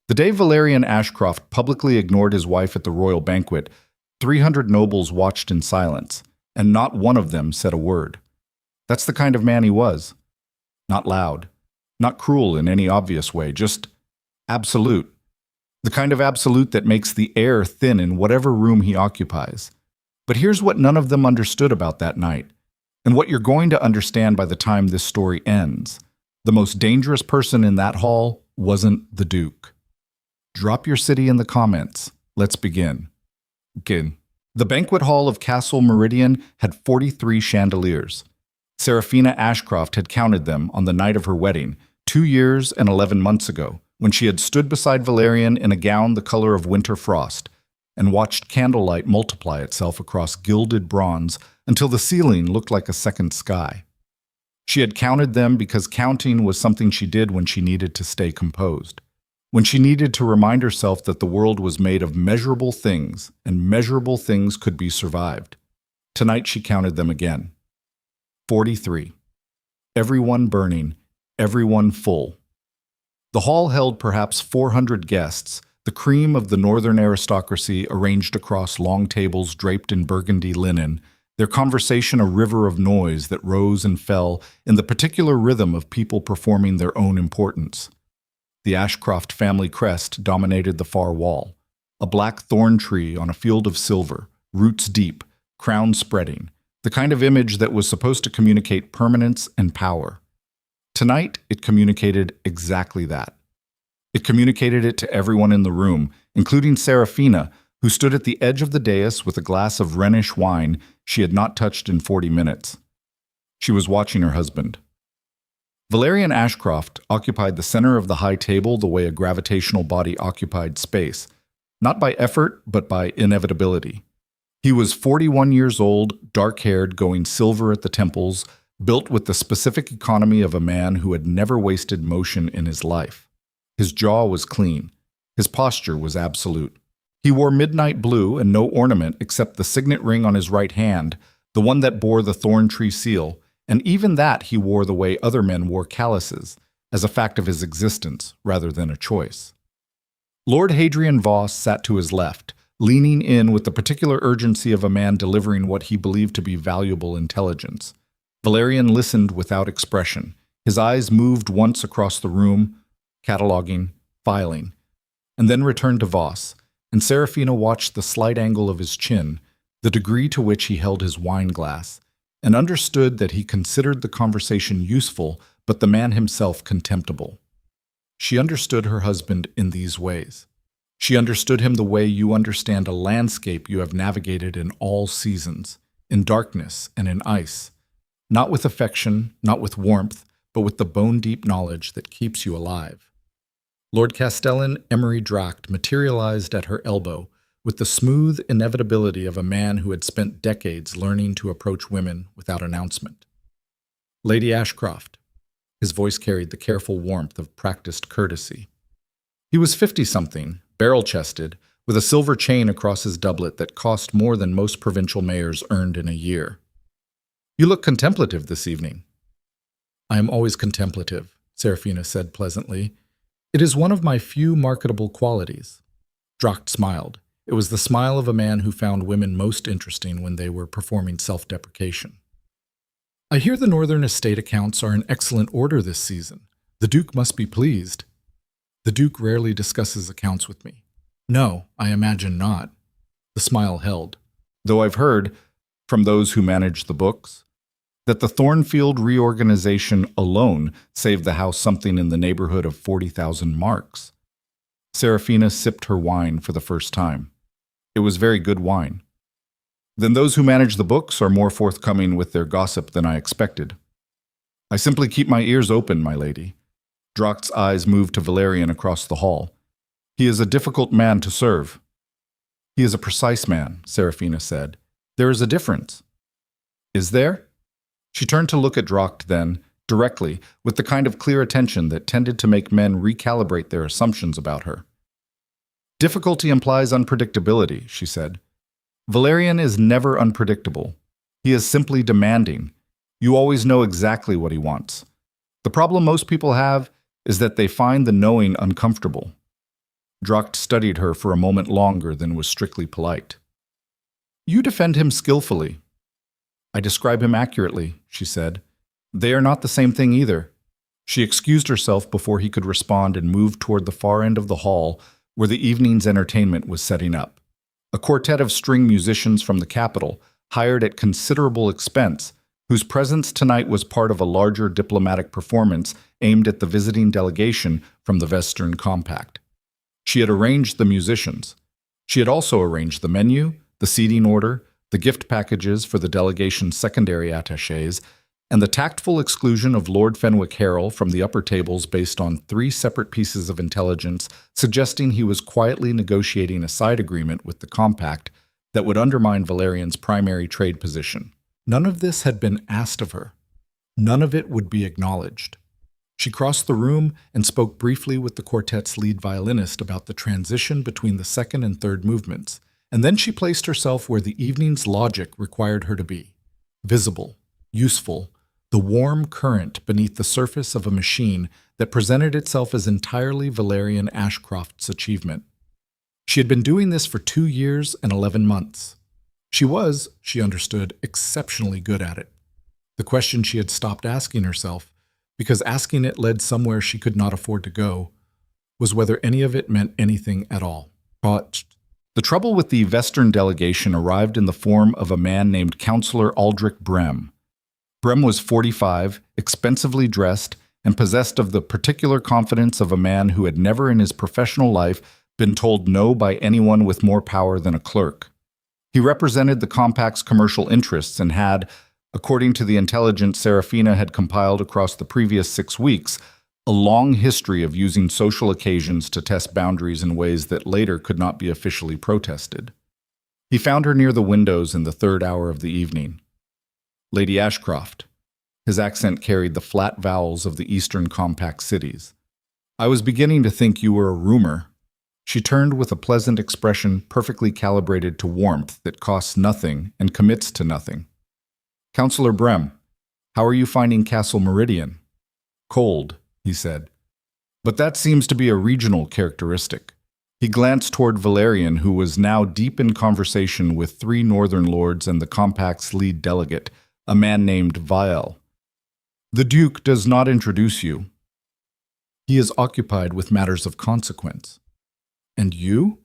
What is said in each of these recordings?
The day Valerian Ashcroft publicly ignored his wife at the royal banquet, 300 nobles watched in silence, and not one of them said a word. That's the kind of man he was. Not loud, not cruel in any obvious way, just absolute. The kind of absolute that makes the air thin in whatever room he occupies. But here's what none of them understood about that night, and what you're going to understand by the time this story ends. The most dangerous person in that hall wasn't the Duke. Drop your city in the comments. Let's begin. The banquet hall of Castle Meridian had 43 chandeliers. Seraphina Ashcroft had counted them on the night of her wedding, 2 years and 11 months ago, when she had stood beside Valerian in a gown the color of winter frost, and watched candlelight multiply itself across gilded bronze until the ceiling looked like a second sky. She had counted them because counting was something she did when she needed to stay composed, when she needed to remind herself that the world was made of measurable things, and measurable things could be survived. Tonight she counted them again. 43. Everyone burning, everyone full. The hall held perhaps 400 guests, the cream of the northern aristocracy arranged across long tables draped in burgundy linen, their conversation a river of noise that rose and fell in the particular rhythm of people performing their own importance. The Ashcroft family crest dominated the far wall, a black thorn tree on a field of silver, roots deep, crown spreading, the kind of image that was supposed to communicate permanence and power. Tonight, it communicated exactly that. It communicated it to everyone in the room, including Seraphina, who stood at the edge of the dais with a glass of Rhenish wine she had not touched in 40 minutes. She was watching her husband. Valerian Ashcroft occupied the center of the high table the way a gravitational body occupied space, not by effort, but by inevitability. He was 41 years old, dark-haired, going silver at the temples, built with the specific economy of a man who had never wasted motion in his life. His jaw was clean. His posture was absolute. He wore midnight blue and no ornament except the signet ring on his right hand, the one that bore the thorn tree seal, and even that he wore the way other men wore calluses, as a fact of his existence rather than a choice. Lord Hadrian Voss sat to his left, leaning in with the particular urgency of a man delivering what he believed to be valuable intelligence. Valerian listened without expression. His eyes moved once across the room, cataloging, filing, and then returned to Voss, and Seraphina watched the slight angle of his chin, the degree to which he held his wine glass, and understood that he considered the conversation useful, but the man himself contemptible. She understood her husband in these ways. She understood him the way you understand a landscape you have navigated in all seasons, in darkness and in ice, not with affection, not with warmth, but with the bone-deep knowledge that keeps you alive. Lord Castellan Emery Dracht materialized at her elbow with the smooth inevitability of a man who had spent decades learning to approach women without announcement. Lady Ashcroft. His voice carried the careful warmth of practiced courtesy. He was 50-something, barrel-chested, with a silver chain across his doublet that cost more than most provincial mayors earned in a year. "You look contemplative this evening." "I am always contemplative," Seraphina said pleasantly. "It is one of my few marketable qualities." Dracht smiled. It was the smile of a man who found women most interesting when they were performing self-deprecation. "I hear the Northern estate accounts are in excellent order this season. The Duke must be pleased." "The Duke rarely discusses accounts with me." "No, I imagine not." The smile held. "Though I've heard, from those who manage the books, that the Thornfield reorganization alone saved the house something in the neighborhood of 40,000 marks." Seraphina sipped her wine for the first time. It was very good wine. "Then those who manage the books are more forthcoming with their gossip than I expected." "I simply keep my ears open, my lady." Dracht's eyes moved to Valerian across the hall. "He is a difficult man to serve." "He is a precise man," Seraphina said. "There is a difference." "Is there?" She turned to look at Dracht then, directly, with the kind of clear attention that tended to make men recalibrate their assumptions about her. "Difficulty implies unpredictability," she said. "Valerian is never unpredictable. He is simply demanding. You always know exactly what he wants. The problem most people have is that they find the knowing uncomfortable." Drocht studied her for a moment longer than was strictly polite. You defend him skillfully. I describe him accurately, she said. They are not the same thing either. She excused herself before he could respond and moved toward the far end of the hall where the evening's entertainment was setting up. A quartet of string musicians from the capital, hired at considerable expense, whose presence tonight was part of a larger diplomatic performance aimed at the visiting delegation from the Western Compact. She had arranged the musicians. She had also arranged the menu, the seating order, the gift packages for the delegation's secondary attachés, and the tactful exclusion of Lord Fenwick Harrell from the upper tables based on 3 separate pieces of intelligence suggesting he was quietly negotiating a side agreement with the Compact that would undermine Valyrian's primary trade position. None of this had been asked of her. None of it would be acknowledged. She crossed the room and spoke briefly with the quartet's lead violinist about the transition between the second and third movements, and then she placed herself where the evening's logic required her to be, visible, useful, the warm current beneath the surface of a machine that presented itself as entirely Valyrian Ashcroft's achievement. She had been doing this for 2 years and 11 months. She was, she understood, exceptionally good at it. The question she had stopped asking herself, because asking it led somewhere she could not afford to go, was whether any of it meant anything at all. But the trouble with the Western delegation arrived in the form of a man named Councillor Aldrich Brem. Brem was 45, expensively dressed, and possessed of the particular confidence of a man who had never in his professional life been told no by anyone with more power than a clerk. He represented the Compact's commercial interests and had, according to the intelligence Seraphina had compiled across the previous 6 weeks, a long history of using social occasions to test boundaries in ways that later could not be officially protested. He found her near the windows in the 3rd hour of the evening. Lady Ashcroft. His accent carried the flat vowels of the Eastern Compact cities. I was beginning to think you were a rumor. She turned with a pleasant expression perfectly calibrated to warmth that costs nothing and commits to nothing. Councillor Brem, how are you finding Castle Meridian? Cold, he said. But that seems to be a regional characteristic. He glanced toward Valyrian, who was now deep in conversation with 3 northern lords and the Compact's lead delegate, a man named Vial. The Duke does not introduce you. He is occupied with matters of consequence. And you?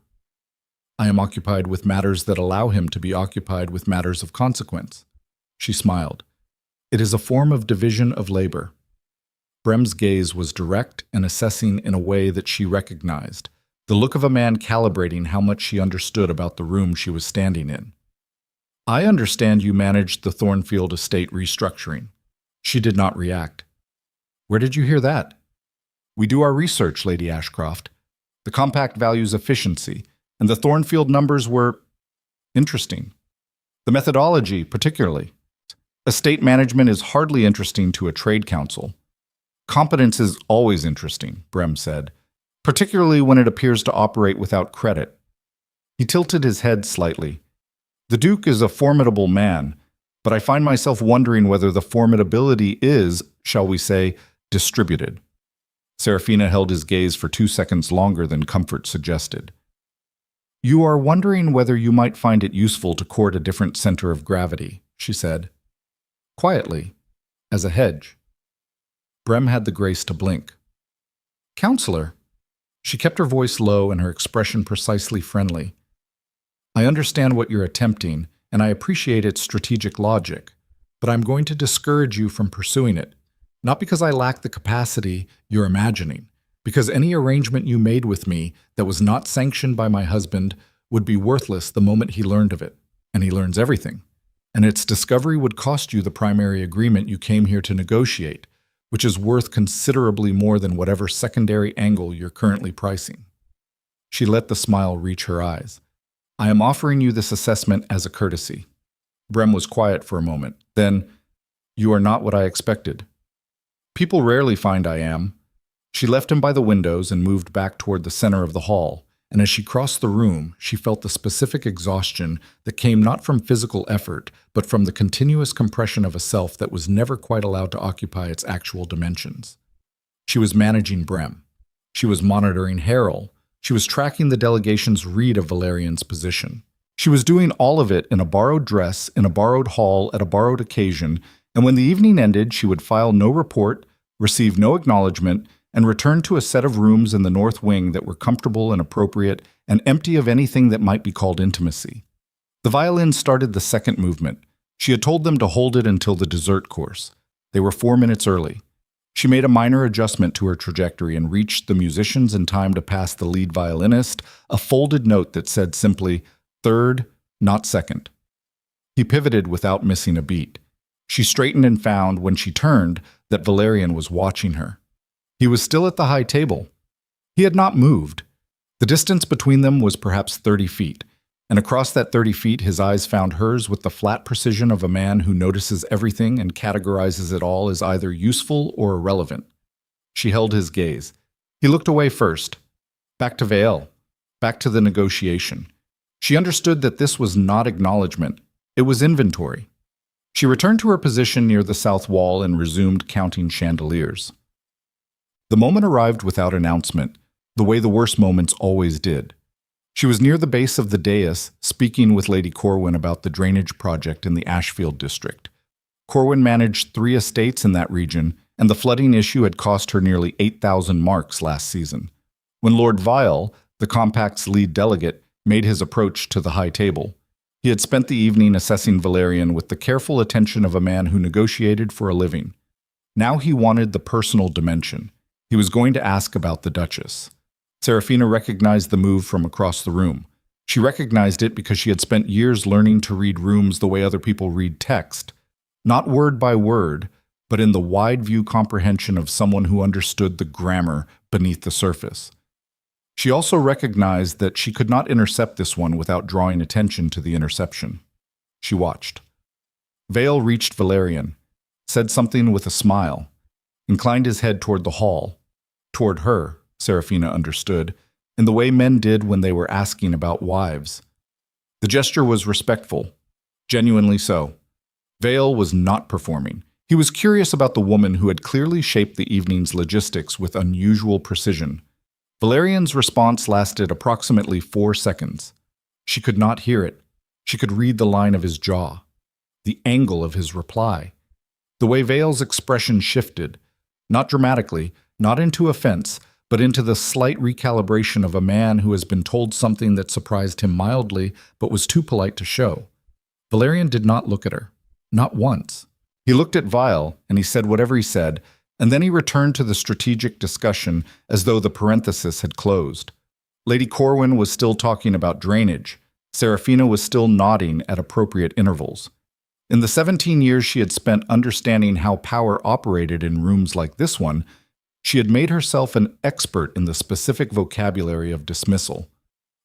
I am occupied with matters that allow him to be occupied with matters of consequence. She smiled. It is a form of division of labor. Brem's gaze was direct and assessing in a way that she recognized, the look of a man calibrating how much she understood about the room she was standing in. I understand you managed the Thornfield estate restructuring. She did not react. Where did you hear that? We do our research, Lady Ashcroft. The Compact values efficiency, and the Thornfield numbers were interesting. The methodology, particularly. Estate management is hardly interesting to a trade council. Competence is always interesting, Brem said, particularly when it appears to operate without credit. He tilted his head slightly. The Duke is a formidable man, but I find myself wondering whether the formidability is, shall we say, distributed. Seraphina held his gaze for 2 seconds longer than comfort suggested. You are wondering whether you might find it useful to court a different center of gravity, she said. Quietly, as a hedge. Brem had the grace to blink. Counselor. She kept her voice low and her expression precisely friendly. I understand what you're attempting, and I appreciate its strategic logic, but I'm going to discourage you from pursuing it, not because I lack the capacity you're imagining, because any arrangement you made with me that was not sanctioned by my husband would be worthless the moment he learned of it, and he learns everything, and its discovery would cost you the primary agreement you came here to negotiate, which is worth considerably more than whatever secondary angle you're currently pricing. She let the smile reach her eyes. I am offering you this assessment as a courtesy. Brem was quiet for a moment. Then, you are not what I expected. People rarely find I am. She left him by the windows and moved back toward the center of the hall, and as she crossed the room, she felt the specific exhaustion that came not from physical effort, but from the continuous compression of a self that was never quite allowed to occupy its actual dimensions. She was managing Brem. She was monitoring Harrell, She was tracking the delegation's read of Valyrian's position. She was doing all of it in a borrowed dress, in a borrowed hall, at a borrowed occasion, and when the evening ended, she would file no report, receive no acknowledgement, and return to a set of rooms in the north wing that were comfortable and appropriate and empty of anything that might be called intimacy. The violin started the second movement. She had told them to hold it until the dessert course. They were 4 minutes early. She made a minor adjustment to her trajectory and reached the musicians in time to pass the lead violinist a folded note that said simply, "Third, not second." He pivoted without missing a beat. She straightened and found, when she turned, that Valyrian was watching her. He was still at the high table. He had not moved. The distance between them was perhaps 30 feet, and across that 30 feet his eyes found hers with the flat precision of a man who notices everything and categorizes it all as either useful or irrelevant. She held his gaze. He looked away first. Back to Vael. Back to the negotiation. She understood that this was not acknowledgement. It was inventory. She returned to her position near the south wall and resumed counting chandeliers. The moment arrived without announcement, the way the worst moments always did. She was near the base of the dais, speaking with Lady Corwin about the drainage project in the Ashfield district. Corwin managed 3 estates in that region, and the flooding issue had cost her nearly 8,000 marks last season. When Lord Vial, the compact's lead delegate, made his approach to the high table, he had spent the evening assessing Valyrian with the careful attention of a man who negotiated for a living. Now he wanted the personal dimension. He was going to ask about the Duchess. Seraphina recognized the move from across the room. She recognized it because she had spent years learning to read rooms the way other people read text, not word by word, but in the wide-view comprehension of someone who understood the grammar beneath the surface. She also recognized that she could not intercept this one without drawing attention to the interception. She watched. Vael reached Valyrian, said something with a smile, inclined his head toward the hall. Toward her, Seraphina understood, in the way men did when they were asking about wives. The gesture was respectful, genuinely so. Vael was not performing. He was curious about the woman who had clearly shaped the evening's logistics with unusual precision. Valyrian's response lasted approximately 4 seconds. She could not hear it. She could read the line of his jaw, the angle of his reply, the way Vael's expression shifted, not dramatically, not into offense, but into the slight recalibration of a man who has been told something that surprised him mildly but was too polite to show. Valyrian did not look at her, not once. He looked at Vial, and he said whatever he said, and then he returned to the strategic discussion as though the parenthesis had closed. Lady Corwin was still talking about drainage. Seraphina was still nodding at appropriate intervals. In the 17 years she had spent understanding how power operated in rooms like this one, she had made herself an expert in the specific vocabulary of dismissal.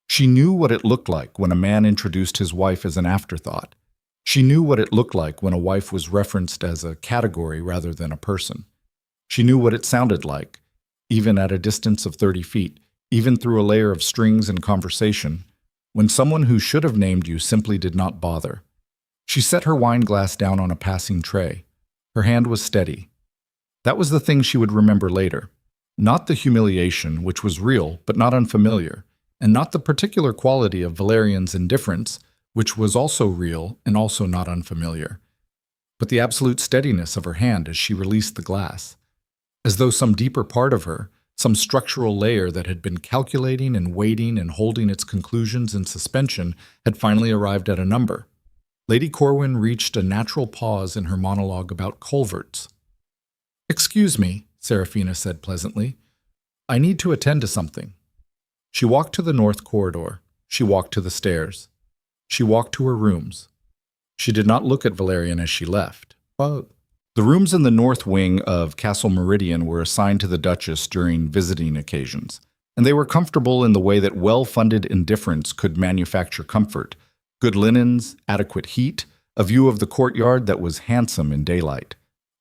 She knew what it looked like when a man introduced his wife as an afterthought. She knew what it looked like when a wife was referenced as a category rather than a person. She knew what it sounded like, even at a distance of 30 feet, even through a layer of strings and conversation, when someone who should have named you simply did not bother. She set her wine glass down on a passing tray. Her hand was steady. That was the thing she would remember later. Not the humiliation, which was real but not unfamiliar, and not the particular quality of Valyrian's indifference, which was also real and also not unfamiliar, but the absolute steadiness of her hand as she released the glass, as though some deeper part of her, some structural layer that had been calculating and waiting and holding its conclusions in suspension, had finally arrived at a number. Lady Corwin reached a natural pause in her monologue about culverts. "Excuse me," Seraphina said pleasantly. "I need to attend to something." She walked to the north corridor. She walked to the stairs. She walked to her rooms. She did not look at Valyrian as she left. The rooms in the north wing of Castle Meridian were assigned to the Duchess during visiting occasions, and they were comfortable in the way that well-funded indifference could manufacture comfort: good linens, adequate heat, a view of the courtyard that was handsome in daylight.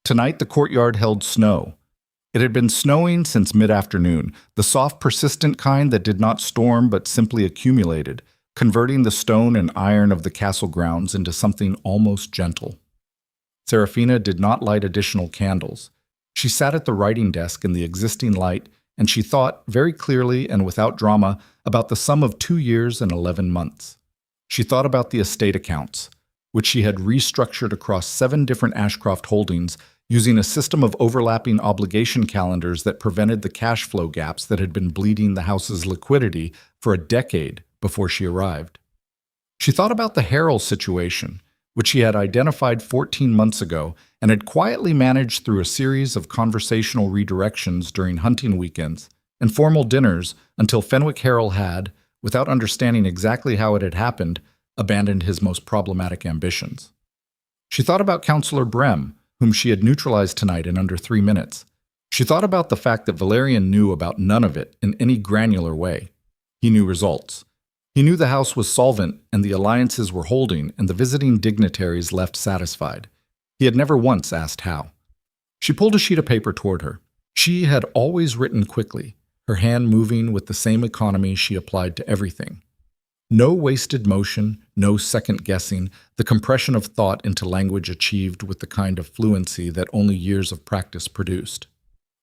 Tonight the courtyard held snow. It had been snowing since mid-afternoon, the soft, persistent kind that did not storm but simply accumulated, converting the stone and iron of the castle grounds into something almost gentle. Seraphina did not light additional candles. She sat at the writing desk in the existing light and she thought, very clearly and without drama, about the sum of 2 years and 11 months. She thought about the estate accounts, which she had restructured across 7 different Ashcroft holdings using a system of overlapping obligation calendars that prevented the cash flow gaps that had been bleeding the house's liquidity for a decade before she arrived. She thought about the Harrell situation, which she had identified 14 months ago and had quietly managed through a series of conversational redirections during hunting weekends and formal dinners until Fenwick Harrell had, without understanding exactly how it had happened, abandoned his most problematic ambitions. She thought about Counselor Brem, whom she had neutralized tonight in under 3 minutes. She thought about the fact that Valyrian knew about none of it in any granular way. He knew results. He knew the house was solvent and the alliances were holding and the visiting dignitaries left satisfied. He had never once asked how. She pulled a sheet of paper toward her. She had always written quickly, her hand moving with the same economy she applied to everything. No wasted motion, no second-guessing, the compression of thought into language achieved with the kind of fluency that only years of practice produced.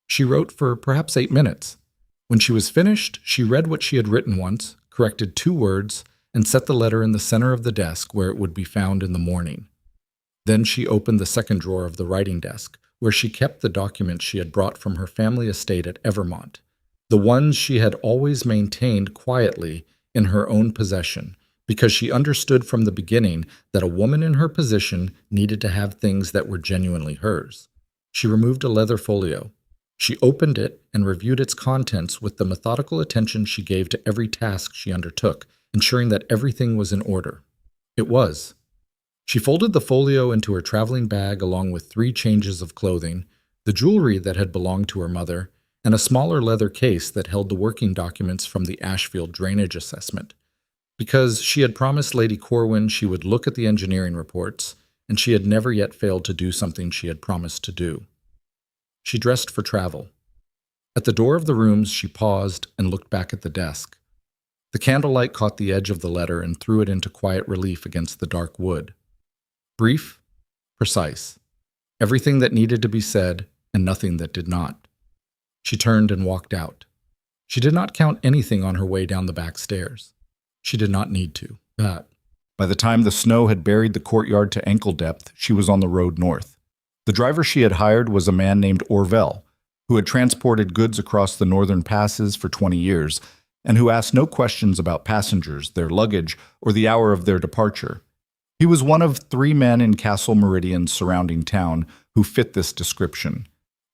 She wrote for perhaps 8 minutes. When she was finished, she read what she had written once, corrected 2 words, and set the letter in the center of the desk where it would be found in the morning. Then she opened the second drawer of the writing desk, where she kept the documents she had brought from her family estate at Evermont, the ones she had always maintained quietly in her own possession, because she understood from the beginning that a woman in her position needed to have things that were genuinely hers. She removed a leather folio. She opened it and reviewed its contents with the methodical attention she gave to every task she undertook, ensuring that everything was in order. It was. She folded the folio into her traveling bag along with 3 changes of clothing, the jewelry that had belonged to her mother, and a smaller leather case that held the working documents from the Ashfield drainage assessment. Because she had promised Lady Corwin she would look at the engineering reports, and she had never yet failed to do something she had promised to do. She dressed for travel. At the door of the rooms, she paused and looked back at the desk. The candlelight caught the edge of the letter and threw it into quiet relief against the dark wood. Brief, precise. Everything that needed to be said, and nothing that did not. She turned and walked out. She did not count anything on her way down the back stairs. She did not need to. By the time the snow had buried the courtyard to ankle depth, she was on the road north. The driver she had hired was a man named Orville, who had transported goods across the northern passes for 20 years, and who asked no questions about passengers, their luggage, or the hour of their departure. He was one of 3 men in Castle Meridian's surrounding town who fit this description.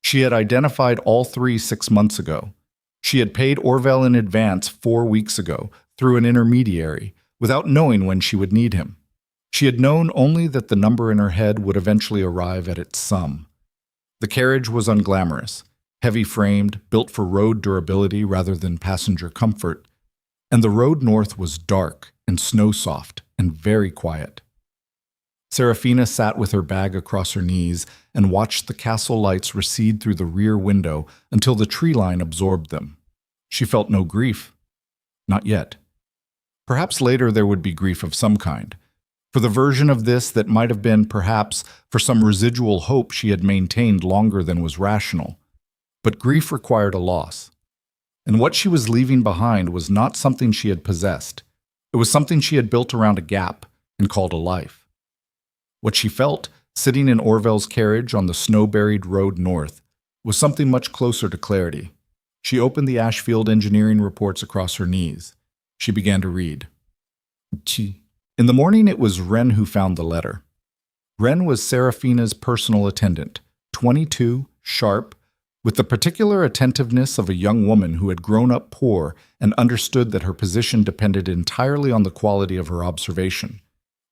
She had identified all 3 6 months ago. She had paid Orville in advance 4 weeks ago through an intermediary, without knowing when she would need him. She had known only that the number in her head would eventually arrive at its sum. The carriage was unglamorous, heavy-framed, built for road durability rather than passenger comfort, and the road north was dark and snow-soft and very quiet. Seraphina sat with her bag across her knees and watched the castle lights recede through the rear window until the tree line absorbed them. She felt no grief. Not yet. Perhaps later there would be grief of some kind, for the version of this that might have been, perhaps, for some residual hope she had maintained longer than was rational. But grief required a loss. And what she was leaving behind was not something she had possessed. It was something she had built around a gap and called a life. What she felt, sitting in Orville's carriage on the snow-buried road north, was something much closer to clarity. She opened the Ashfield engineering reports across her knees. She began to read. In the morning, it was Wren who found the letter. Wren was Seraphina's personal attendant, 22, sharp, with the particular attentiveness of a young woman who had grown up poor and understood that her position depended entirely on the quality of her observation.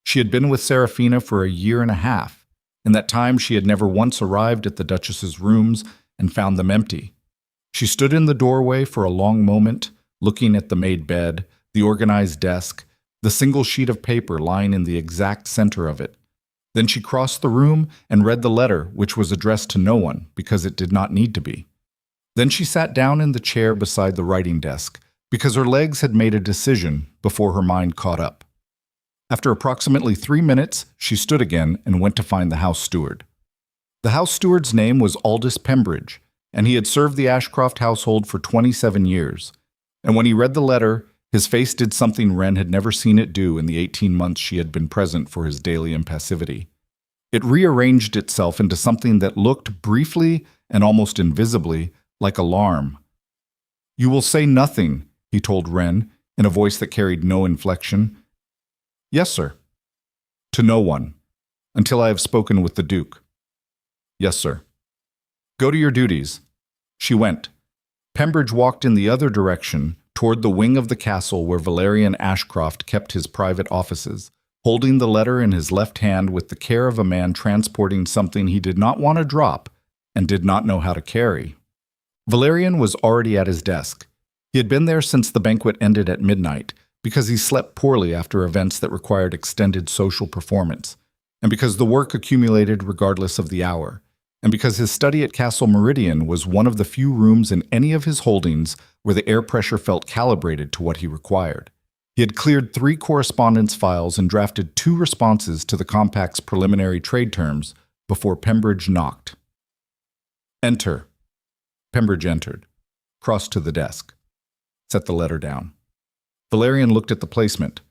She had been with Seraphina for a year and a half. In that time, she had never once arrived at the Duchess's rooms and found them empty. She stood in the doorway for a long moment, looking at the made bed, the organized desk, the single sheet of paper lying in the exact center of it. Then she crossed the room and read the letter, which was addressed to no one because it did not need to be. Then she sat down in the chair beside the writing desk because her legs had made a decision before her mind caught up. After approximately 3 minutes, she stood again and went to find the house steward. The house steward's name was Aldous Pembridge, and he had served the Ashcroft household for 27 years. And when he read the letter, his face did something Wren had never seen it do in the 18 months she had been present for his daily impassivity. It rearranged itself into something that looked briefly and almost invisibly like alarm. "You will say nothing," he told Wren, in a voice that carried no inflection. "Yes, sir." "To no one, until I have spoken with the Duke." "Yes, sir." "Go to your duties." She went. Pembridge walked in the other direction, toward the wing of the castle where Valyrian Ashcroft kept his private offices, holding the letter in his left hand with the care of a man transporting something he did not want to drop and did not know how to carry. Valyrian was already at his desk. He had been there since the banquet ended at midnight, because he slept poorly after events that required extended social performance, and because the work accumulated regardless of the hour, and because his study at Castle Meridian was one of the few rooms in any of his holdings where the air pressure felt calibrated to what he required. He had cleared 3 correspondence files and drafted 2 responses to the compact's preliminary trade terms before Pembridge knocked. "Enter." Pembridge entered, crossed to the desk, set the letter down. Valyrian looked at the placement,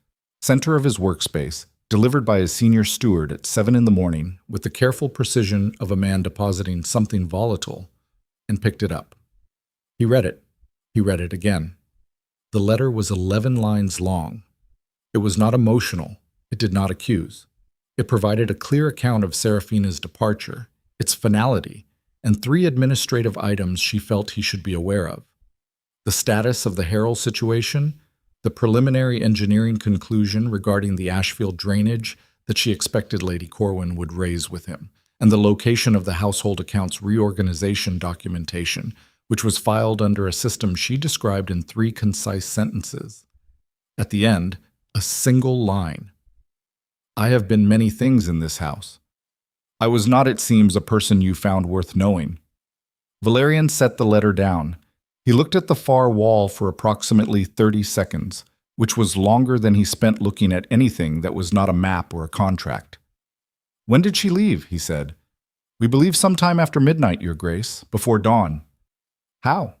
center of his workspace, delivered by his senior steward at 7 in the morning with the careful precision of a man depositing something volatile, and picked it up. He read it. He read it again. The letter was 11 lines long. It was not emotional. It did not accuse. It provided a clear account of Seraphina's departure, its finality, and 3 administrative items she felt he should be aware of: the status of the Herald situation, the preliminary engineering conclusion regarding the Ashfield drainage that she expected Lady Corwin would raise with him, and the location of the household accounts reorganization documentation, which was filed under a system she described in 3 concise sentences. At the end, a single line: "I have been many things in this house. I was not, it seems, a person you found worth knowing." Valyrian set the letter down. He looked at the far wall for approximately 30 seconds, which was longer than he spent looking at anything that was not a map or a contract. "When did she leave?" he said. "We believe sometime after midnight, Your Grace, before dawn." "How?"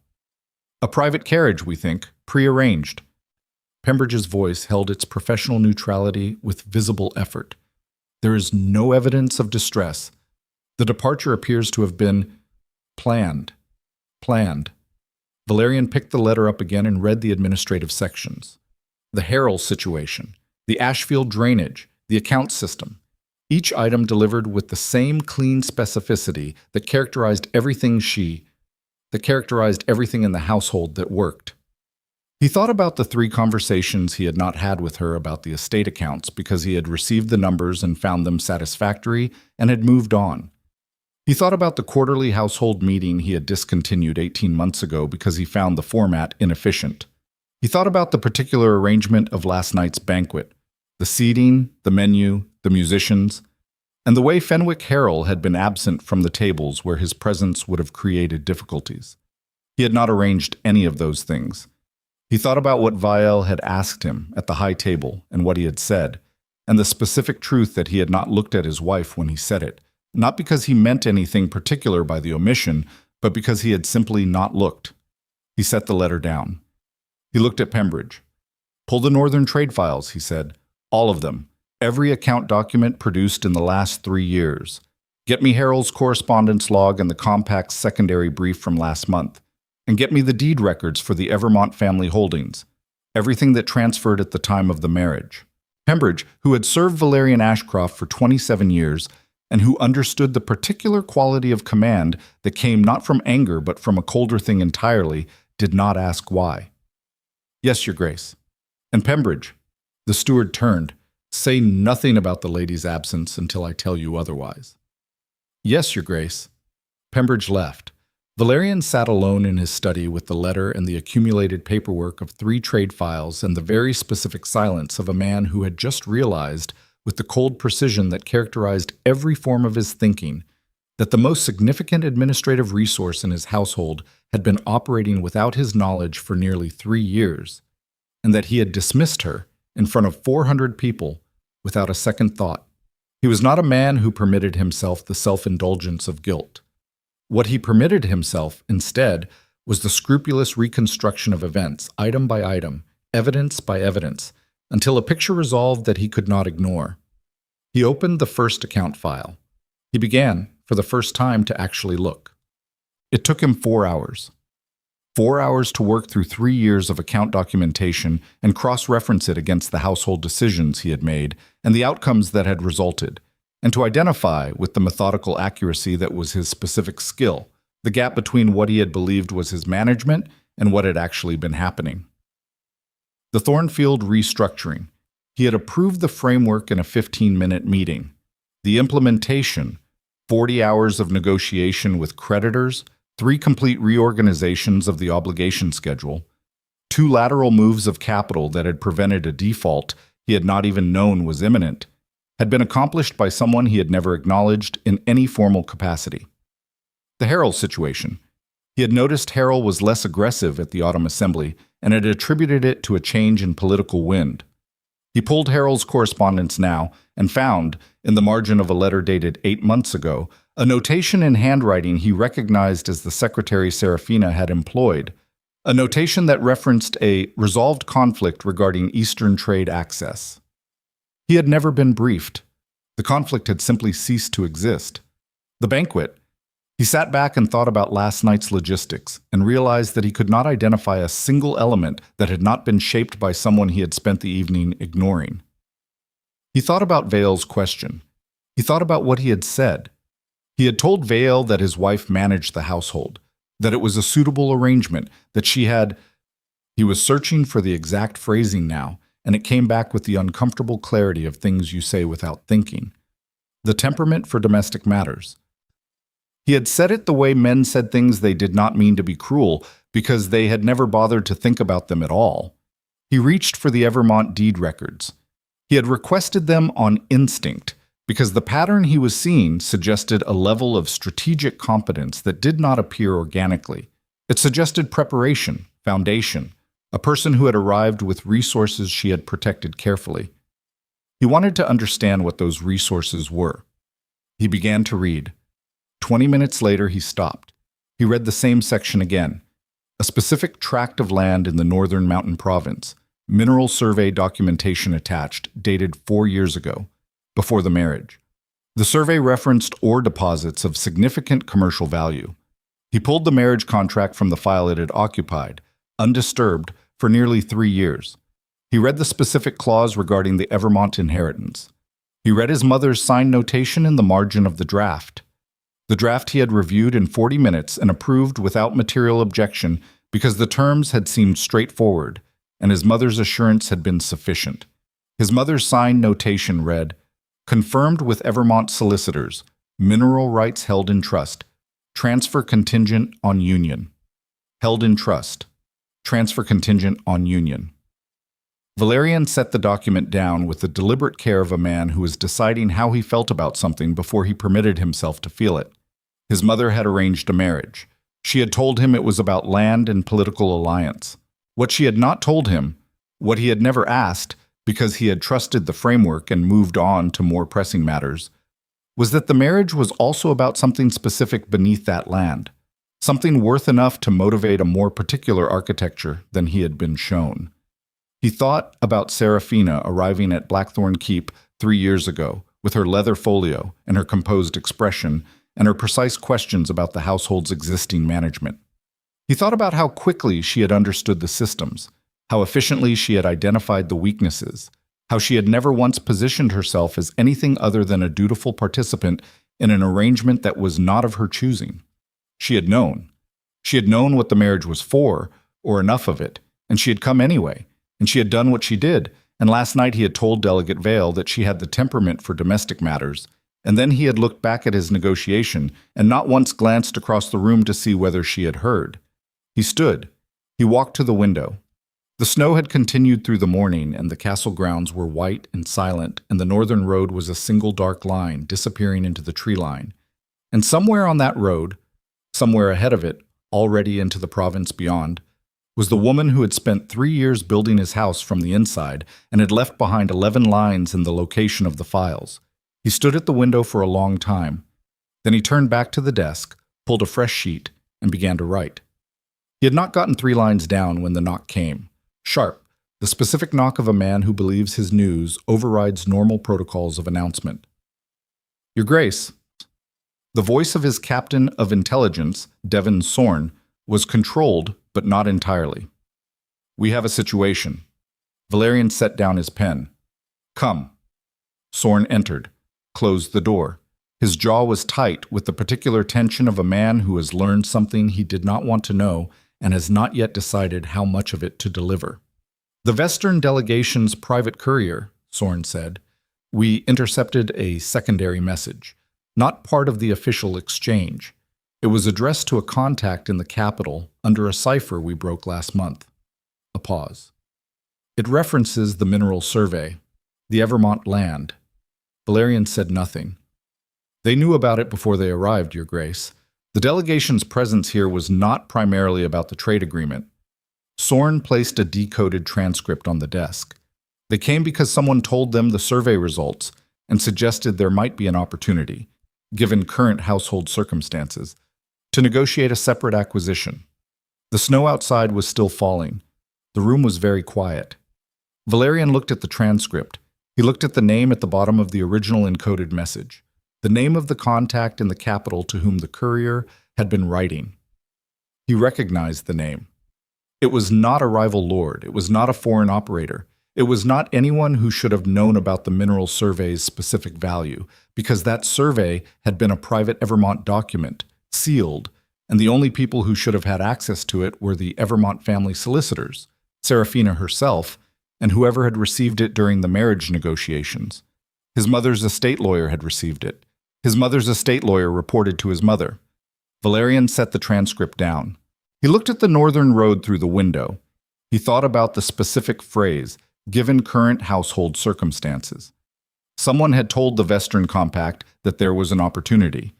"A private carriage, we think, prearranged." Pembridge's voice held its professional neutrality with visible effort. "There is no evidence of distress. The departure appears to have been planned." Valyrian picked the letter up again and read the administrative sections. The Herald situation, the Ashfield drainage, the account system. Each item delivered with the same clean specificity that characterized everything in the household that worked. He thought about the 3 conversations he had not had with her about the estate accounts because he had received the numbers and found them satisfactory and had moved on. He thought about the quarterly household meeting he had discontinued 18 months ago because he found the format inefficient. He thought about the particular arrangement of last night's banquet, the seating, the menu, the musicians, and the way Fenwick Harrell had been absent from the tables where his presence would have created difficulties. He had not arranged any of those things. He thought about what Vial had asked him at the high table and what he had said, and the specific truth that he had not looked at his wife when he said it, not because he meant anything particular by the omission, but because he had simply not looked. He set the letter down. He looked at Pembridge. "Pull the Northern trade files," he said. "All of them. Every account document produced in the last 3 years. Get me Harold's correspondence log and the compact's secondary brief from last month. And get me the deed records for the Evermont family holdings. Everything that transferred at the time of the marriage." Pembridge, who had served Valyrian Ashcroft for 27 years, and who understood the particular quality of command that came not from anger but from a colder thing entirely, did not ask why. "Yes, Your Grace." "And Pembridge," the steward turned, "say nothing about the lady's absence until I tell you otherwise." "Yes, Your Grace." Pembridge left. Valyrian sat alone in his study with the letter and the accumulated paperwork of 3 trade files and the very specific silence of a man who had just realized, with the cold precision that characterized every form of his thinking, that the most significant administrative resource in his household had been operating without his knowledge for nearly 3 years, and that he had dismissed her in front of 400 people without a second thought. He was not a man who permitted himself the self-indulgence of guilt. What he permitted himself, instead, was the scrupulous reconstruction of events, item by item, evidence by evidence, until a picture resolved that he could not ignore. He opened the first account file. He began, for the first time, to actually look. It took him 4 hours. 4 hours to work through 3 years of account documentation and cross-reference it against the household decisions he had made and the outcomes that had resulted, and to identify, with the methodical accuracy that was his specific skill, the gap between what he had believed was his management and what had actually been happening. The Thornfield restructuring. He had approved the framework in a 15-minute meeting. The implementation, 40 hours of negotiation with creditors, 3 complete reorganizations of the obligation schedule, 2 lateral moves of capital that had prevented a default he had not even known was imminent, had been accomplished by someone he had never acknowledged in any formal capacity. The Harrell situation. He had noticed Harrell was less aggressive at the autumn assembly and had attributed it to a change in political wind. He pulled Harrell's correspondence now and found, in the margin of a letter dated 8 months ago, a notation in handwriting he recognized as the secretary Seraphina had employed, a notation that referenced a resolved conflict regarding Eastern trade access. He had never been briefed. The conflict had simply ceased to exist. The banquet. He sat back and thought about last night's logistics and realized that he could not identify a single element that had not been shaped by someone he had spent the evening ignoring. He thought about Vale's question. He thought about what he had said. He had told Vale that his wife managed the household, that it was a suitable arrangement, that she had... He was searching for the exact phrasing now, and it came back with the uncomfortable clarity of things you say without thinking. The temperament for domestic matters. He had said it the way men said things they did not mean to be cruel, because they had never bothered to think about them at all. He reached for the Evermont deed records. He had requested them on instinct, because the pattern he was seeing suggested a level of strategic competence that did not appear organically. It suggested preparation, foundation, a person who had arrived with resources she had protected carefully. He wanted to understand what those resources were. He began to read. 20 minutes later, he stopped. He read the same section again. A specific tract of land in the northern mountain province, mineral survey documentation attached, dated 4 years ago, before the marriage. The survey referenced ore deposits of significant commercial value. He pulled the marriage contract from the file it had occupied, undisturbed, for nearly 3 years. He read the specific clause regarding the Evermont inheritance. He read his mother's signed notation in the margin of the draft. The draft he had reviewed in 40 minutes and approved without material objection because the terms had seemed straightforward, and his mother's assurance had been sufficient. His mother's signed notation read, "Confirmed with Evermont solicitors, mineral rights held in trust, transfer contingent on union. Held in trust, transfer contingent on union." Valyrian set the document down with the deliberate care of a man who was deciding how he felt about something before he permitted himself to feel it. His mother had arranged a marriage. She had told him it was about land and political alliance. What she had not told him, what he had never asked, because he had trusted the framework and moved on to more pressing matters, was that the marriage was also about something specific beneath that land, something worth enough to motivate a more particular architecture than he had been shown. He thought about Seraphina arriving at Blackthorn Keep 3 years ago, with her leather folio and her composed expression, and her precise questions about the household's existing management. He thought about how quickly she had understood the systems, how efficiently she had identified the weaknesses, how she had never once positioned herself as anything other than a dutiful participant in an arrangement that was not of her choosing. She had known. She had known what the marriage was for, or enough of it, and she had come anyway, and she had done what she did, and last night he had told Delegate Vale that she had the temperament for domestic matters, and then he had looked back at his negotiation and not once glanced across the room to see whether she had heard. He stood. He walked to the window. The snow had continued through the morning, and the castle grounds were white and silent, and the northern road was a single dark line disappearing into the tree line. And somewhere on that road, somewhere ahead of it, already into the province beyond, was the woman who had spent 3 years building his house from the inside and had left behind 11 lines in the location of the files. He stood at the window for a long time. Then he turned back to the desk, pulled a fresh sheet, and began to write. He had not gotten 3 lines down when the knock came. Sharp, the specific knock of a man who believes his news overrides normal protocols of announcement. Your Grace. The voice of his captain of intelligence, Devon Sorn, was controlled, but not entirely. We have a situation. Valyrian set down his pen. Come. Sorn entered, closed the door. His jaw was tight with the particular tension of a man who has learned something he did not want to know and has not yet decided how much of it to deliver. The Western delegation's private courier, Sorn said. We intercepted a secondary message, not part of the official exchange. It was addressed to a contact in the capital under a cipher we broke last month. A pause. It references the mineral survey, the Evermont land. Valyrian said nothing. They knew about it before they arrived, Your Grace. The delegation's presence here was not primarily about the trade agreement. Sorn placed a decoded transcript on the desk. They came because someone told them the survey results and suggested there might be an opportunity, given current household circumstances, to negotiate a separate acquisition. The snow outside was still falling. The room was very quiet. Valyrian looked at the transcript. He looked at the name at the bottom of the original encoded message, the name of the contact in the capital to whom the courier had been writing. He recognized the name. It was not a rival lord. It was not a foreign operator. It was not anyone who should have known about the mineral survey's specific value, because that survey had been a private Evermont document, sealed, and the only people who should have had access to it were the Evermont family solicitors, Seraphina herself, and whoever had received it during the marriage negotiations. His mother's estate lawyer had received it. His mother's estate lawyer reported to his mother. Valyrian set the transcript down. He looked at the northern road through the window. He thought about the specific phrase, given current household circumstances. Someone had told the Western Compact that there was an opportunity.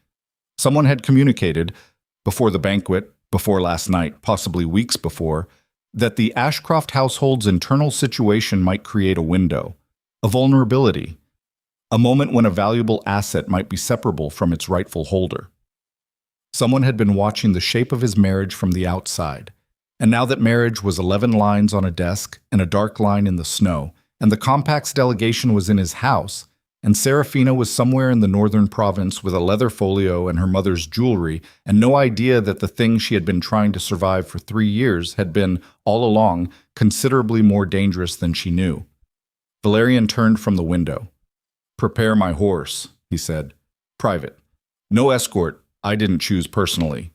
Someone had communicated, before the banquet, before last night, possibly weeks before, that the Ashcroft household's internal situation might create a window, a vulnerability, a moment when a valuable asset might be separable from its rightful holder. Someone had been watching the shape of his marriage from the outside, and now that marriage was 11 lines on a desk and a dark line in the snow, and the Compact's delegation was in his house, and Seraphina was somewhere in the northern province with a leather folio and her mother's jewelry, and no idea that the thing she had been trying to survive for 3 years had been, all along, considerably more dangerous than she knew. Valyrian turned from the window. Prepare my horse, he said. Private. No escort. I didn't choose personally.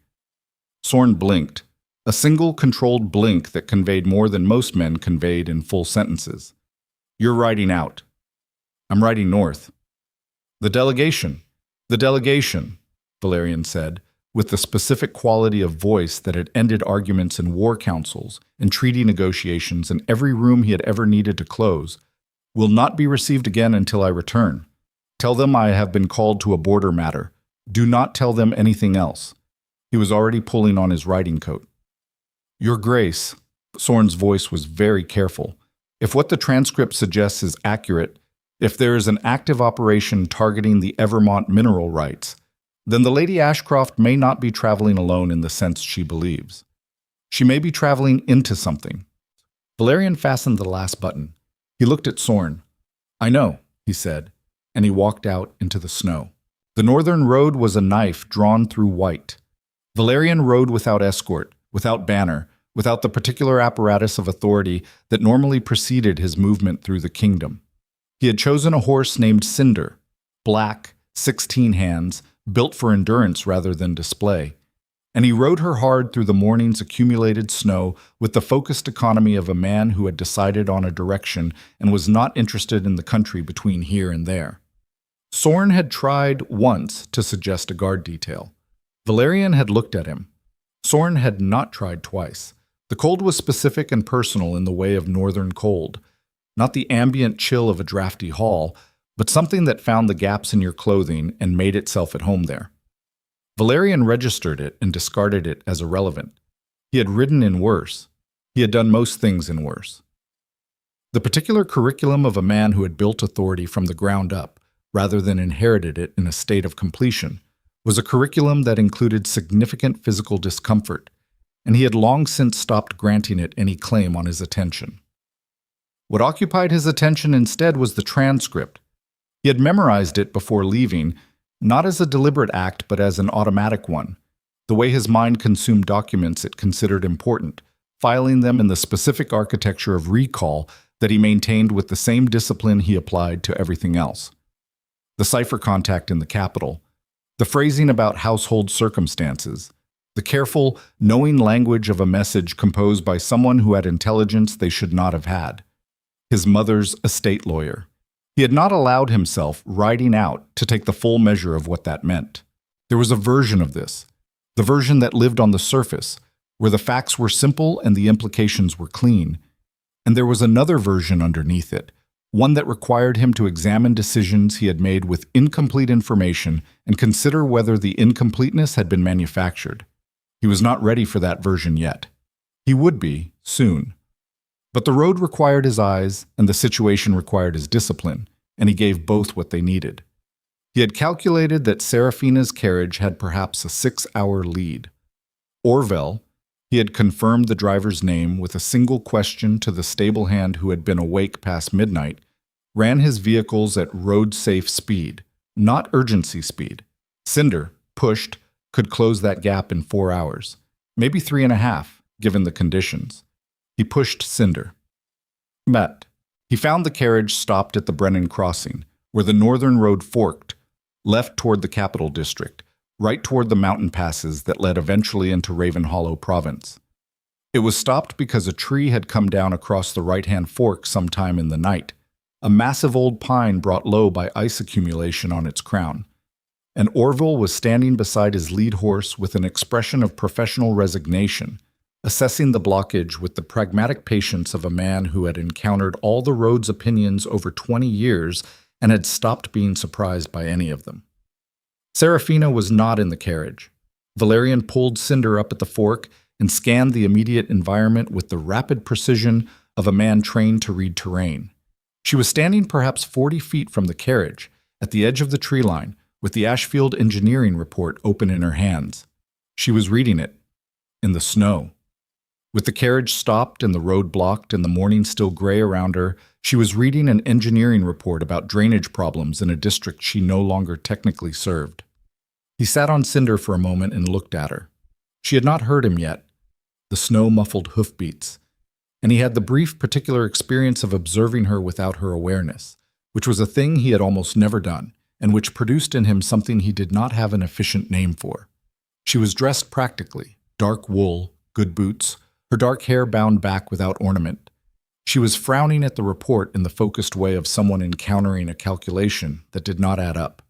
Sorn blinked. A single controlled blink that conveyed more than most men conveyed in full sentences. You're riding out. I'm riding north. The delegation, Valyrian said, with the specific quality of voice that had ended arguments in war councils and treaty negotiations in every room he had ever needed to close, will not be received again until I return. Tell them I have been called to a border matter. Do not tell them anything else. He was already pulling on his riding coat. Your Grace, Sorn's voice was very careful. If what the transcript suggests is accurate, if there is an active operation targeting the Evermont mineral rights, then the Lady Ashcroft may not be traveling alone in the sense she believes. She may be traveling into something. Valyrian fastened the last button. He looked at Sorn. I know, he said, and he walked out into the snow. The northern road was a knife drawn through white. Valyrian rode without escort, without banner, without the particular apparatus of authority that normally preceded his movement through the kingdom. He had chosen a horse named Cinder, black, 16 hands, built for endurance rather than display, and he rode her hard through the morning's accumulated snow with the focused economy of a man who had decided on a direction and was not interested in the country between here and there. Sorn had tried once to suggest a guard detail. Valyrian had looked at him. Sorn had not tried twice. The cold was specific and personal in the way of northern cold, not the ambient chill of a drafty hall, but something that found the gaps in your clothing and made itself at home there. Valyrian registered it and discarded it as irrelevant. He had ridden in worse. He had done most things in worse. The particular curriculum of a man who had built authority from the ground up, rather than inherited it in a state of completion, was a curriculum that included significant physical discomfort, and he had long since stopped granting it any claim on his attention. What occupied his attention instead was the transcript. He had memorized it before leaving, not as a deliberate act but as an automatic one, the way his mind consumed documents it considered important, filing them in the specific architecture of recall that he maintained with the same discipline he applied to everything else. The cipher contact in the capital, the phrasing about household circumstances, the careful, knowing language of a message composed by someone who had intelligence they should not have had. His mother's estate lawyer. He had not allowed himself, writing out, to take the full measure of what that meant. There was a version of this, the version that lived on the surface, where the facts were simple and the implications were clean. And there was another version underneath it, one that required him to examine decisions he had made with incomplete information and consider whether the incompleteness had been manufactured. He was not ready for that version yet. He would be, soon. But the road required his eyes, and the situation required his discipline, and he gave both what they needed. He had calculated that Seraphina's carriage had perhaps a 6-hour lead. Orville, he had confirmed the driver's name with a single question to the stable hand who had been awake past midnight, ran his vehicles at road-safe speed, not urgency speed. Cinder, pushed, could close that gap in 4 hours, maybe 3.5, given the conditions. He pushed Cinder. Met. He found the carriage stopped at the Brennan Crossing, where the northern road forked, left toward the capital district, right toward the mountain passes that led eventually into Raven Hollow province. It was stopped because a tree had come down across the right-hand fork sometime in the night, a massive old pine brought low by ice accumulation on its crown. And Orville was standing beside his lead horse with an expression of professional resignation, assessing the blockage with the pragmatic patience of a man who had encountered all the road's opinions over 20 years and had stopped being surprised by any of them. Seraphina was not in the carriage. Valyrian pulled Cinder up at the fork and scanned the immediate environment with the rapid precision of a man trained to read terrain. She was standing perhaps 40 feet from the carriage, at the edge of the tree line, with the Ashfield engineering report open in her hands. She was reading it, in the snow. With the carriage stopped and the road blocked and the morning still gray around her, she was reading an engineering report about drainage problems in a district she no longer technically served. He sat on Cinder for a moment and looked at her. She had not heard him yet, the snow-muffled hoofbeats, and he had the brief particular experience of observing her without her awareness, which was a thing he had almost never done, and which produced in him something he did not have an efficient name for. She was dressed practically, dark wool, good boots, her dark hair bound back without ornament. She was frowning at the report in the focused way of someone encountering a calculation that did not add up.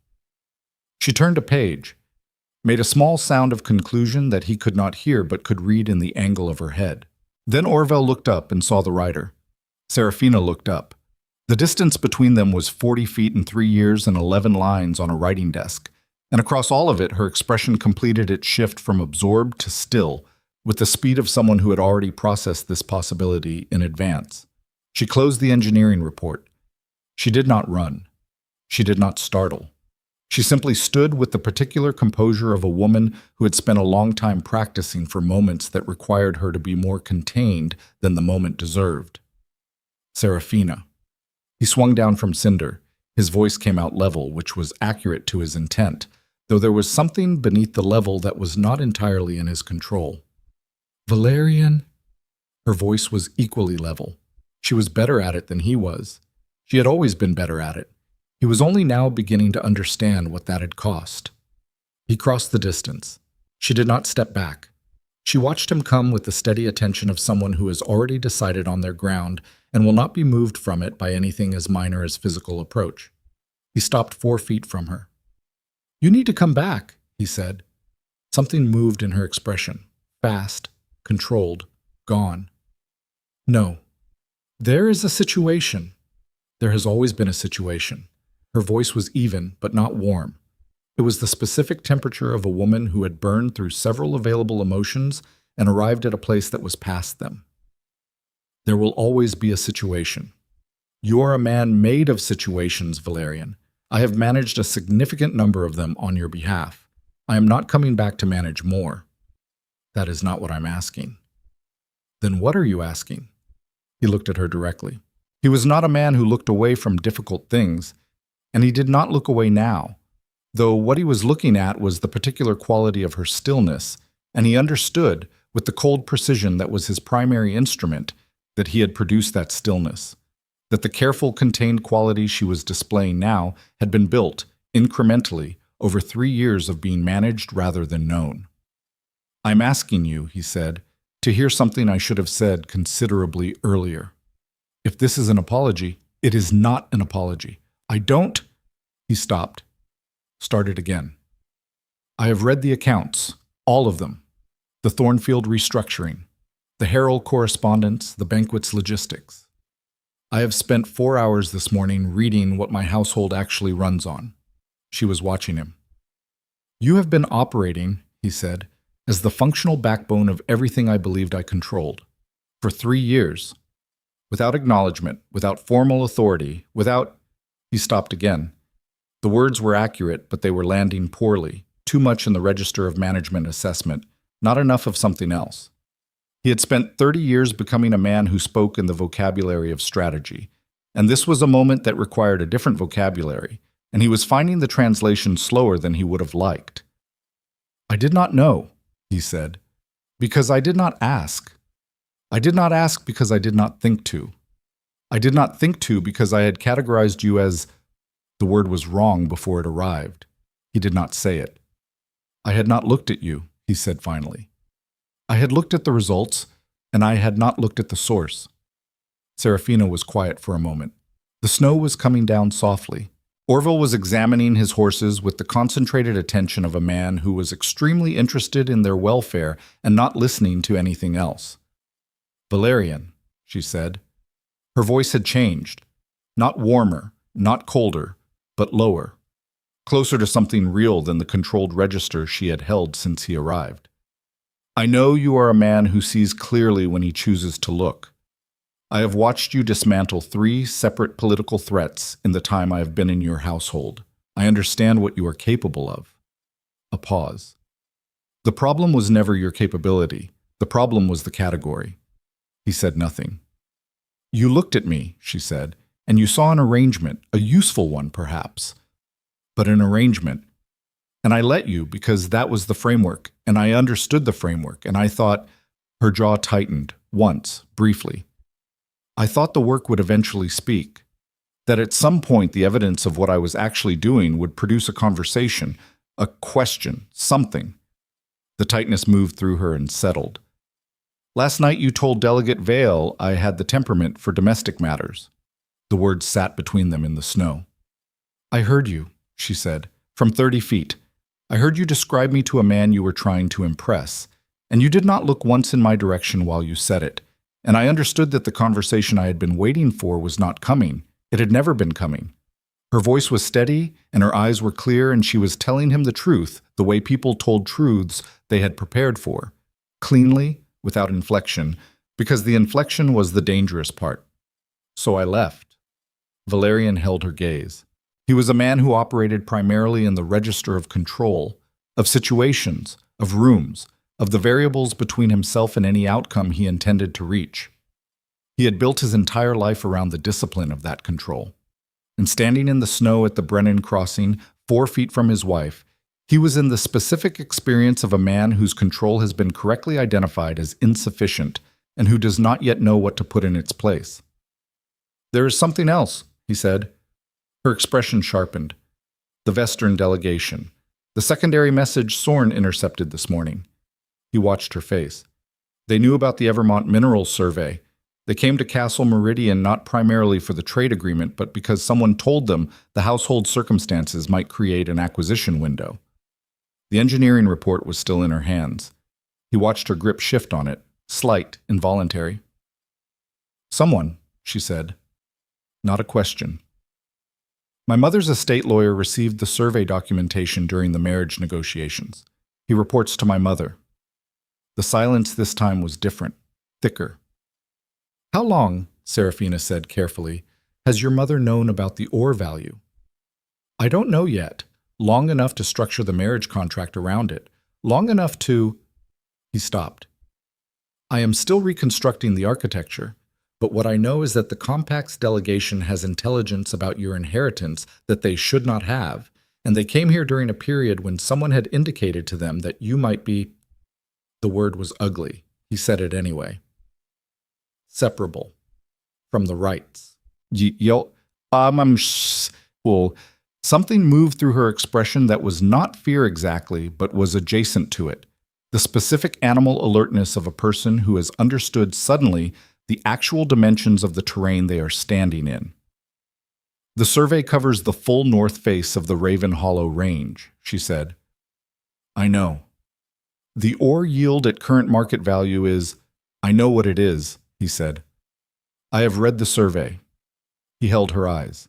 She turned a page, made a small sound of conclusion that he could not hear but could read in the angle of her head. Then Orville looked up and saw the writer. Seraphina looked up. The distance between them was 40 feet and 3 years and 11 lines on a writing desk, and across all of it her expression completed its shift from absorbed to still, with the speed of someone who had already processed this possibility in advance. She closed the engineering report. She did not run. She did not startle. She simply stood with the particular composure of a woman who had spent a long time practicing for moments that required her to be more contained than the moment deserved. Seraphina. He swung down from Cinder. His voice came out level, which was accurate to his intent, though there was something beneath the level that was not entirely in his control. Valyrian. Her voice was equally level. She was better at it than he was. She had always been better at it. He was only now beginning to understand what that had cost. He crossed the distance. She did not step back. She watched him come with the steady attention of someone who has already decided on their ground and will not be moved from it by anything as minor as physical approach. He stopped 4 feet from her. "You need to come back," he said. Something moved in her expression. Fast, controlled, gone. "No. There is a situation. There has always been a situation." Her voice was even, but not warm. It was the specific temperature of a woman who had burned through several available emotions and arrived at a place that was past them. There will always be a situation. You are a man made of situations, Valyrian. I have managed a significant number of them on your behalf. I am not coming back to manage more. That is not what I'm asking. Then what are you asking? He looked at her directly. He was not a man who looked away from difficult things, and he did not look away now, though what he was looking at was the particular quality of her stillness, and he understood, with the cold precision that was his primary instrument, that he had produced that stillness, that the careful, contained quality she was displaying now had been built, incrementally, over 3 years of being managed rather than known. I'm asking you, he said, to hear something I should have said considerably earlier. If this is an apology, it is not an apology. I don't... He stopped. Started again. I have read the accounts, all of them. The Thornfield restructuring, the Herald correspondence, the banquet's logistics. I have spent 4 hours this morning reading what my household actually runs on. She was watching him. You have been operating, he said, as the functional backbone of everything I believed I controlled. For 3 years. Without acknowledgement, without formal authority, without... He stopped again. The words were accurate, but they were landing poorly, too much in the register of management assessment, not enough of something else. He had spent 30 years becoming a man who spoke in the vocabulary of strategy, and this was a moment that required a different vocabulary, and he was finding the translation slower than he would have liked. I did not know, he said, because I did not ask. I did not ask because I did not think to. I did not think to because I had categorized you as... The word was wrong before it arrived. He did not say it. I had not looked at you, he said finally. I had looked at the results, and I had not looked at the source. Seraphina was quiet for a moment. The snow was coming down softly. Orville was examining his horses with the concentrated attention of a man who was extremely interested in their welfare and not listening to anything else. Valyrian, she said. Her voice had changed. Not warmer, not colder, but lower. Closer to something real than the controlled register she had held since he arrived. I know you are a man who sees clearly when he chooses to look. I have watched you dismantle 3 separate political threats in the time I have been in your household. I understand what you are capable of. A pause. The problem was never your capability. The problem was the category. He said nothing. You looked at me, she said, and you saw an arrangement, a useful one perhaps, but an arrangement. And I let you because that was the framework, and I understood the framework, and I thought... Her jaw tightened, once, briefly. I thought the work would eventually speak, that at some point the evidence of what I was actually doing would produce a conversation, a question, something. The tightness moved through her and settled. Last night you told Delegate Vale I had the temperament for domestic matters. The words sat between them in the snow. I heard you, she said, from 30 feet. I heard you describe me to a man you were trying to impress, and you did not look once in my direction while you said it, and I understood that the conversation I had been waiting for was not coming. It had never been coming. Her voice was steady, and her eyes were clear, and she was telling him the truth, the way people told truths they had prepared for, cleanly, without inflection, because the inflection was the dangerous part. So I left. Valyrian held her gaze. He was a man who operated primarily in the register of control, of situations, of rooms, of the variables between himself and any outcome he intended to reach. He had built his entire life around the discipline of that control. And standing in the snow at the Brennan crossing, 4 feet from his wife, he was in the specific experience of a man whose control has been correctly identified as insufficient and who does not yet know what to put in its place. There is something else, he said. Her expression sharpened. The Western delegation. The secondary message Sorn intercepted this morning. He watched her face. They knew about the Evermont Minerals Survey. They came to Castle Meridian not primarily for the trade agreement, but because someone told them the household circumstances might create an acquisition window. The engineering report was still in her hands. He watched her grip shift on it, slight, involuntary. Someone, she said. Not a question. My mother's estate lawyer received the survey documentation during the marriage negotiations. He reports to my mother. The silence this time was different, thicker. How long, Seraphina said carefully, has your mother known about the ore value? I don't know yet. long enough to structure the marriage contract around it, long enough to... He stopped. I am still reconstructing the architecture, but what I know is that the Compact's delegation has intelligence about your inheritance that they should not have, and they came here during a period when someone had indicated to them that you might be... The word was ugly. He said it anyway. Separable from the rights. Well, something moved through her expression that was not fear exactly, but was adjacent to it. The specific animal alertness of a person who has understood suddenly the actual dimensions of the terrain they are standing in. The survey covers the full north face of the Raven Hollow Range, she said. I know. The ore yield at current market value is... I know what it is, he said. I have read the survey. He held her eyes.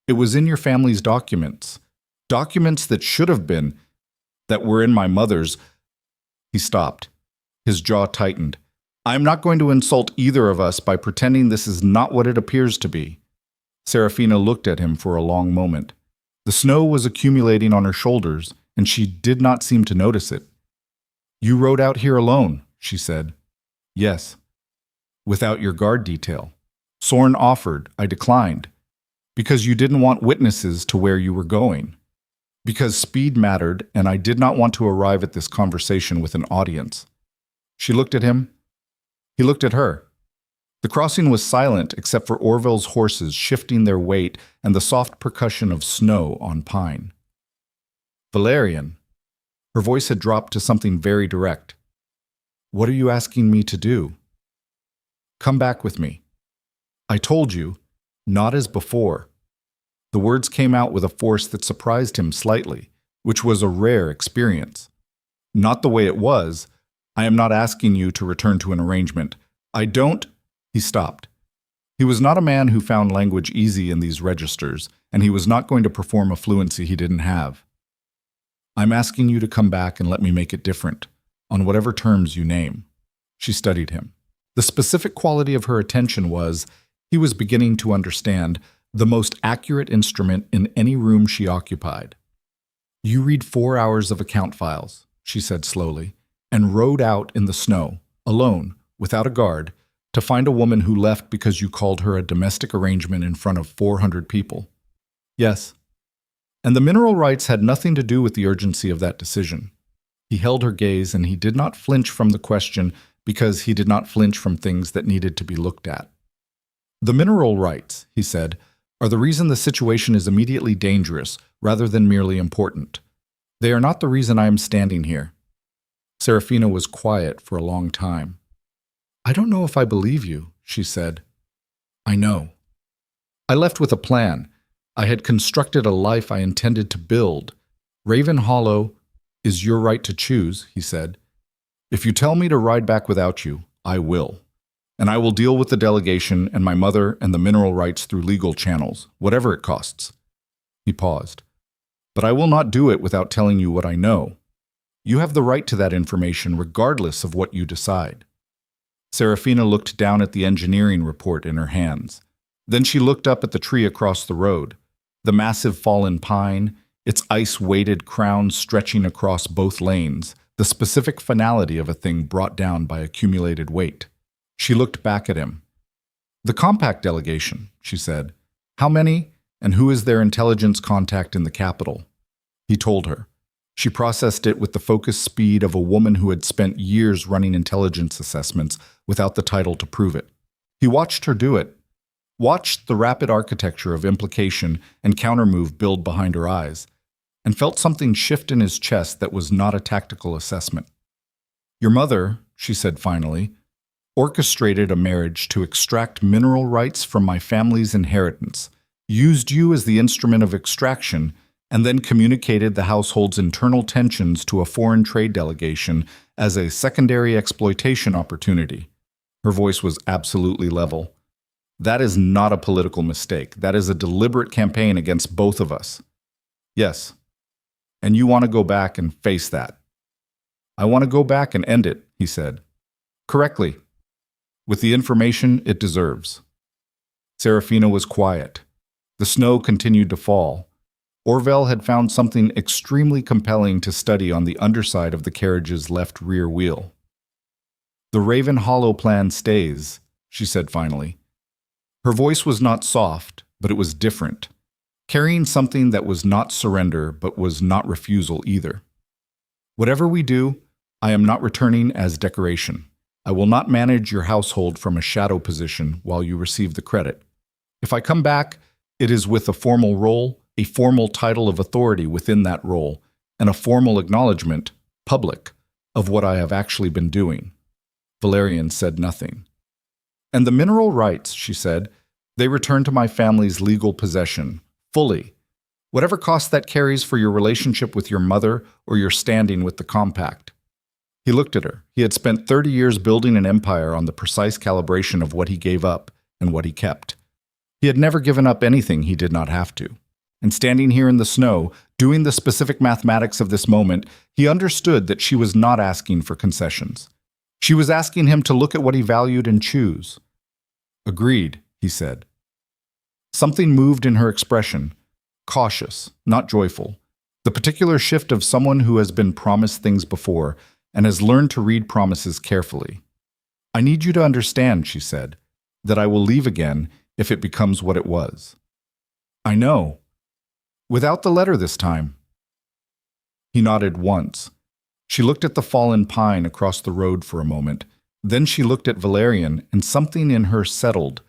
It was in your family's documents. Documents that should have been, that were in my mother's... He stopped. His jaw tightened. I am not going to insult either of us by pretending this is not what it appears to be. Seraphina looked at him for a long moment. The snow was accumulating on her shoulders, and she did not seem to notice it. You rode out here alone, she said. Yes. Without your guard detail. Sorn offered. I declined. Because you didn't want witnesses to where you were going. Because speed mattered, and I did not want to arrive at this conversation with an audience. She looked at him. He looked at her. The crossing was silent except for Orville's horses shifting their weight and the soft percussion of snow on pine. Valyrian. Her voice had dropped to something very direct. What are you asking me to do? Come back with me. I told you, not as before. The words came out with a force that surprised him slightly, which was a rare experience. Not the way it was. I am not asking you to return to an arrangement. I don't... He stopped. He was not a man who found language easy in these registers, and he was not going to perform a fluency he didn't have. I'm asking you to come back and let me make it different, on whatever terms you name. She studied him. The specific quality of her attention was, he was beginning to understand, the most accurate instrument in any room she occupied. You read 4 hours of account files, she said slowly, and rode out in the snow, alone, without a guard, to find a woman who left because you called her a domestic arrangement in front of 400 people. Yes. And the mineral rights had nothing to do with the urgency of that decision. He held her gaze, and he did not flinch from the question because he did not flinch from things that needed to be looked at. The mineral rights, he said, are the reason the situation is immediately dangerous rather than merely important. They are not the reason I am standing here. Seraphina was quiet for a long time. I don't know if I believe you, she said. I know. I left with a plan. I had constructed a life I intended to build. Raven Hollow is your right to choose, he said. If you tell me to ride back without you, I will. And I will deal with the delegation and my mother and the mineral rights through legal channels, whatever it costs. He paused. But I will not do it without telling you what I know. You have the right to that information regardless of what you decide. Seraphina looked down at the engineering report in her hands. Then she looked up at the tree across the road, the massive fallen pine, its ice-weighted crown stretching across both lanes, the specific finality of a thing brought down by accumulated weight. She looked back at him. The Compact delegation, she said. How many, and who is their intelligence contact in the capital? He told her. She processed it with the focused speed of a woman who had spent years running intelligence assessments without the title to prove it. He watched her do it, watched the rapid architecture of implication and countermove build behind her eyes, and felt something shift in his chest that was not a tactical assessment. Your mother, she said finally, orchestrated a marriage to extract mineral rights from my family's inheritance, used you as the instrument of extraction, and then communicated the household's internal tensions to a foreign trade delegation as a secondary exploitation opportunity. Her voice was absolutely level. That is not a political mistake. That is a deliberate campaign against both of us. Yes. And you want to go back and face that. I want to go back and end it, he said. Correctly. With the information it deserves. Seraphina was quiet. The snow continued to fall. Orville had found something extremely compelling to study on the underside of the carriage's left rear wheel. "The Raven Hollow plan stays," she said finally. Her voice was not soft, but it was different, carrying something that was not surrender but was not refusal either. "Whatever we do, I am not returning as decoration. I will not manage your household from a shadow position while you receive the credit. If I come back, it is with a formal role, a formal title of authority within that role, and a formal acknowledgement, public, of what I have actually been doing." Valyrian said nothing. "And the mineral rights," she said, "they return to my family's legal possession, fully. Whatever cost that carries for your relationship with your mother or your standing with the compact." He looked at her. He had spent 30 years building an empire on the precise calibration of what he gave up and what he kept. He had never given up anything he did not have to. And standing here in the snow, doing the specific mathematics of this moment, he understood that she was not asking for concessions. She was asking him to look at what he valued and choose. "Agreed," he said. Something moved in her expression, cautious, not joyful, the particular shift of someone who has been promised things before and has learned to read promises carefully. "I need you to understand," she said, "that I will leave again if it becomes what it was." "I know. Without the letter this time." He nodded once. She looked at the fallen pine across the road for a moment. Then she looked at Valyrian, and something in her settled.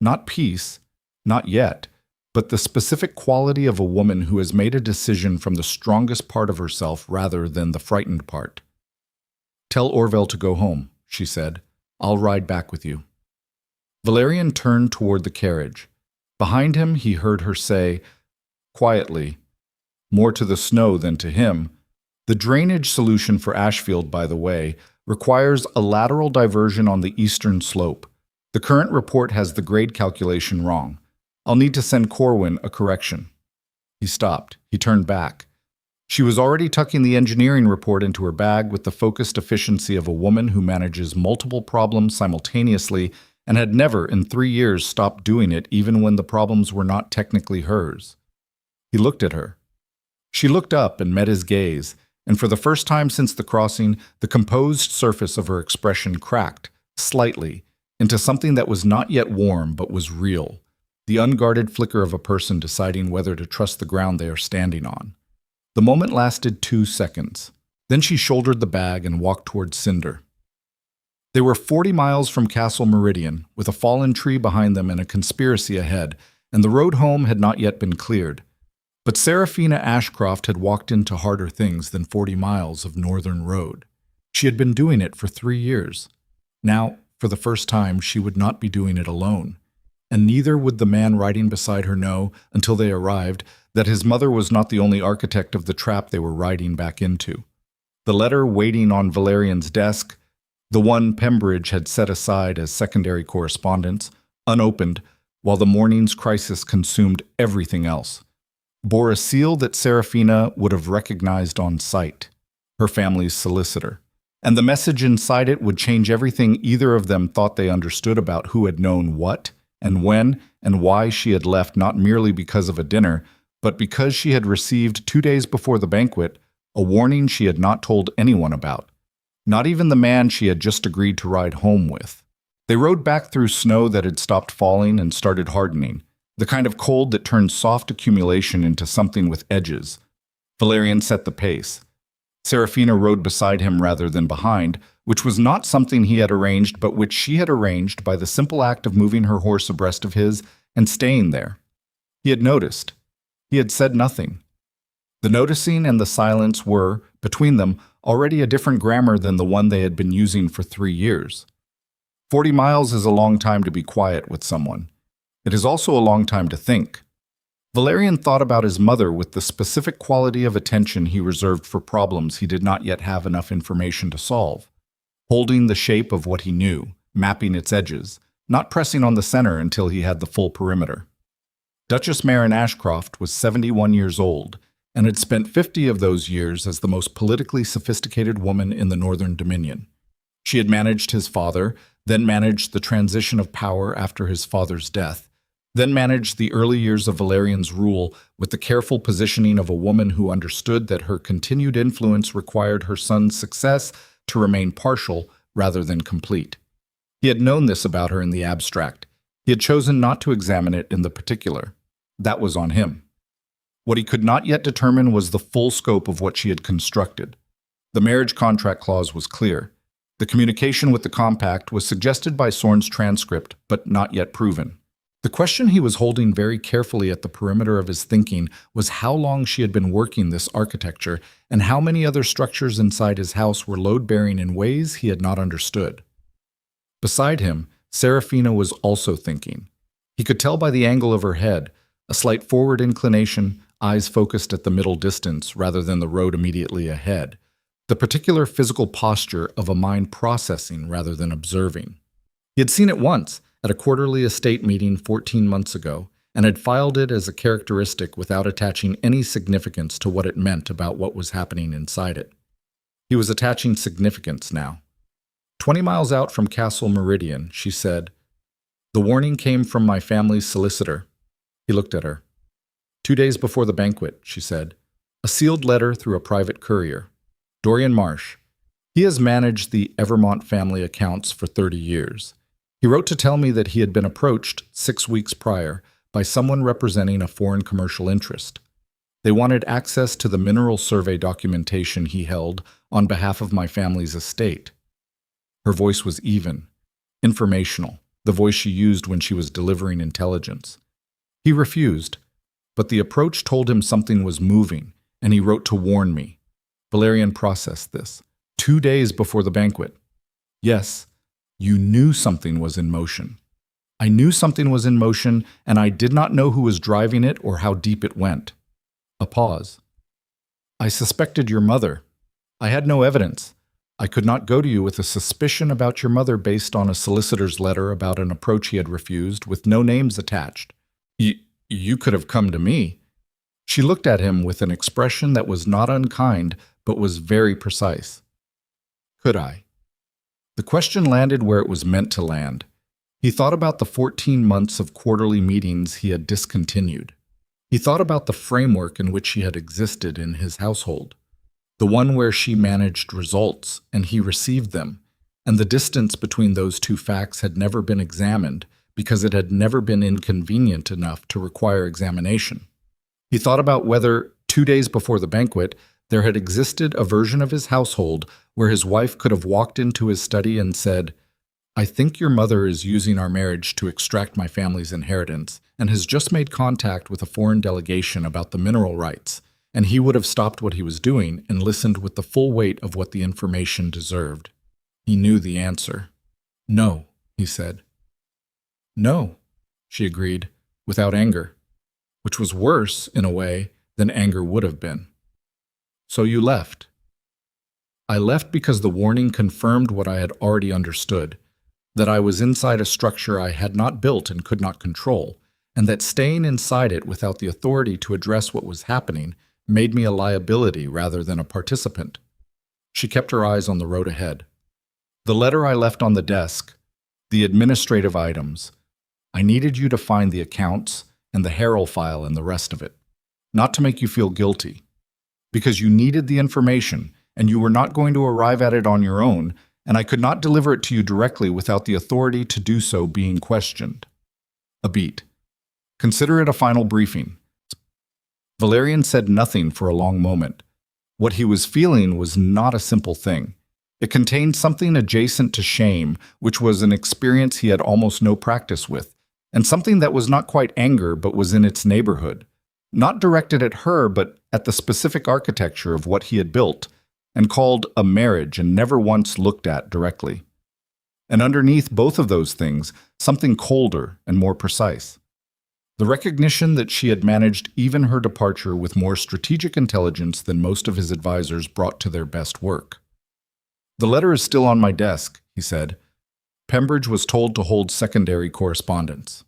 Not peace, not yet, but the specific quality of a woman who has made a decision from the strongest part of herself rather than the frightened part. "Tell Orville to go home," she said. "I'll ride back with you." Valyrian turned toward the carriage. Behind him, he heard her say, quietly, more to the snow than to him, "The drainage solution for Ashfield, by the way, requires a lateral diversion on the eastern slope. The current report has the grade calculation wrong. I'll need to send Corwin a correction." He stopped. He turned back. She was already tucking the engineering report into her bag with the focused efficiency of a woman who manages multiple problems simultaneously and had never in 3 years stopped doing it even when the problems were not technically hers. He looked at her. She looked up and met his gaze, and for the first time since the crossing, the composed surface of her expression cracked, slightly, into something that was not yet warm but was real, the unguarded flicker of a person deciding whether to trust the ground they are standing on. The moment lasted 2 seconds. Then she shouldered the bag and walked toward Cinder. They were 40 miles from Castle Meridian, with a fallen tree behind them and a conspiracy ahead, and the road home had not yet been cleared. But Seraphina Ashcroft had walked into harder things than 40 miles of northern road. She had been doing it for 3 years. Now, for the first time, she would not be doing it alone. And neither would the man riding beside her know, until they arrived, that his mother was not the only architect of the trap they were riding back into. The letter waiting on Valyrian's desk, the one Pembridge had set aside as secondary correspondence, unopened, while the morning's crisis consumed everything else, bore a seal that Seraphina would have recognized on sight, her family's solicitor. And the message inside it would change everything either of them thought they understood about who had known what, and when, and why she had left, not merely because of a dinner, but because she had received 2 days before the banquet a warning she had not told anyone about, not even the man she had just agreed to ride home with. They rode back through snow that had stopped falling and started hardening, the kind of cold that turns soft accumulation into something with edges. Valyrian set the pace. Seraphina rode beside him rather than behind, which was not something he had arranged, but which she had arranged by the simple act of moving her horse abreast of his and staying there. He had noticed. He had said nothing. The noticing and the silence were, between them, already a different grammar than the one they had been using for 3 years. 40 miles is a long time to be quiet with someone. It is also a long time to think. Valyrian thought about his mother with the specific quality of attention he reserved for problems he did not yet have enough information to solve, holding the shape of what he knew, mapping its edges, not pressing on the center until he had the full perimeter. Duchess Maren Ashcroft was 71 years old, and had spent 50 of those years as the most politically sophisticated woman in the Northern Dominion. She had managed his father, then managed the transition of power after his father's death, then managed the early years of Valyrian's rule with the careful positioning of a woman who understood that her continued influence required her son's success to remain partial rather than complete. He had known this about her in the abstract. He had chosen not to examine it in the particular. That was on him. What he could not yet determine was the full scope of what she had constructed. The marriage contract clause was clear. The communication with the compact was suggested by Sorn's transcript, but not yet proven. The question he was holding very carefully at the perimeter of his thinking was how long she had been working this architecture and how many other structures inside his house were load-bearing in ways he had not understood. Beside him, Seraphina was also thinking. He could tell by the angle of her head, a slight forward inclination, eyes focused at the middle distance rather than the road immediately ahead, the particular physical posture of a mind processing rather than observing. He had seen it once, at a quarterly estate meeting 14 months ago, and had filed it as a characteristic without attaching any significance to what it meant about what was happening inside it. He was attaching significance now. 20 miles out from Castle Meridian, she said, "The warning came from my family's solicitor." He looked at her. 2 days before the banquet, she said, "A sealed letter through a private courier. Dorian Marsh. He has managed the Evermont family accounts for 30 years. He wrote to tell me that he had been approached 6 weeks prior by someone representing a foreign commercial interest. They wanted access to the mineral survey documentation he held on behalf of my family's estate." Her voice was even, informational, the voice she used when she was delivering intelligence. He refused, but the approach told him something was moving, and he wrote to warn me. Valyrian processed this. 2 days before the banquet. "Yes, you knew something was in motion. I knew something was in motion, and I did not know who was driving it or how deep it went." A pause. "I suspected your mother. I had no evidence. I could not go to you with a suspicion about your mother based on a solicitor's letter about an approach he had refused with no names attached. You could have come to me." She looked at him with an expression that was not unkind, but was very precise. "Could I?" The question landed where it was meant to land. He thought about the 14 months of quarterly meetings he had discontinued. He thought about the framework in which he had existed in his household, the one where she managed results and he received them, and the distance between those two facts had never been examined because it had never been inconvenient enough to require examination. He thought about whether, 2 days before the banquet, there had existed a version of his household where his wife could have walked into his study and said, "I think your mother is using our marriage to extract my family's inheritance and has just made contact with a foreign delegation about the mineral rights," and he would have stopped what he was doing and listened with the full weight of what the information deserved. He knew the answer. "No," he said. "No," she agreed, without anger, which was worse, in a way, than anger would have been. "So you left." "I left because the warning confirmed what I had already understood, that I was inside a structure I had not built and could not control, and that staying inside it without the authority to address what was happening made me a liability rather than a participant." She kept her eyes on the road ahead. "The letter I left on the desk, the administrative items, I needed you to find the accounts and the Herald file and the rest of it, not to make you feel guilty, because you needed the information and you were not going to arrive at it on your own, and I could not deliver it to you directly without the authority to do so being questioned." A beat. "Consider it a final briefing." Valyrian said nothing for a long moment. What he was feeling was not a simple thing. It contained something adjacent to shame, which was an experience he had almost no practice with, and something that was not quite anger but was in its neighborhood, not directed at her but at the specific architecture of what he had built, and called a marriage and never once looked at directly. And underneath both of those things, something colder and more precise. The recognition that she had managed even her departure with more strategic intelligence than most of his advisors brought to their best work. "The letter is still on my desk," he said. "Pembridge was told to hold secondary correspondence."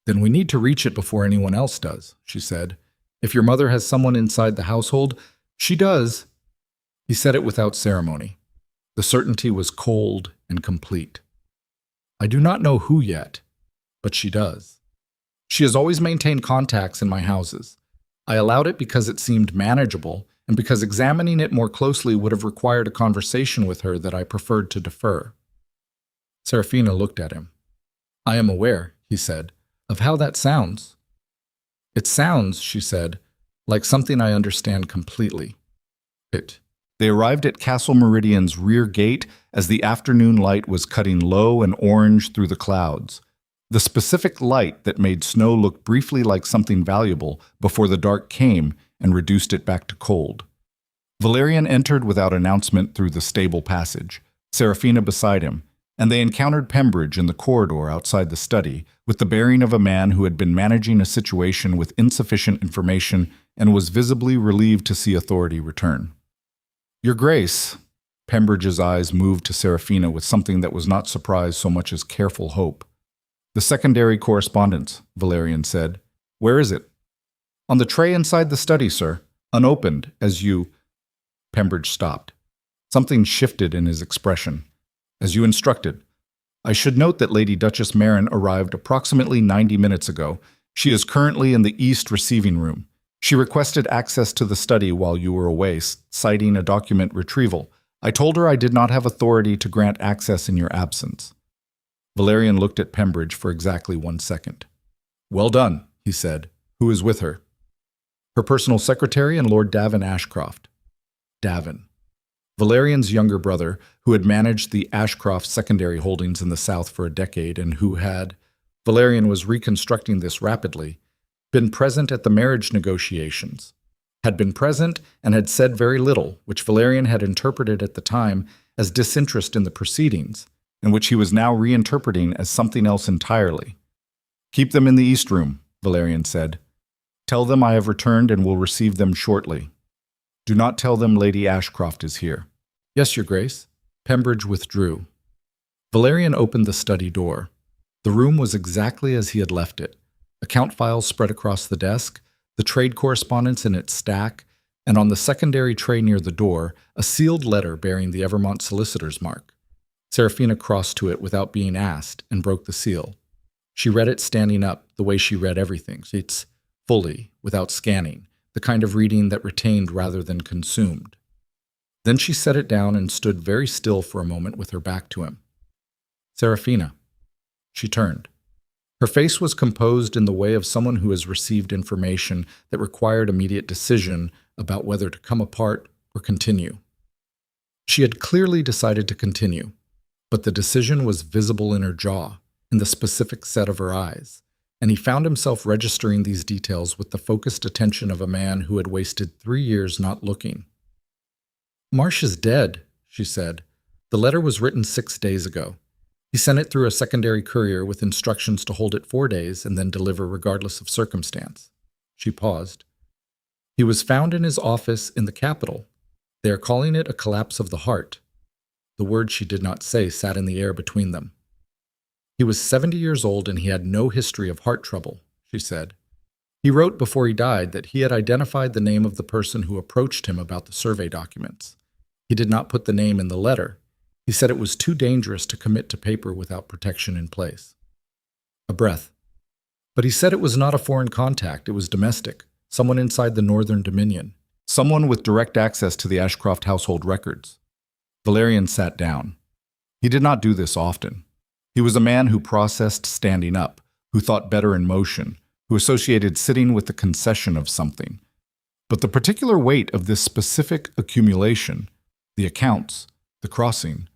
"Then we need to reach it before anyone else does," she said. "If your mother has someone inside the household, she does." He said it without ceremony. The certainty was cold and complete. "I do not know who yet, but she does." She has always maintained contacts in my houses. I allowed it because it seemed manageable, and because examining it more closely would have required a conversation with her that I preferred to defer. Seraphina looked at him. I am aware, he said, of how that sounds. It sounds, she said, like something I understand completely. They arrived at Castle Meridian's rear gate as the afternoon light was cutting low and orange through the clouds. The specific light that made snow look briefly like something valuable before the dark came and reduced it back to cold. Valyrian entered without announcement through the stable passage, Seraphina beside him, and they encountered Pembridge in the corridor outside the study, with the bearing of a man who had been managing a situation with insufficient information and was visibly relieved to see authority return. Your Grace, Pembridge's eyes moved to Seraphina with something that was not surprise so much as careful hope. The secondary correspondence, Valyrian said. Where is it? On the tray inside the study, sir. Unopened, as you... Pembridge stopped. Something shifted in his expression. As you instructed. I should note that Lady Duchess Marin arrived approximately 90 minutes ago. She is currently in the East receiving room. She requested access to the study while you were away, citing a document retrieval. I told her I did not have authority to grant access in your absence. Valyrian looked at Pembridge for exactly 1 second. Well done, he said. Who is with her? Her personal secretary and Lord Davin Ashcroft. Davin. Valyrian's younger brother, who had managed the Ashcroft secondary holdings in the South for a decade and who had, Valyrian was reconstructing this rapidly, been present at the marriage negotiations, had been present and had said very little, which Valyrian had interpreted at the time as disinterest in the proceedings, and which he was now reinterpreting as something else entirely. Keep them in the East Room, Valyrian said. Tell them I have returned and will receive them shortly. Do not tell them Lady Ashcroft is here. Yes, Your Grace. Pembridge withdrew. Valyrian opened the study door. The room was exactly as he had left it. Account files spread across the desk, the trade correspondence in its stack, and on the secondary tray near the door, a sealed letter bearing the Evermont solicitor's mark. Seraphina crossed to it without being asked and broke the seal. She read it standing up, the way she read everything. It's fully, without scanning, the kind of reading that retained rather than consumed. Then she set it down and stood very still for a moment with her back to him. Seraphina. She turned. Her face was composed in the way of someone who has received information that required immediate decision about whether to come apart or continue. She had clearly decided to continue, but the decision was visible in her jaw, in the specific set of her eyes, and he found himself registering these details with the focused attention of a man who had wasted 3 years not looking. Marsh is dead, she said. The letter was written 6 days ago. He sent it through a secondary courier with instructions to hold it 4 days and then deliver regardless of circumstance. She paused. He was found in his office in the capital. They are calling it a collapse of the heart. The word she did not say sat in the air between them. He was 70 years old and he had no history of heart trouble, she said. He wrote before he died that he had identified the name of the person who approached him about the survey documents. He did not put the name in the letter. He said it was too dangerous to commit to paper without protection in place. A breath. But he said it was not a foreign contact, it was domestic, someone inside the Northern Dominion, someone with direct access to the Ashcroft household records. Valyrian sat down. He did not do this often. He was a man who processed standing up, who thought better in motion, who associated sitting with the concession of something. But the particular weight of this specific accumulation, the accounts, the crossing,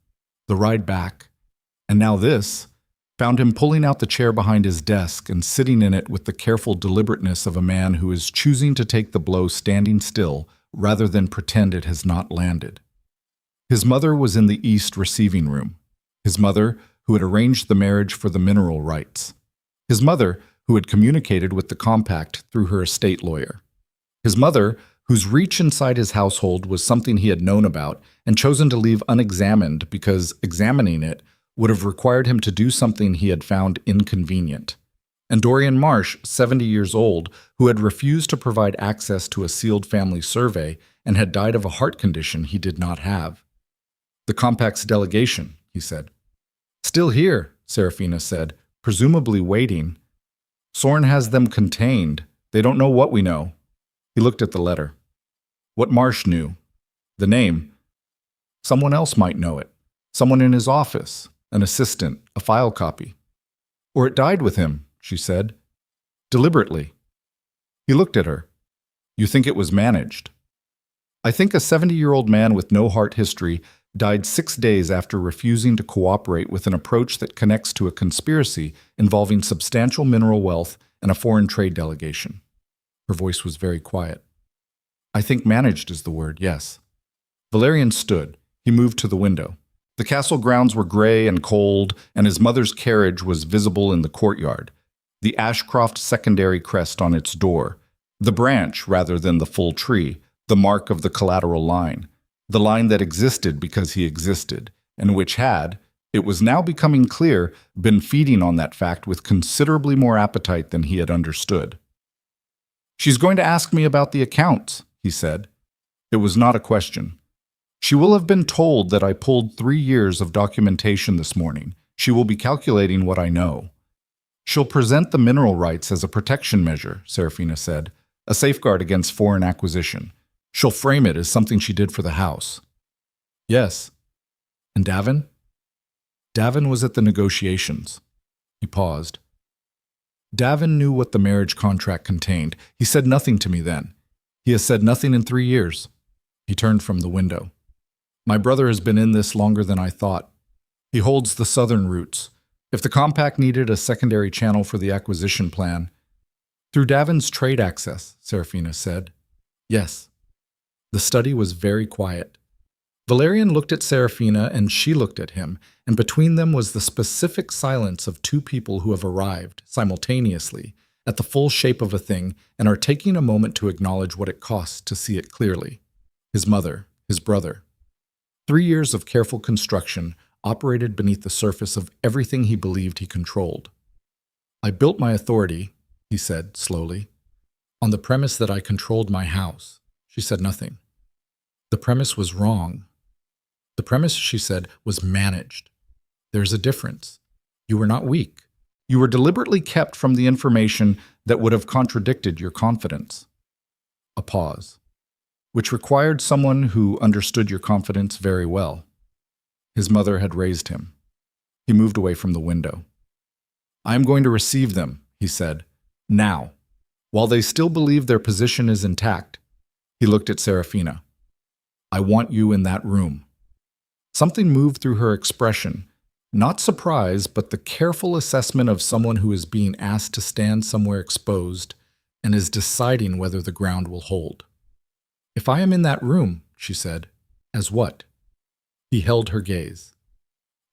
the ride back, and now this, found him pulling out the chair behind his desk and sitting in it with the careful deliberateness of a man who is choosing to take the blow standing still rather than pretend it has not landed. His mother was in the East receiving room. His mother, who had arranged the marriage for the mineral rights. His mother, who had communicated with the compact through her estate lawyer. His mother, whose reach inside his household was something he had known about and chosen to leave unexamined because examining it would have required him to do something he had found inconvenient. And Dorian Marsh, 70 years old, who had refused to provide access to a sealed family survey and had died of a heart condition he did not have. The compact's delegation, he said. Still here, Seraphina said, presumably waiting. Soren has them contained. They don't know what we know. He looked at the letter. What Marsh knew. The name. Someone else might know it. Someone in his office, an assistant, a file copy. Or it died with him, she said. Deliberately. He looked at her. You think it was managed? I think a 70-year-old man with no heart history died 6 days after refusing to cooperate with an approach that connects to a conspiracy involving substantial mineral wealth and a foreign trade delegation. Her voice was very quiet. I think managed is the word, yes. Valyrian stood. He moved to the window. The castle grounds were gray and cold, and his mother's carriage was visible in the courtyard, the Ashcroft secondary crest on its door, the branch rather than the full tree, the mark of the collateral line, the line that existed because he existed, and which had, it was now becoming clear, been feeding on that fact with considerably more appetite than he had understood. She's going to ask me about the accounts, he said. It was not a question. She will have been told that I pulled 3 years of documentation this morning. She will be calculating what I know. She'll present the mineral rights as a protection measure, Seraphina said, a safeguard against foreign acquisition. She'll frame it as something she did for the house. Yes. And Davin? Davin was at the negotiations. He paused. Davin knew what the marriage contract contained. He said nothing to me then. He has said nothing in 3 years. He turned from the window. My brother has been in this longer than I thought. He holds the southern roots. If the compact needed a secondary channel for the acquisition plan, through Davin's trade access, Seraphina said. Yes. The study was very quiet. Valyrian looked at Seraphina and she looked at him, and between them was the specific silence of two people who have arrived, simultaneously, at the full shape of a thing and are taking a moment to acknowledge what it costs to see it clearly. His mother, his brother. 3 years of careful construction operated beneath the surface of everything he believed he controlled. I built my authority, he said slowly, on the premise that I controlled my house. She said nothing. The premise was wrong. The premise, she said, was managed. There's a difference. You were not weak. You were deliberately kept from the information that would have contradicted your confidence. A pause, which required someone who understood your confidence very well. His mother had raised him. He moved away from the window. I am going to receive them, he said, now. While they still believe their position is intact, he looked at Seraphina. I want you in that room. Something moved through her expression, not surprise, but the careful assessment of someone who is being asked to stand somewhere exposed and is deciding whether the ground will hold. If I am in that room, she said, as what? He held her gaze.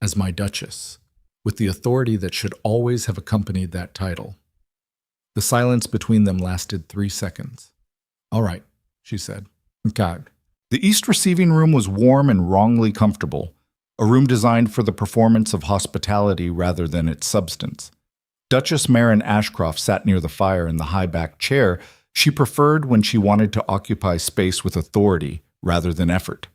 As my Duchess, with the authority that should always have accompanied that title. The silence between them lasted 3 seconds. All right, she said. God. The East receiving room was warm and wrongly comfortable, a room designed for the performance of hospitality rather than its substance. Duchess Marin Ashcroft sat near the fire in the high-backed chair she preferred when she wanted to occupy space with authority rather than effort.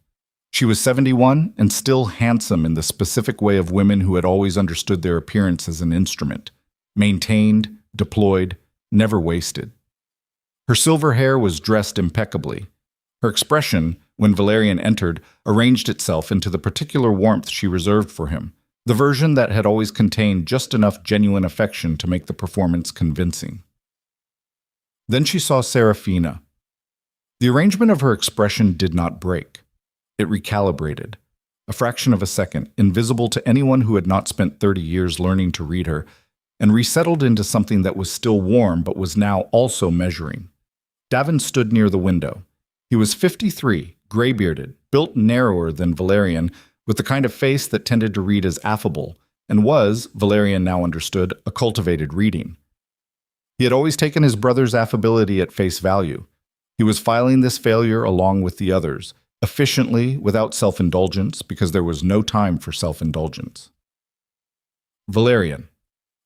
She was 71 and still handsome in the specific way of women who had always understood their appearance as an instrument, maintained, deployed, never wasted. Her silver hair was dressed impeccably. Her expression, when Valyrian entered, arranged itself into the particular warmth she reserved for him, the version that had always contained just enough genuine affection to make the performance convincing. Then she saw Seraphina. The arrangement of her expression did not break. It recalibrated. A fraction of a second, invisible to anyone who had not spent 30 years learning to read her, and resettled into something that was still warm but was now also measuring. Davin stood near the window. He was 53, gray-bearded, built narrower than Valyrian, with the kind of face that tended to read as affable, and was, Valyrian now understood, a cultivated reading. He had always taken his brother's affability at face value. He was filing this failure along with the others, efficiently, without self-indulgence, because there was no time for self-indulgence. Valyrian.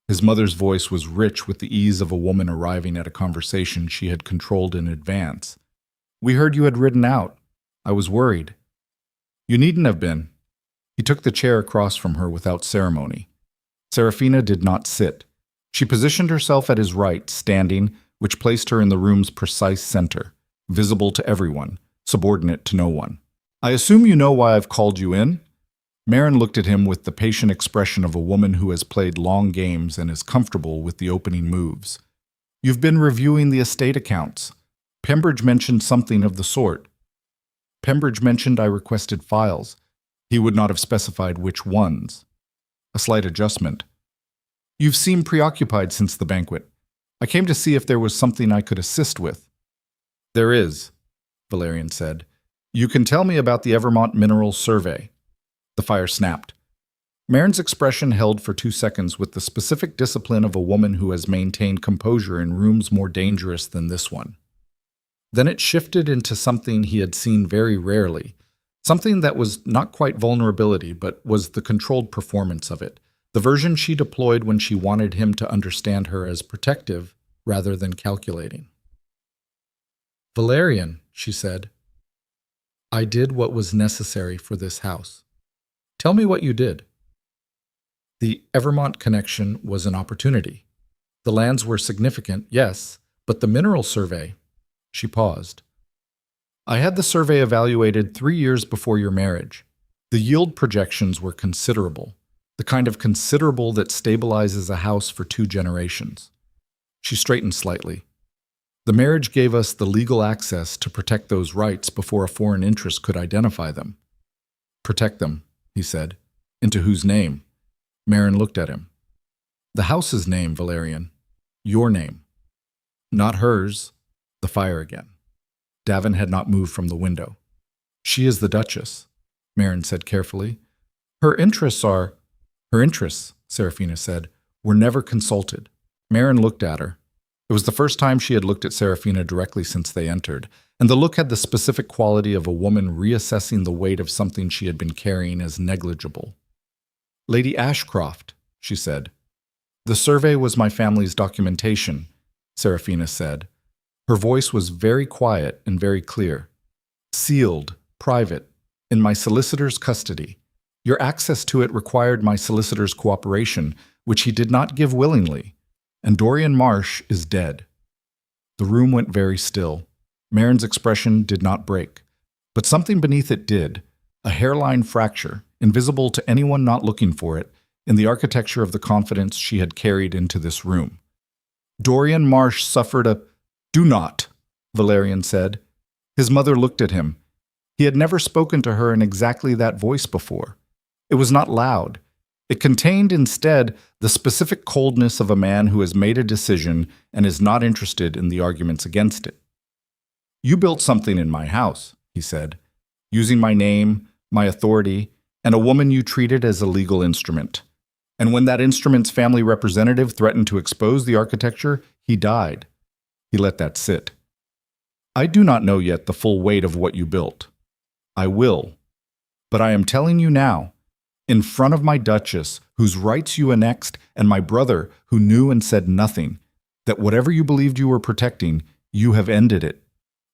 His mother's voice was rich with the ease of a woman arriving at a conversation she had controlled in advance. We heard you had ridden out. I was worried. You needn't have been. He took the chair across from her without ceremony. Seraphina did not sit. She positioned herself at his right, standing, which placed her in the room's precise center, visible to everyone, subordinate to no one. I assume you know why I've called you in? Marin looked at him with the patient expression of a woman who has played long games and is comfortable with the opening moves. You've been reviewing the estate accounts. Pembridge mentioned something of the sort. Pembridge mentioned I requested files. He would not have specified which ones. A slight adjustment. You've seemed preoccupied since the banquet. I came to see if there was something I could assist with. There is, Valyrian said. You can tell me about the Evermont Mineral Survey. The fire snapped. Marin's expression held for 2 seconds with the specific discipline of a woman who has maintained composure in rooms more dangerous than this one. Then it shifted into something he had seen very rarely, something that was not quite vulnerability, but was the controlled performance of it, the version she deployed when she wanted him to understand her as protective rather than calculating. Valyrian, she said, I did what was necessary for this house. Tell me what you did. The Evermont connection was an opportunity. The lands were significant, yes, but the mineral survey... She paused. I had the survey evaluated 3 years before your marriage. The yield projections were considerable, the kind of considerable that stabilizes a house for 2 generations. She straightened slightly. The marriage gave us the legal access to protect those rights before a foreign interest could identify them. Protect them, he said. Into whose name? Marin looked at him. The house's name, Valyrian. Your name. Not hers. The fire again. Davin had not moved from the window. She is the Duchess, Marin said carefully. Her interests, Seraphina said, were never consulted. Marin looked at her. It was the first time she had looked at Seraphina directly since they entered, and the look had the specific quality of a woman reassessing the weight of something she had been carrying as negligible. Lady Ashcroft, she said. The survey was my family's documentation, Seraphina said. Her voice was very quiet and very clear. Sealed, private, in my solicitor's custody. Your access to it required my solicitor's cooperation, which he did not give willingly. And Dorian Marsh is dead. The room went very still. Marin's expression did not break. But something beneath it did, a hairline fracture, invisible to anyone not looking for it, in the architecture of the confidence she had carried into this room. Dorian Marsh suffered a... Do not, Valyrian said. His mother looked at him. He had never spoken to her in exactly that voice before. It was not loud. It contained instead the specific coldness of a man who has made a decision and is not interested in the arguments against it. You built something in my house, he said, using my name, my authority, and a woman you treated as a legal instrument. And when that instrument's family representative threatened to expose the architecture, he died. He let that sit. I do not know yet the full weight of what you built. I will. But I am telling you now, in front of my Duchess, whose rights you annexed, and my brother, who knew and said nothing, that whatever you believed you were protecting, you have ended it.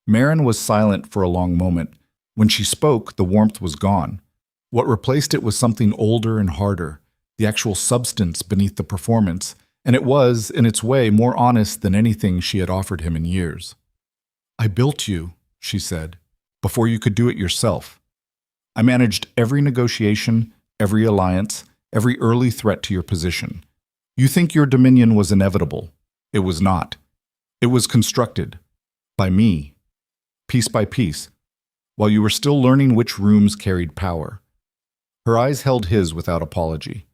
Marin was silent for a long moment. When she spoke, the warmth was gone. What replaced it was something older and harder, the actual substance beneath the performance, and it was, in its way, more honest than anything she had offered him in years. I built you, she said, before you could do it yourself. I managed every negotiation, every alliance, every early threat to your position. You think your dominion was inevitable. It was not. It was constructed. By me. Piece by piece. While you were still learning which rooms carried power. Her eyes held his without apology.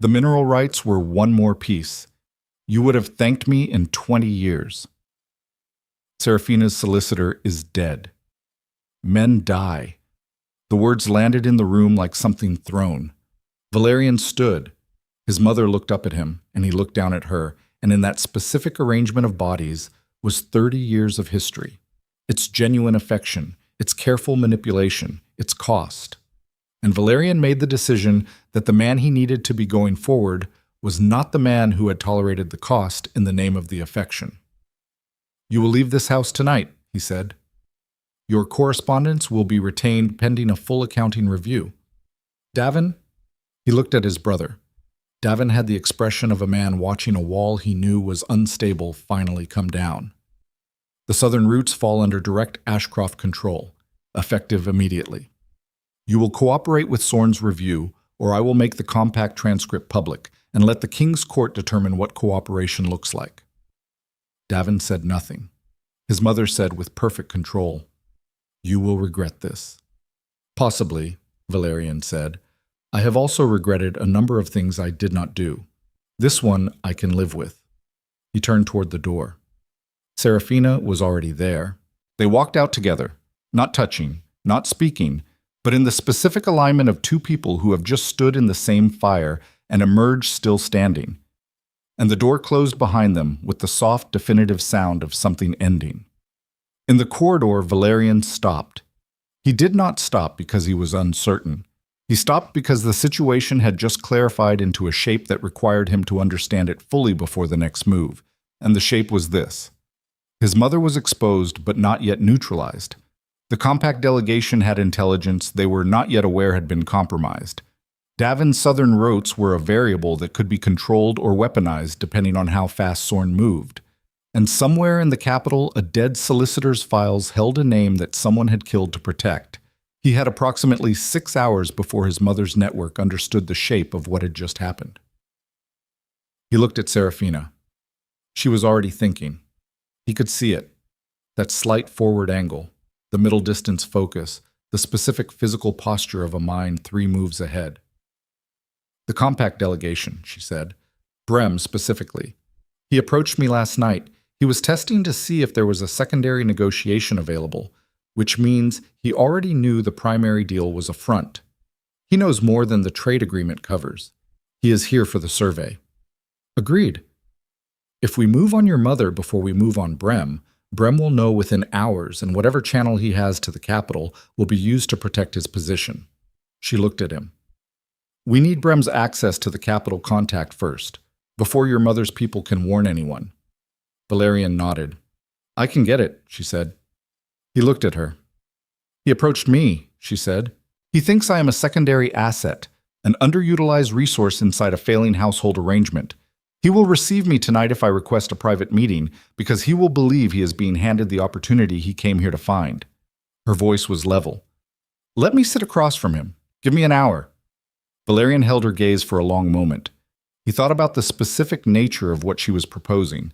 The mineral rights were one more piece. You would have thanked me in 20 years. Seraphina's solicitor is dead. Men die. The words landed in the room like something thrown. Valyrian stood. His mother looked up at him, and he looked down at her, and in that specific arrangement of bodies was 30 years of history. Its genuine affection, its careful manipulation, its cost. And Valyrian made the decision that the man he needed to be going forward was not the man who had tolerated the cost in the name of the affection. You will leave this house tonight, he said. Your correspondence will be retained pending a full accounting review. Davin, he looked at his brother. Davin had the expression of a man watching a wall he knew was unstable finally come down. The southern routes fall under direct Ashcroft control, effective immediately. You will cooperate with Sorn's review, or I will make the compact transcript public and let the King's Court determine what cooperation looks like. Davin said nothing. His mother said with perfect control, "You will regret this." "Possibly," Valyrian said. "I have also regretted a number of things I did not do. This one I can live with." He turned toward the door. Seraphina was already there. They walked out together, not touching, not speaking, but in the specific alignment of two people who have just stood in the same fire and emerged still standing. And the door closed behind them with the soft, definitive sound of something ending. In the corridor, Valyrian stopped. He did not stop because he was uncertain. He stopped because the situation had just clarified into a shape that required him to understand it fully before the next move, and the shape was this. His mother was exposed but not yet neutralized. The compact delegation had intelligence they were not yet aware had been compromised. Davin's southern routes were a variable that could be controlled or weaponized depending on how fast Sorn moved. And somewhere in the capital, a dead solicitor's files held a name that someone had killed to protect. He had approximately 6 hours before his mother's network understood the shape of what had just happened. He looked at Seraphina. She was already thinking. He could see it. That slight forward angle, the middle distance focus, the specific physical posture of a mind 3 moves ahead. "The compact delegation," she said. "Brem specifically. He approached me last night. He was testing to see if there was a secondary negotiation available, which means he already knew the primary deal was a front. He knows more than the trade agreement covers. He is here for the survey." "Agreed. If we move on your mother before we move on Brem, Brem will know within hours, and whatever channel he has to the capital will be used to protect his position." She looked at him. "We need Brem's access to the capital contact first, before your mother's people can warn anyone." Valyrian nodded. "I can get it," she said. He looked at her. "He approached me," she said. "He thinks I am a secondary asset, an underutilized resource inside a failing household arrangement. He will receive me tonight if I request a private meeting, because he will believe he is being handed the opportunity he came here to find." Her voice was level. "Let me sit across from him. Give me an hour." Valyrian held her gaze for a long moment. He thought about the specific nature of what she was proposing.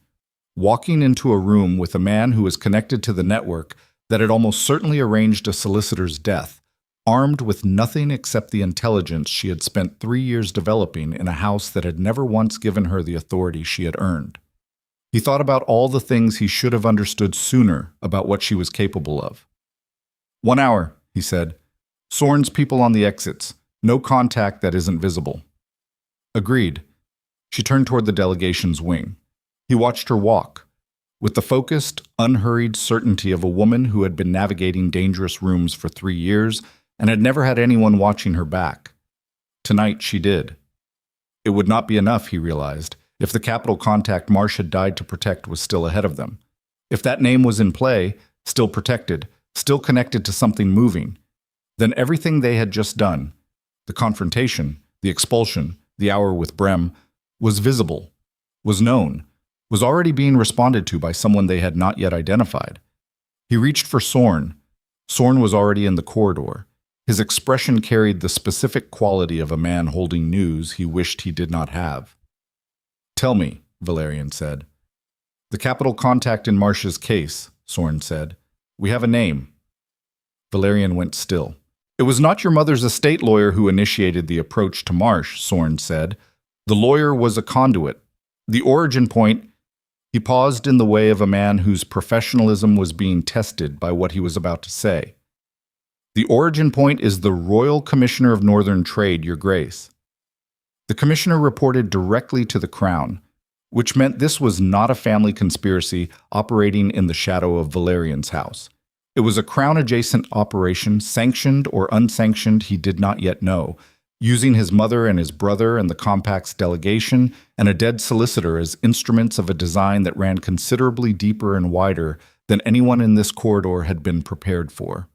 Walking into a room with a man who was connected to the network that had almost certainly arranged a solicitor's death, armed with nothing except the intelligence she had spent 3 years developing in a house that had never once given her the authority she had earned. He thought about all the things he should have understood sooner about what she was capable of. "1 hour," he said. "Sorn's people on the exits. No contact that isn't visible." Agreed. She turned toward the delegation's wing. He watched her walk, with the focused, unhurried certainty of a woman who had been navigating dangerous rooms for 3 years and had never had anyone watching her back. Tonight she did. It would not be enough, he realized, if the capital contact Marsh had died to protect was still ahead of them. If that name was in play, still protected, still connected to something moving, then everything they had just done, the confrontation, the expulsion, the hour with Brem, was visible, was known, was already being responded to by someone they had not yet identified. He reached for Sorn. Sorn was already in the corridor. His expression carried the specific quality of a man holding news he wished he did not have. "Tell me," Valyrian said. "The capital contact in Marsh's case," Sorn said. "We have a name." Valyrian went still. "It was not your mother's estate lawyer who initiated the approach to Marsh," Sorn said. "The lawyer was a conduit. The origin point—" He paused in the way of a man whose professionalism was being tested by what he was about to say. "The origin point is the Royal Commissioner of Northern Trade, Your Grace." The commissioner reported directly to the Crown, which meant this was not a family conspiracy operating in the shadow of Valyrian's house. It was a Crown-adjacent operation, sanctioned or unsanctioned he did not yet know, using his mother and his brother and the Compact's delegation and a dead solicitor as instruments of a design that ran considerably deeper and wider than anyone in this corridor had been prepared for.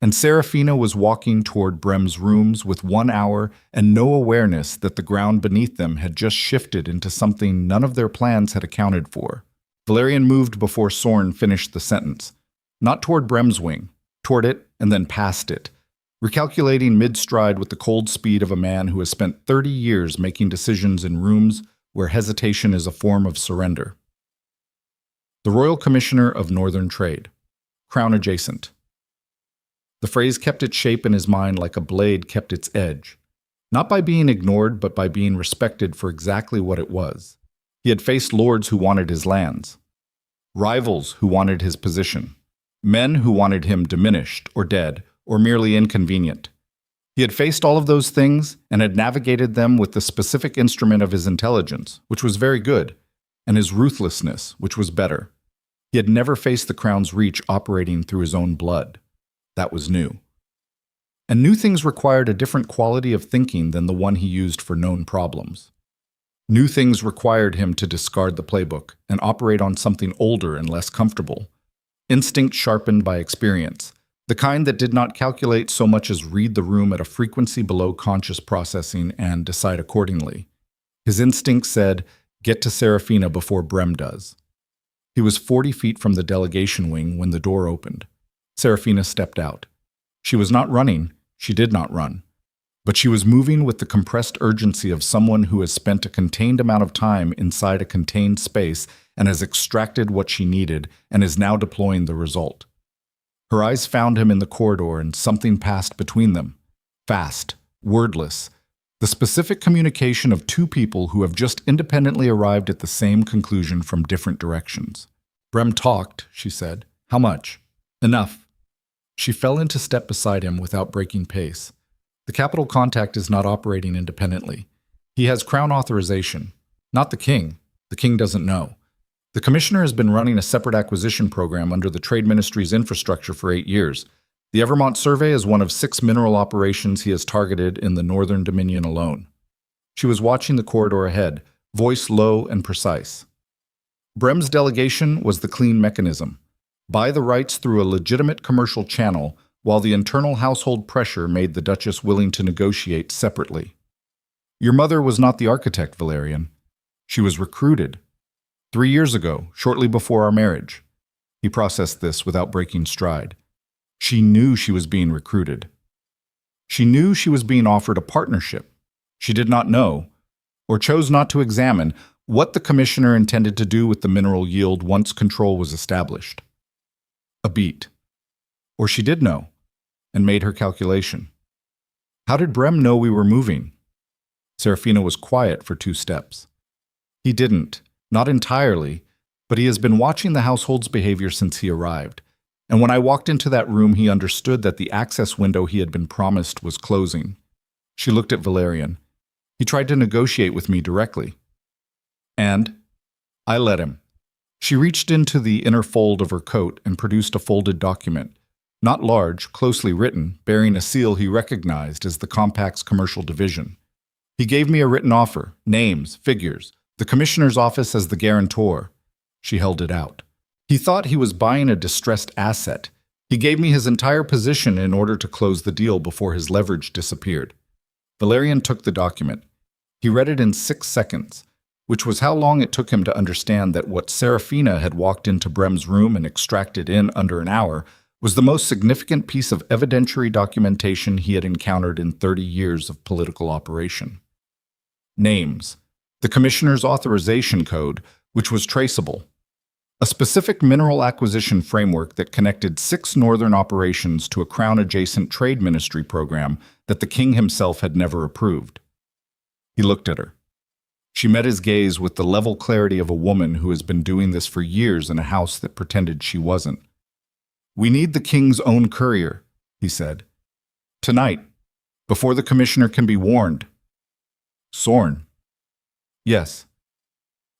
And Seraphina was walking toward Brem's rooms with 1 hour and no awareness that the ground beneath them had just shifted into something none of their plans had accounted for. Valyrian moved before Sorn finished the sentence. Not toward Brem's wing, toward it and then past it, recalculating mid-stride with the cold speed of a man who has spent 30 years making decisions in rooms where hesitation is a form of surrender. The Royal Commissioner of Northern Trade. Crown adjacent. The phrase kept its shape in his mind like a blade kept its edge, not by being ignored but by being respected for exactly what it was. He had faced lords who wanted his lands, rivals who wanted his position, men who wanted him diminished or dead or merely inconvenient. He had faced all of those things and had navigated them with the specific instrument of his intelligence, which was very good, and his ruthlessness, which was better. He had never faced the crown's reach operating through his own blood. That was new. And new things required a different quality of thinking than the one he used for known problems. New things required him to discard the playbook and operate on something older and less comfortable. Instinct sharpened by experience, the kind that did not calculate so much as read the room at a frequency below conscious processing and decide accordingly. His instinct said, get to Seraphina before Brem does. He was 40 feet from the delegation wing when the door opened. Seraphina stepped out. She was not running, she did not run. But she was moving with the compressed urgency of someone who has spent a contained amount of time inside a contained space and has extracted what she needed and is now deploying the result. Her eyes found him in the corridor and something passed between them. Fast, wordless. The specific communication of two people who have just independently arrived at the same conclusion from different directions. Brem talked, she said. How much? Enough. She fell into step beside him without breaking pace. The capital contact is not operating independently. He has crown authorization. Not the king. The king doesn't know. The commissioner has been running a separate acquisition program under the Trade Ministry's infrastructure for 8 years. The Evermont survey is one of 6 mineral operations he has targeted in the Northern Dominion alone. She was watching the corridor ahead, voice low and precise. Brem's delegation was the clean mechanism. Buy the rights through a legitimate commercial channel, while the internal household pressure made the Duchess willing to negotiate separately. Your mother was not the architect, Valyrian. She was recruited. 3 years ago, shortly before our marriage. He processed this without breaking stride. She knew she was being recruited. She knew she was being offered a partnership. She did not know, or chose not to examine, what the commissioner intended to do with the mineral yield once control was established. A beat. Or she did know, and made her calculation. How did Brem know we were moving? Seraphina was quiet for 2 steps. He didn't, not entirely, but he has been watching the household's behavior since he arrived, and when I walked into that room he understood that the access window he had been promised was closing. She looked at Valyrian. He tried to negotiate with me directly. And I let him. She reached into the inner fold of her coat and produced a folded document, not large, closely written, bearing a seal he recognized as the Compact's commercial division. He gave me a written offer, names, figures, the commissioner's office as the guarantor. She held it out. He thought he was buying a distressed asset. He gave me his entire position in order to close the deal before his leverage disappeared. Valyrian took the document. He read it in 6 seconds, which was how long it took him to understand that what Seraphina had walked into Brem's room and extracted in under an hour was the most significant piece of evidentiary documentation he had encountered in 30 years of political operation. Names. The commissioner's authorization code, which was traceable. A specific mineral acquisition framework that connected 6 northern operations to a crown-adjacent trade ministry program that the king himself had never approved. He looked at her. She met his gaze with the level clarity of a woman who has been doing this for years in a house that pretended she wasn't. We need the king's own courier, he said. Tonight, before the commissioner can be warned. Sorn. Yes.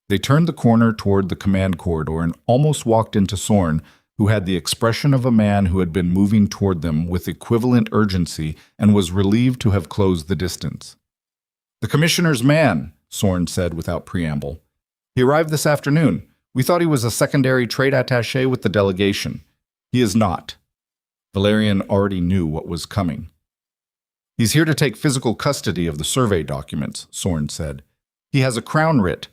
They turned the corner toward the command corridor and almost walked into Sorn, who had the expression of a man who had been moving toward them with equivalent urgency and was relieved to have closed the distance. The commissioner's man, Sorn said without preamble. He arrived this afternoon. We thought he was a secondary trade attaché with the delegation. He is not. Valyrian already knew what was coming. "He's here to take physical custody of the survey documents," Sorn said. "He has a crown writ,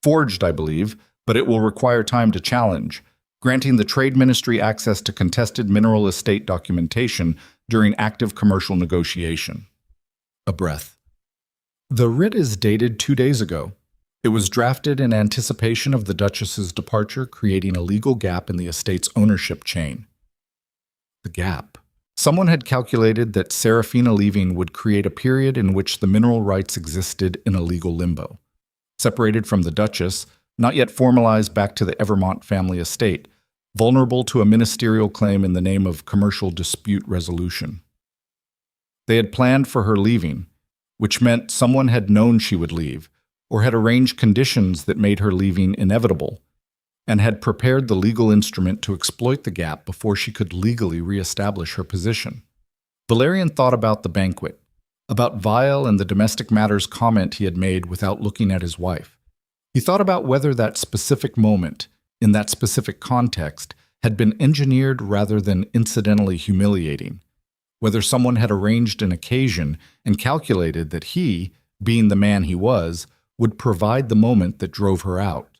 forged, I believe, but it will require time to challenge, granting the Trade Ministry access to contested mineral estate documentation during active commercial negotiation." A breath. "The writ is dated 2 days ago. It was drafted in anticipation of the Duchess's departure, creating a legal gap in the estate's ownership chain." The gap. Someone had calculated that Seraphina leaving would create a period in which the mineral rights existed in a legal limbo, separated from the Duchess, not yet formalized back to the Evermont family estate, vulnerable to a ministerial claim in the name of commercial dispute resolution. They had planned for her leaving, which meant someone had known she would leave, or had arranged conditions that made her leaving inevitable, and had prepared the legal instrument to exploit the gap before she could legally reestablish her position. Valyrian thought about the banquet, about Vile and the domestic matters comment he had made without looking at his wife. He thought about whether that specific moment, in that specific context, had been engineered rather than incidentally humiliating, whether someone had arranged an occasion and calculated that he, being the man he was, would provide the moment that drove her out.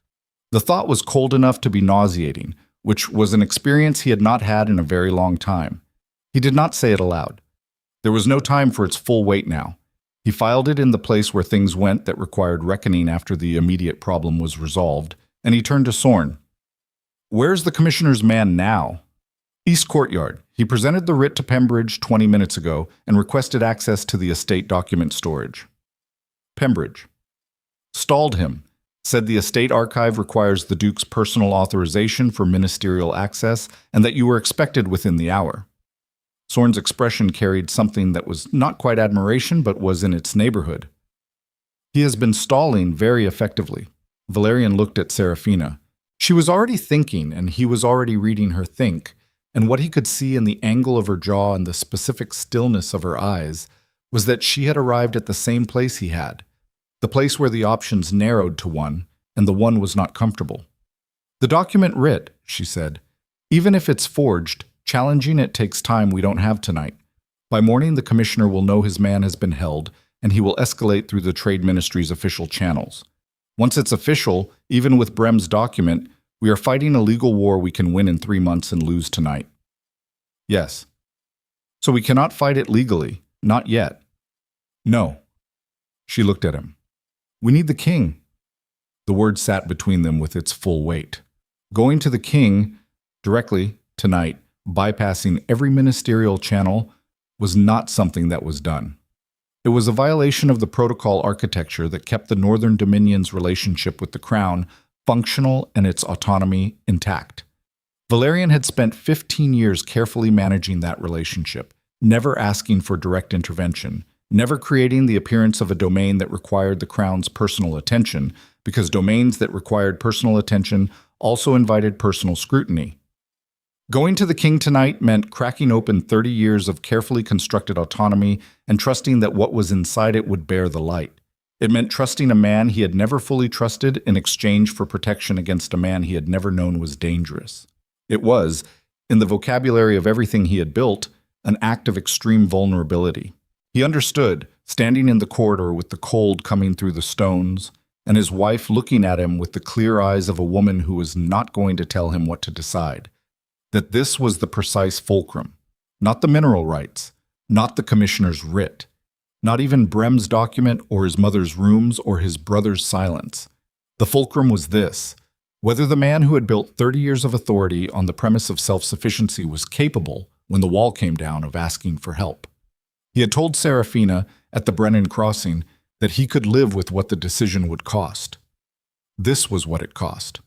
The thought was cold enough to be nauseating, which was an experience he had not had in a very long time. He did not say it aloud. There was no time for its full weight now. He filed it in the place where things went that required reckoning after the immediate problem was resolved, and he turned to Sorn. "Where's the commissioner's man now?" "East Courtyard. He presented the writ to Pembridge 20 minutes ago and requested access to the estate document storage." Pembridge. "Stalled him. Said the estate archive requires the Duke's personal authorization for ministerial access and that you were expected within the hour." Sorn's expression carried something that was not quite admiration but was in its neighborhood. "He has been stalling very effectively." Valyrian looked at Seraphina. She was already thinking, and he was already reading her think, and what he could see in the angle of her jaw and the specific stillness of her eyes was that she had arrived at the same place he had, the place where the options narrowed to one, and the one was not comfortable. "The document writ," she said. "Even if it's forged, challenging it takes time we don't have tonight. By morning, the commissioner will know his man has been held, and he will escalate through the Trade Ministry's official channels. Once it's official, even with Brem's document, we are fighting a legal war we can win in 3 months and lose tonight." "Yes." "So we cannot fight it legally, not yet." "No." She looked at him. "We need the king." The word sat between them with its full weight. Going to the king, directly, tonight, bypassing every ministerial channel, was not something that was done. It was a violation of the protocol architecture that kept the Northern Dominion's relationship with the Crown functional and its autonomy intact. Valyrian had spent 15 years carefully managing that relationship, never asking for direct intervention, never creating the appearance of a domain that required the Crown's personal attention, because domains that required personal attention also invited personal scrutiny. Going to the king tonight meant cracking open 30 years of carefully constructed autonomy and trusting that what was inside it would bear the light. It meant trusting a man he had never fully trusted in exchange for protection against a man he had never known was dangerous. It was, in the vocabulary of everything he had built, an act of extreme vulnerability. He understood, standing in the corridor with the cold coming through the stones, and his wife looking at him with the clear eyes of a woman who was not going to tell him what to decide, that this was the precise fulcrum, not the mineral rights, not the commissioner's writ, not even Brem's document or his mother's rooms or his brother's silence. The fulcrum was this: whether the man who had built 30 years of authority on the premise of self-sufficiency was capable, when the wall came down, of asking for help. He had told Seraphina at the Brennan Crossing that he could live with what the decision would cost. This was what it cost.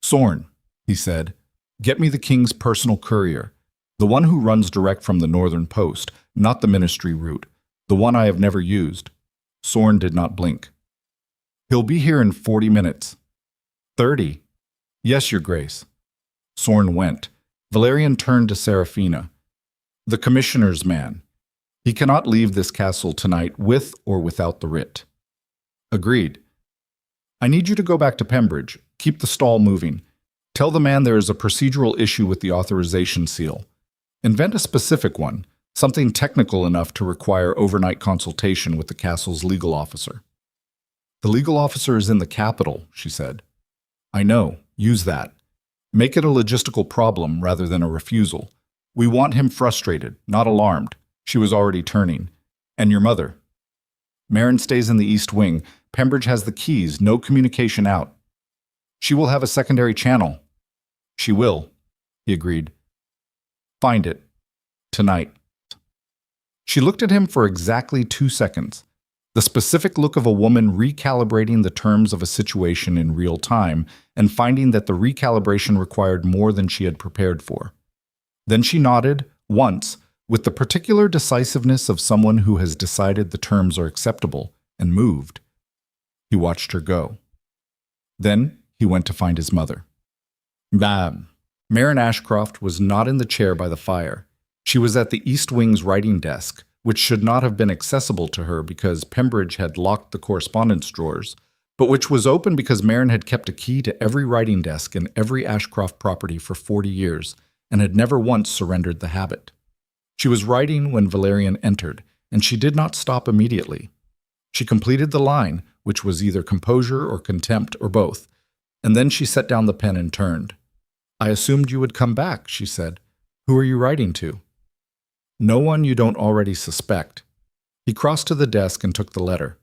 "Sorn," he said, "get me the king's personal courier, the one who runs direct from the northern post, not the ministry route, the one I have never used." Sorn did not blink. "He'll be here in 40 minutes. 30. "Yes, your grace." Sorn went. Valyrian turned to Seraphina. "The commissioner's man. He cannot leave this castle tonight with or without the writ." "Agreed." "I need you to go back to Pembridge. Keep the stall moving. Tell the man there is a procedural issue with the authorization seal. Invent a specific one, something technical enough to require overnight consultation with the castle's legal officer. The legal officer is in the capital, she said. I know, use that. Make it a logistical problem rather than a refusal. We want him frustrated, not alarmed. She was already turning. And your mother? Merrin stays in the East Wing. Pembridge has the keys, no communication out. She will have a secondary channel. She will, he agreed. Find it. Tonight. She looked at him for exactly 2 seconds. The specific look of a woman recalibrating the terms of a situation in real time and finding that the recalibration required more than she had prepared for. Then she nodded, once, with the particular decisiveness of someone who has decided the terms are acceptable, and moved. He watched her go. Then he went to find his mother. Bam! Merrin Ashcroft was not in the chair by the fire. She was at the East Wing's writing desk, which should not have been accessible to her because Pembridge had locked the correspondence drawers, but which was open because Merrin had kept a key to every writing desk in every Ashcroft property for 40 years and had never once surrendered the habit. She was writing when Valyrian entered, and she did not stop immediately. She completed the line, which was either composure or contempt or both, and then she set down the pen and turned. I assumed you would come back, she said. Who are you writing to? No one you don't already suspect. He crossed to the desk and took the letter.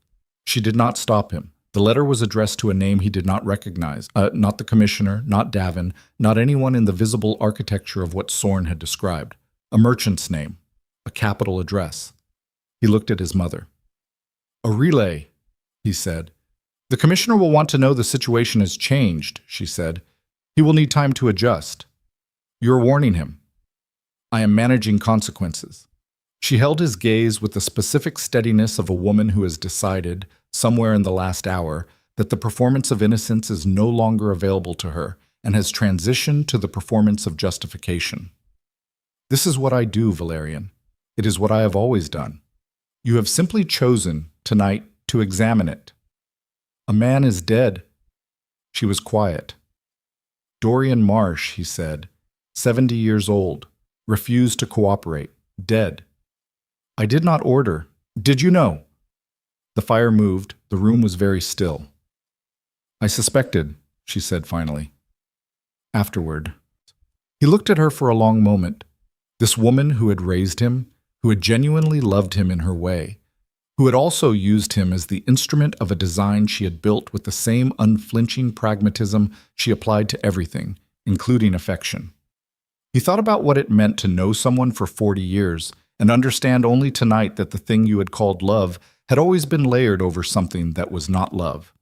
She did not stop him. The letter was addressed to a name he did not recognize, not the commissioner, not Davin, not anyone in the visible architecture of what Sorn had described. A merchant's name, a capital address. He looked at his mother. A relay, he said. The commissioner will want to know the situation has changed, she said. He will need time to adjust. You're warning him. I am managing consequences. She held his gaze with the specific steadiness of a woman who has decided, somewhere in the last hour, that the performance of innocence is no longer available to her and has transitioned to the performance of justification. This is what I do, Valyrian. It is what I have always done. You have simply chosen, tonight, to examine it. A man is dead. She was quiet. Dorian Marsh, he said, 70 years old, refused to cooperate, dead. I did not order. Did you know? The fire moved. The room was very still. I suspected, she said finally. Afterward. He looked at her for a long moment. This woman who had raised him, who had genuinely loved him in her way, who had also used him as the instrument of a design she had built with the same unflinching pragmatism she applied to everything, including affection. He thought about what it meant to know someone for 40 years and understand only tonight that the thing you had called love had always been layered over something that was not love,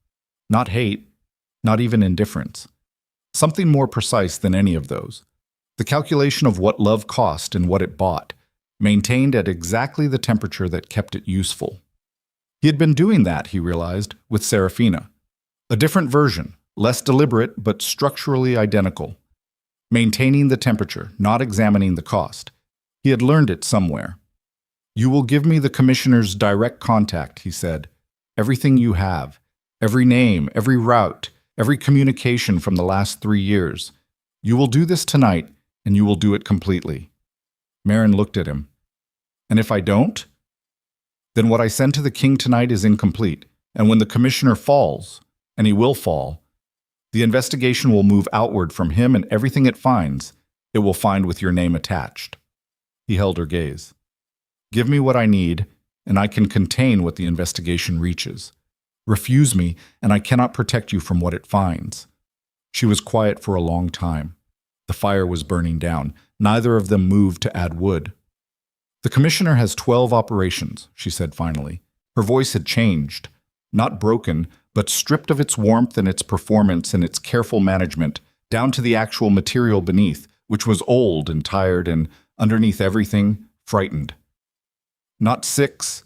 not hate, not even indifference. Something more precise than any of those. The calculation of what love cost and what it bought, maintained at exactly the temperature that kept it useful. He had been doing that, he realized, with Seraphina. A different version, less deliberate but structurally identical. Maintaining the temperature, not examining the cost. He had learned it somewhere. You will give me the commissioner's direct contact, he said. Everything you have. Every name, every route, every communication from the last 3 years. You will do this tonight, and you will do it completely. Merrin looked at him. And if I don't? Then what I send to the king tonight is incomplete, and when the commissioner falls, and he will fall, the investigation will move outward from him and everything it finds, it will find with your name attached. He held her gaze. Give me what I need, and I can contain what the investigation reaches. Refuse me, and I cannot protect you from what it finds. She was quiet for a long time. The fire was burning down. Neither of them moved to add wood. The commissioner has 12 operations, she said finally. Her voice had changed, not broken, but stripped of its warmth and its performance and its careful management, down to the actual material beneath, which was old and tired and, underneath everything, frightened. Not 6,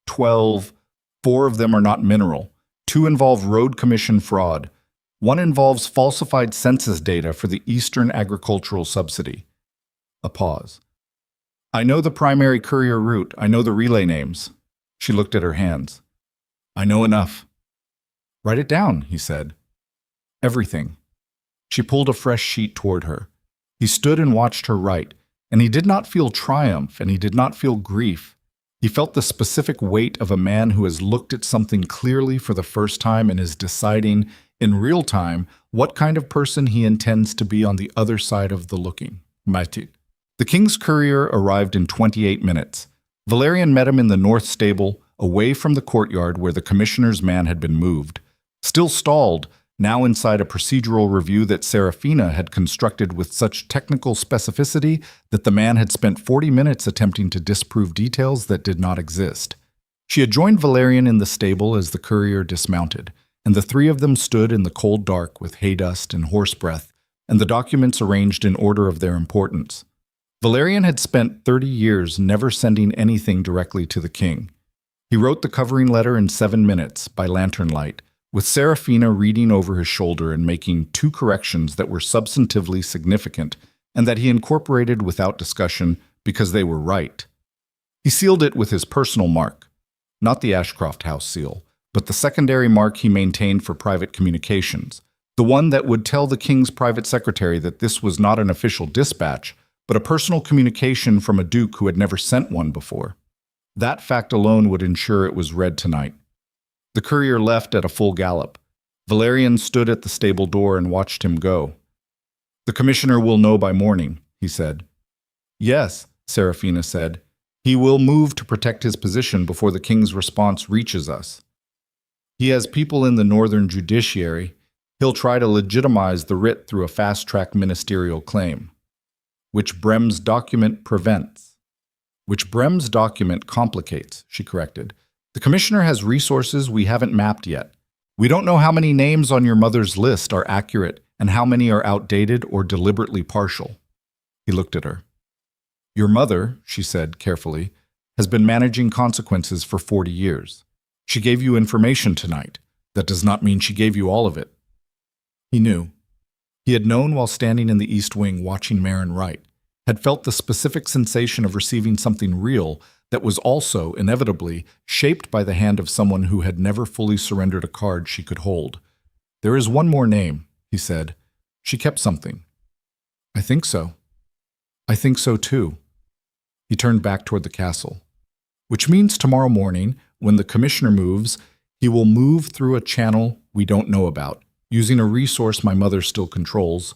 12, 4 of them are not mineral. 2 involve road commission fraud. 1 involves falsified census data for the Eastern Agricultural Subsidy. A pause. I know the primary courier route. I know the relay names. She looked at her hands. I know enough. Write it down, he said. Everything. She pulled a fresh sheet toward her. He stood and watched her write, And he did not feel triumph, and he did not feel grief. He felt the specific weight of a man who has looked at something clearly for the first time and is deciding, in real time, what kind of person he intends to be on the other side of the looking. Maitit. The king's courier arrived in 28 minutes. Valyrian met him in the north stable, away from the courtyard where the commissioner's man had been moved. Still stalled, now inside a procedural review that Seraphina had constructed with such technical specificity that the man had spent 40 minutes attempting to disprove details that did not exist. She had joined Valyrian in the stable as the courier dismounted, and the three of them stood in the cold dark with hay dust and horse breath, and the documents arranged in order of their importance. Valyrian had spent 30 years never sending anything directly to the king. He wrote the covering letter in 7 minutes, by lantern light, with Seraphina reading over his shoulder and making 2 corrections that were substantively significant and that he incorporated without discussion because they were right. He sealed it with his personal mark, not the Ashcroft House seal, but the secondary mark he maintained for private communications, the one that would tell the king's private secretary that this was not an official dispatch, but a personal communication from a duke who had never sent one before. That fact alone would ensure it was read tonight. The courier left at a full gallop. Valyrian stood at the stable door and watched him go. "The commissioner will know by morning," he said. "Yes," Seraphina said. "He will move to protect his position before the king's response reaches us. He has people in the northern judiciary. He'll try to legitimize the writ through a fast-track ministerial claim, which Brem's document prevents. Which Brem's document complicates," she corrected. "The commissioner has resources we haven't mapped yet. We don't know how many names on your mother's list are accurate and how many are outdated or deliberately partial." He looked at her. "Your mother," she said carefully, "has been managing consequences for 40 years. She gave you information tonight. That does not mean she gave you all of it." He knew. He had known while standing in the East Wing watching Marin write, had felt the specific sensation of receiving something real that was also, inevitably, shaped by the hand of someone who had never fully surrendered a card she could hold. "There is one more name," he said. "She kept something." "I think so." "I think so too." He turned back toward the castle. "Which means tomorrow morning, when the commissioner moves, he will move through a channel we don't know about, using a resource my mother still controls,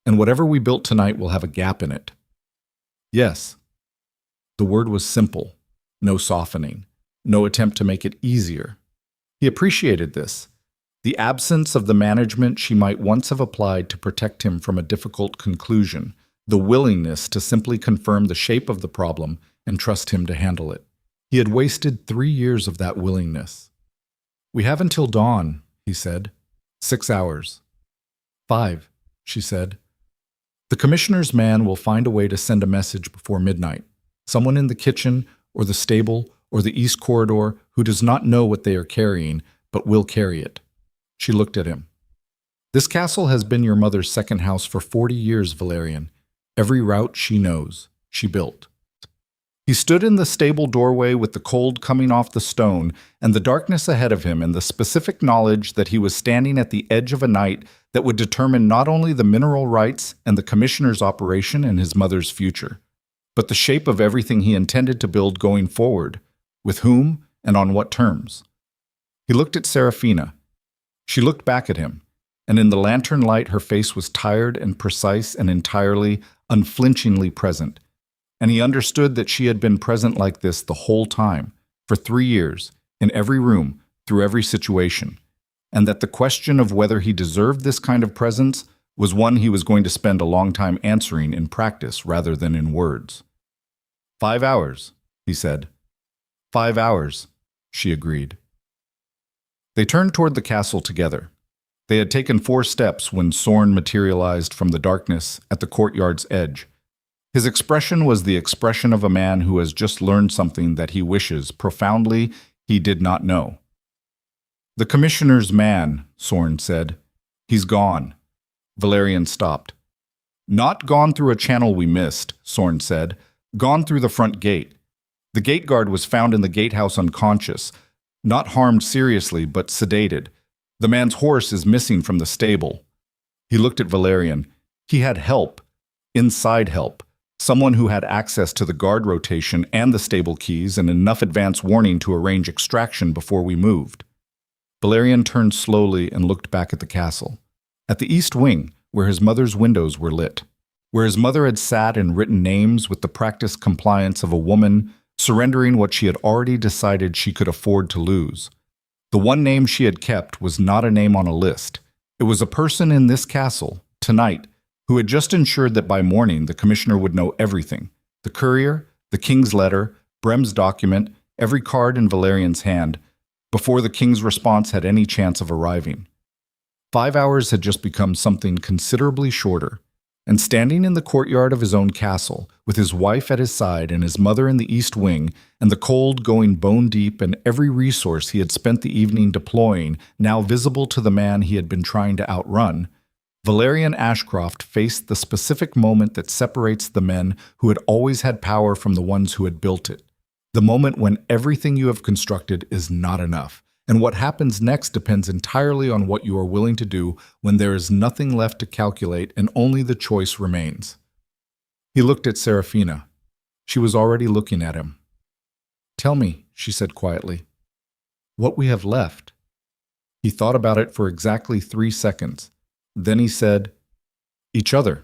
and whatever we built tonight will have a gap in it." "Yes." The word was simple, no softening, no attempt to make it easier. He appreciated this, the absence of the management she might once have applied to protect him from a difficult conclusion, the willingness to simply confirm the shape of the problem and trust him to handle it. He had wasted 3 years of that willingness. "We have until dawn," he said. 6 hours. 5, she said. "The commissioner's man will find a way to send a message before midnight. Someone in the kitchen, or the stable, or the east corridor who does not know what they are carrying, but will carry it." She looked at him. "This castle has been your mother's second house for 40 years, Valyrian. Every route she knows, she built." He stood in the stable doorway with the cold coming off the stone and the darkness ahead of him and the specific knowledge that he was standing at the edge of a night that would determine not only the mineral rights and the commissioner's operation and his mother's future, but the shape of everything he intended to build going forward, with whom and on what terms. He looked at Seraphina. She looked back at him, and in the lantern light her face was tired and precise and entirely, unflinchingly present. And he understood that she had been present like this the whole time, for 3 years, in every room, through every situation, and that the question of whether he deserved this kind of presence was one he was going to spend a long time answering in practice rather than in words. 5 hours, he said. 5 hours, she agreed. They turned toward the castle together. They had taken 4 steps when Sorn materialized from the darkness at the courtyard's edge. His expression was the expression of a man who has just learned something that he wishes, profoundly, he did not know. "The commissioner's man," Sorn said. "He's gone." Valyrian stopped. "Not gone through a channel we missed," Sorn said. "Gone through the front gate. The gate guard was found in the gatehouse unconscious, not harmed seriously, but sedated. The man's horse is missing from the stable." He looked at Valyrian. He had help, inside help, Someone who had access to the guard rotation and the stable keys and enough advance warning to arrange extraction before we moved. Valyrian turned slowly and looked back at the castle. At the east wing, where his mother's windows were lit. Where his mother had sat and written names with the practiced compliance of a woman surrendering what she had already decided she could afford to lose. The one name she had kept was not a name on a list. It was a person in this castle, tonight, who had just ensured that by morning the commissioner would know everything. The courier, the king's letter, Brem's document, every card in Valyrian's hand, before the king's response had any chance of arriving. 5 hours had just become something considerably shorter, and standing in the courtyard of his own castle, with his wife at his side and his mother in the east wing, and the cold going bone-deep and every resource he had spent the evening deploying now visible to the man he had been trying to outrun, Valyrian Ashcroft faced the specific moment that separates the men who had always had power from the ones who had built it. The moment when everything you have constructed is not enough, and what happens next depends entirely on what you are willing to do when there is nothing left to calculate and only the choice remains. He looked at Seraphina. She was already looking at him. "Tell me," she said quietly, "what we have left." He thought about it for exactly 3 seconds. Then he said, "Each other."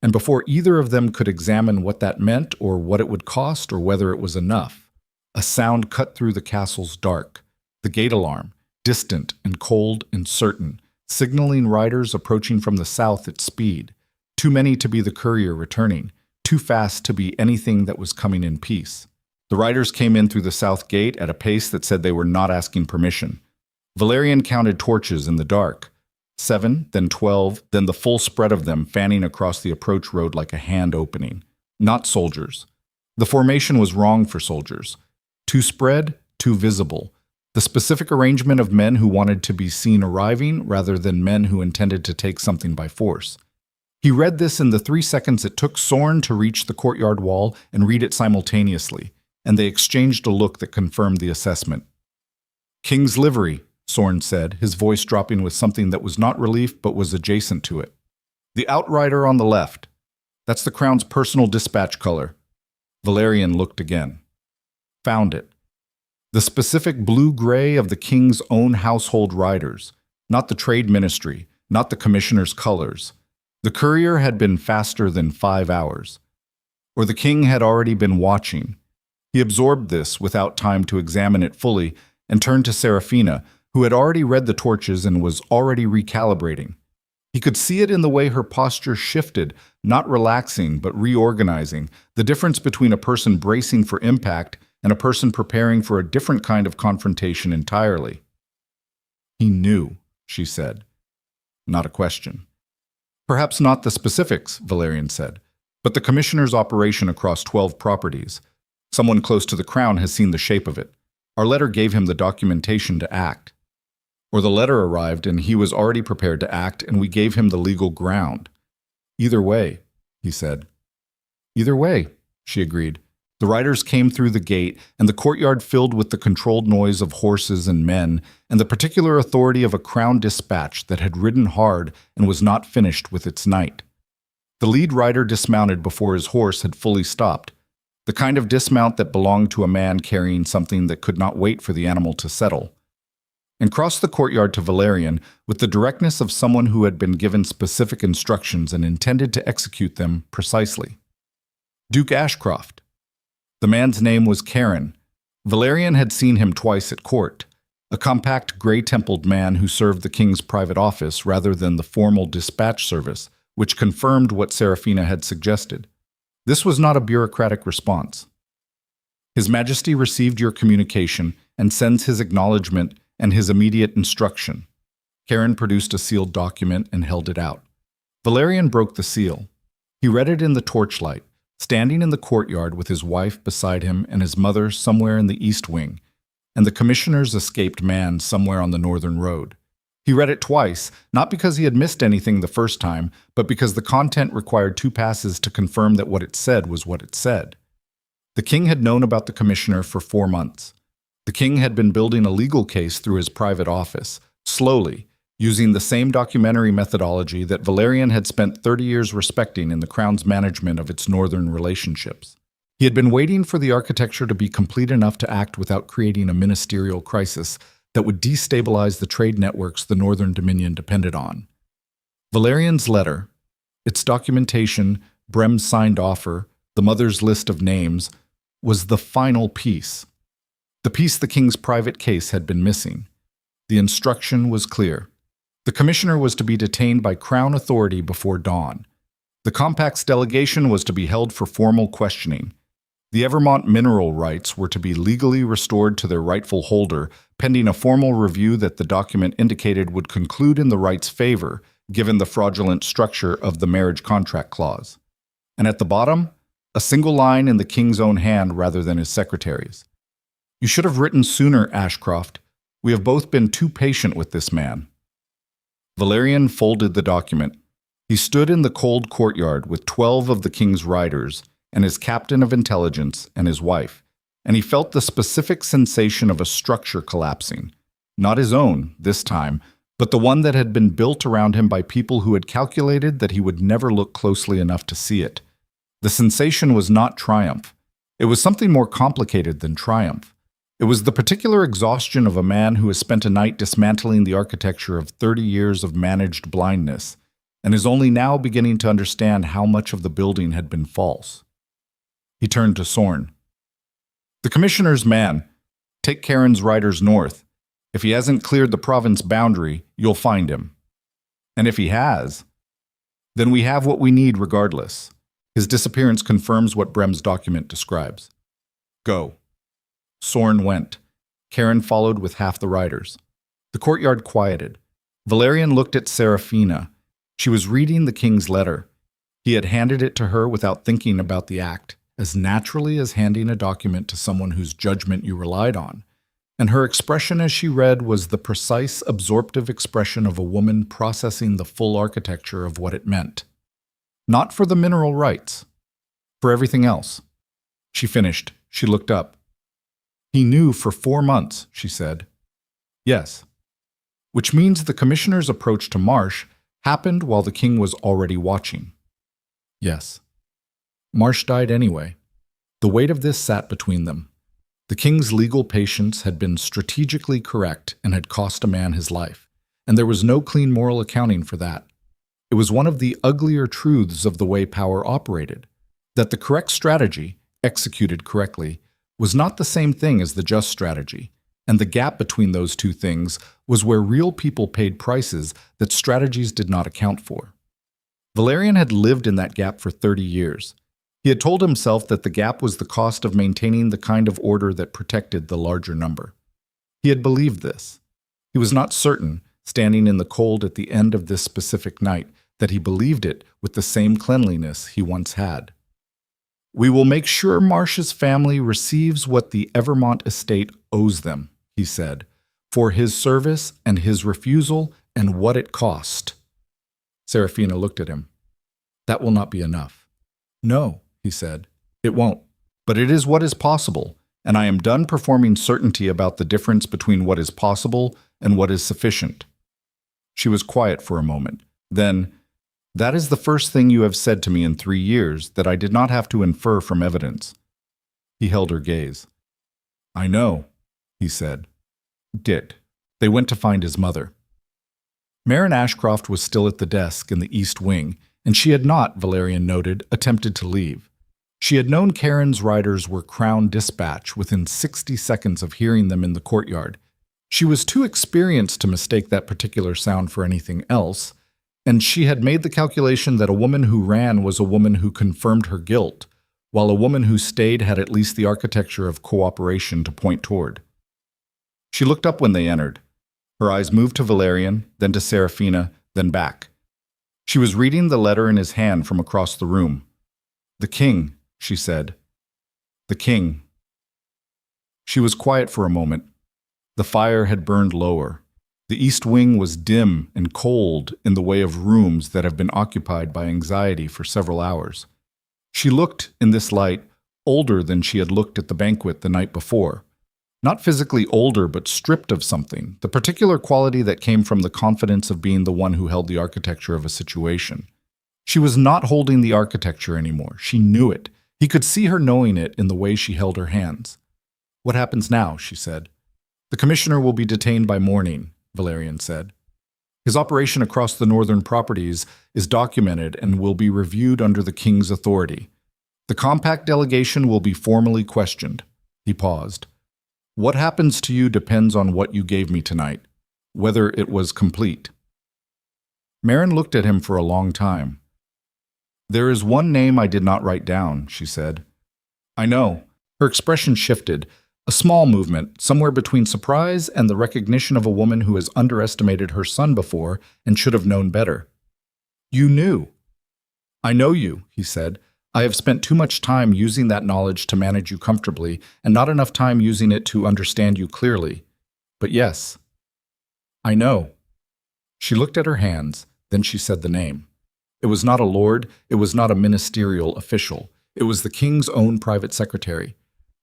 And before either of them could examine what that meant or what it would cost or whether it was enough, a sound cut through the castle's dark. The gate alarm, distant and cold and certain, signaling riders approaching from the south at speed. Too many to be the courier returning, too fast to be anything that was coming in peace. The riders came in through the south gate at a pace that said they were not asking permission. Valyrian counted torches in the dark. 7, then 12, then the full spread of them fanning across the approach road like a hand opening. Not soldiers. The formation was wrong for soldiers. Too spread, too visible. The specific arrangement of men who wanted to be seen arriving rather than men who intended to take something by force. He read this in the 3 seconds it took Sorn to reach the courtyard wall and read it simultaneously, and they exchanged a look that confirmed the assessment. "King's livery," Sorn said, his voice dropping with something that was not relief but was adjacent to it. "The outrider on the left. That's the crown's personal dispatch color." Valyrian looked again. Found it. The specific blue-gray of the king's own household riders, not the trade ministry, not the commissioner's colors. The courier had been faster than 5 hours. Or the king had already been watching. He absorbed this without time to examine it fully and turned to Seraphina, who had already read the torches and was already recalibrating. He could see it in the way her posture shifted, not relaxing but reorganizing, the difference between a person bracing for impact and a person preparing for a different kind of confrontation entirely. "He knew," she said. Not a question. "Perhaps not the specifics," Valyrian said, "but the commissioner's operation across 12 properties. Someone close to the crown has seen the shape of it. Our letter gave him the documentation to act. Or the letter arrived and he was already prepared to act and we gave him the legal ground. Either way," he said. "Either way," she agreed. The riders came through the gate, and the courtyard filled with the controlled noise of horses and men, and the particular authority of a crown dispatch that had ridden hard and was not finished with its night. The lead rider dismounted before his horse had fully stopped, the kind of dismount that belonged to a man carrying something that could not wait for the animal to settle, and crossed the courtyard to Valyrian with the directness of someone who had been given specific instructions and intended to execute them precisely. Duke Ashcroft. The man's name was Karen. Valyrian had seen him twice at court, a compact, gray-templed man who served the king's private office rather than the formal dispatch service, which confirmed what Seraphina had suggested. This was not a bureaucratic response. "His Majesty received your communication and sends his acknowledgement and his immediate instruction." Karen produced a sealed document and held it out. Valyrian broke the seal. He read it in the torchlight, standing in the courtyard with his wife beside him and his mother somewhere in the east wing, and the commissioner's escaped man somewhere on the northern road. He read it twice, not because he had missed anything the first time, but because the content required 2 passes to confirm that what it said was what it said. The king had known about the commissioner for 4 months. The king had been building a legal case through his private office, slowly, using the same documentary methodology that Valyrian had spent 30 years respecting in the crown's management of its northern relationships. He had been waiting for the architecture to be complete enough to act without creating a ministerial crisis that would destabilize the trade networks the Northern Dominion depended on. Valyrian's letter, its documentation, Brem's signed offer, the mother's list of names, was the final piece. The piece the king's private case had been missing. The instruction was clear. The commissioner was to be detained by crown authority before dawn. The compact's delegation was to be held for formal questioning. The Evermont mineral rights were to be legally restored to their rightful holder, pending a formal review that the document indicated would conclude in the right's favor, given the fraudulent structure of the marriage contract clause. And at the bottom, a single line in the king's own hand rather than his secretary's. "You should have written sooner, Ashcroft. We have both been too patient with this man." Valyrian folded the document. He stood in the cold courtyard with 12 of the king's riders and his captain of intelligence and his wife, and he felt the specific sensation of a structure collapsing. Not his own, this time, but the one that had been built around him by people who had calculated that he would never look closely enough to see it. The sensation was not triumph. It was something more complicated than triumph. It was the particular exhaustion of a man who has spent a night dismantling the architecture of 30 years of managed blindness, and is only now beginning to understand how much of the building had been false. He turned to Sorn. "The commissioner's man. Take Karen's riders north. If he hasn't cleared the province boundary, you'll find him. And if he has, then we have what we need regardless. His disappearance confirms what Brem's document describes. Go." Sorn went. Karen followed with half the riders. The courtyard quieted. Valyrian looked at Seraphina. She was reading the king's letter. He had handed it to her without thinking about the act, as naturally as handing a document to someone whose judgment you relied on. And her expression as she read was the precise, absorptive expression of a woman processing the full architecture of what it meant. Not for the mineral rights. For everything else. She finished. She looked up. "He knew for 4 months," she said. "Yes." Which means the commissioner's approach to Marsh happened while the king was already watching. Yes. Marsh died anyway. The weight of this sat between them. The king's legal patience had been strategically correct and had cost a man his life, and there was no clean moral accounting for that. It was one of the uglier truths of the way power operated, that the correct strategy, executed correctly, was not the same thing as the just strategy, and the gap between those two things was where real people paid prices that strategies did not account for. Valyrian had lived in that gap for 30 years. He had told himself that the gap was the cost of maintaining the kind of order that protected the larger number. He had believed this. He was not certain, standing in the cold at the end of this specific night, that he believed it with the same cleanliness he once had. "We will make sure Marsh's family receives what the Evermont estate owes them," he said, "for his service and his refusal and what it cost." Seraphina looked at him. "That will not be enough." "No," he said, "it won't. But it is what is possible, and I am done performing certainty about the difference between what is possible and what is sufficient." She was quiet for a moment. Then, "That is the first thing you have said to me in 3 years that I did not have to infer from evidence." He held her gaze. "I know," he said. "Did." They went to find his mother. Marin Ashcroft was still at the desk in the east wing, and she had not, Valyrian noted, attempted to leave. She had known Karen's riders were Crown dispatch within 60 seconds of hearing them in the courtyard. She was too experienced to mistake that particular sound for anything else, and she had made the calculation that a woman who ran was a woman who confirmed her guilt, while a woman who stayed had at least the architecture of cooperation to point toward. She looked up when they entered. Her eyes moved to Valyrian, then to Seraphina, then back. She was reading the letter in his hand from across the room. "The king," she said. "The king." She was quiet for a moment. The fire had burned lower. The east wing was dim and cold in the way of rooms that have been occupied by anxiety for several hours. She looked, in this light, older than she had looked at the banquet the night before. Not physically older, but stripped of something, the particular quality that came from the confidence of being the one who held the architecture of a situation. She was not holding the architecture anymore. She knew it. He could see her knowing it in the way she held her hands. "What happens now?" she said. "The commissioner will be detained by morning," Valyrian said. "His operation across the northern properties is documented and will be reviewed under the king's authority. The compact delegation will be formally questioned." He paused. "What happens to you depends on what you gave me tonight, whether it was complete." Meryn looked at him for a long time. "There is one name I did not write down," she said. "I know." Her expression shifted, a small movement, somewhere between surprise and the recognition of a woman who has underestimated her son before and should have known better. "You knew." "I know you," he said. "I have spent too much time using that knowledge to manage you comfortably, and not enough time using it to understand you clearly. But yes, I know." She looked at her hands, then she said the name. It was not a lord, it was not a ministerial official. It was the king's own private secretary,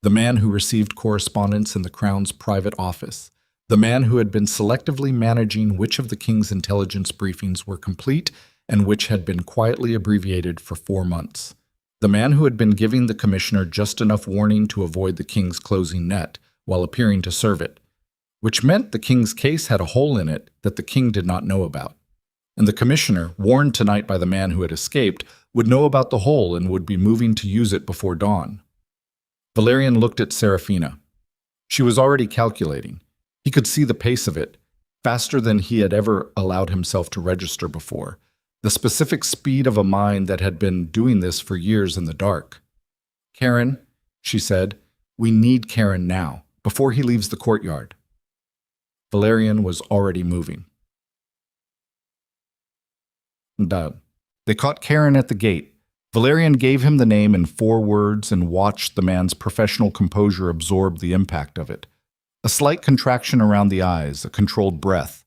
the man who received correspondence in the crown's private office, the man who had been selectively managing which of the king's intelligence briefings were complete and which had been quietly abbreviated for 4 months. The man who had been giving the commissioner just enough warning to avoid the king's closing net while appearing to serve it, which meant the king's case had a hole in it that the king did not know about. And the commissioner, warned tonight by the man who had escaped, would know about the hole and would be moving to use it before dawn. Valyrian looked at Seraphina. She was already calculating. He could see the pace of it, faster than he had ever allowed himself to register before, the specific speed of a mind that had been doing this for years in the dark. "Karen," she said, "we need Karen now, before he leaves the courtyard." Valyrian was already moving. They caught Karen at the gate. Valyrian gave him the name in 4 words and watched the man's professional composure absorb the impact of it. A slight contraction around the eyes, a controlled breath.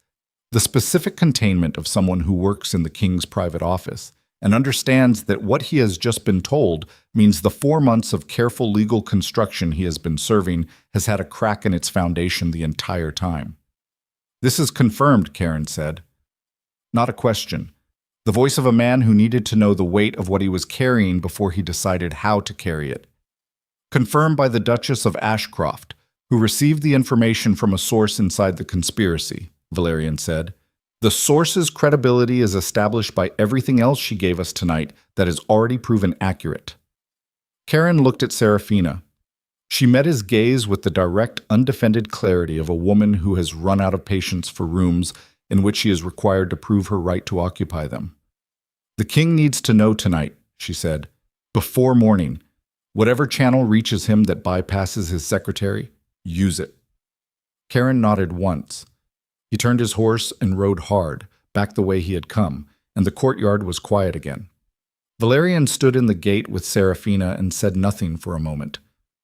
The specific containment of someone who works in the king's private office and understands that what he has just been told means the 4 months of careful legal construction he has been serving has had a crack in its foundation the entire time. "This is confirmed," Karen said. Not a question. The voice of a man who needed to know the weight of what he was carrying before he decided how to carry it. "Confirmed by the Duchess of Ashcroft, who received the information from a source inside the conspiracy," Valyrian said. "The source's credibility is established by everything else she gave us tonight that is already proven accurate." Karen looked at Seraphina. She met his gaze with the direct, undefended clarity of a woman who has run out of patience for rooms in which she is required to prove her right to occupy them. "The king needs to know tonight," she said, "before morning. Whatever channel reaches him that bypasses his secretary, use it." Karen nodded once. He turned his horse and rode hard, back the way he had come, and the courtyard was quiet again. Valyrian stood in the gate with Seraphina and said nothing for a moment.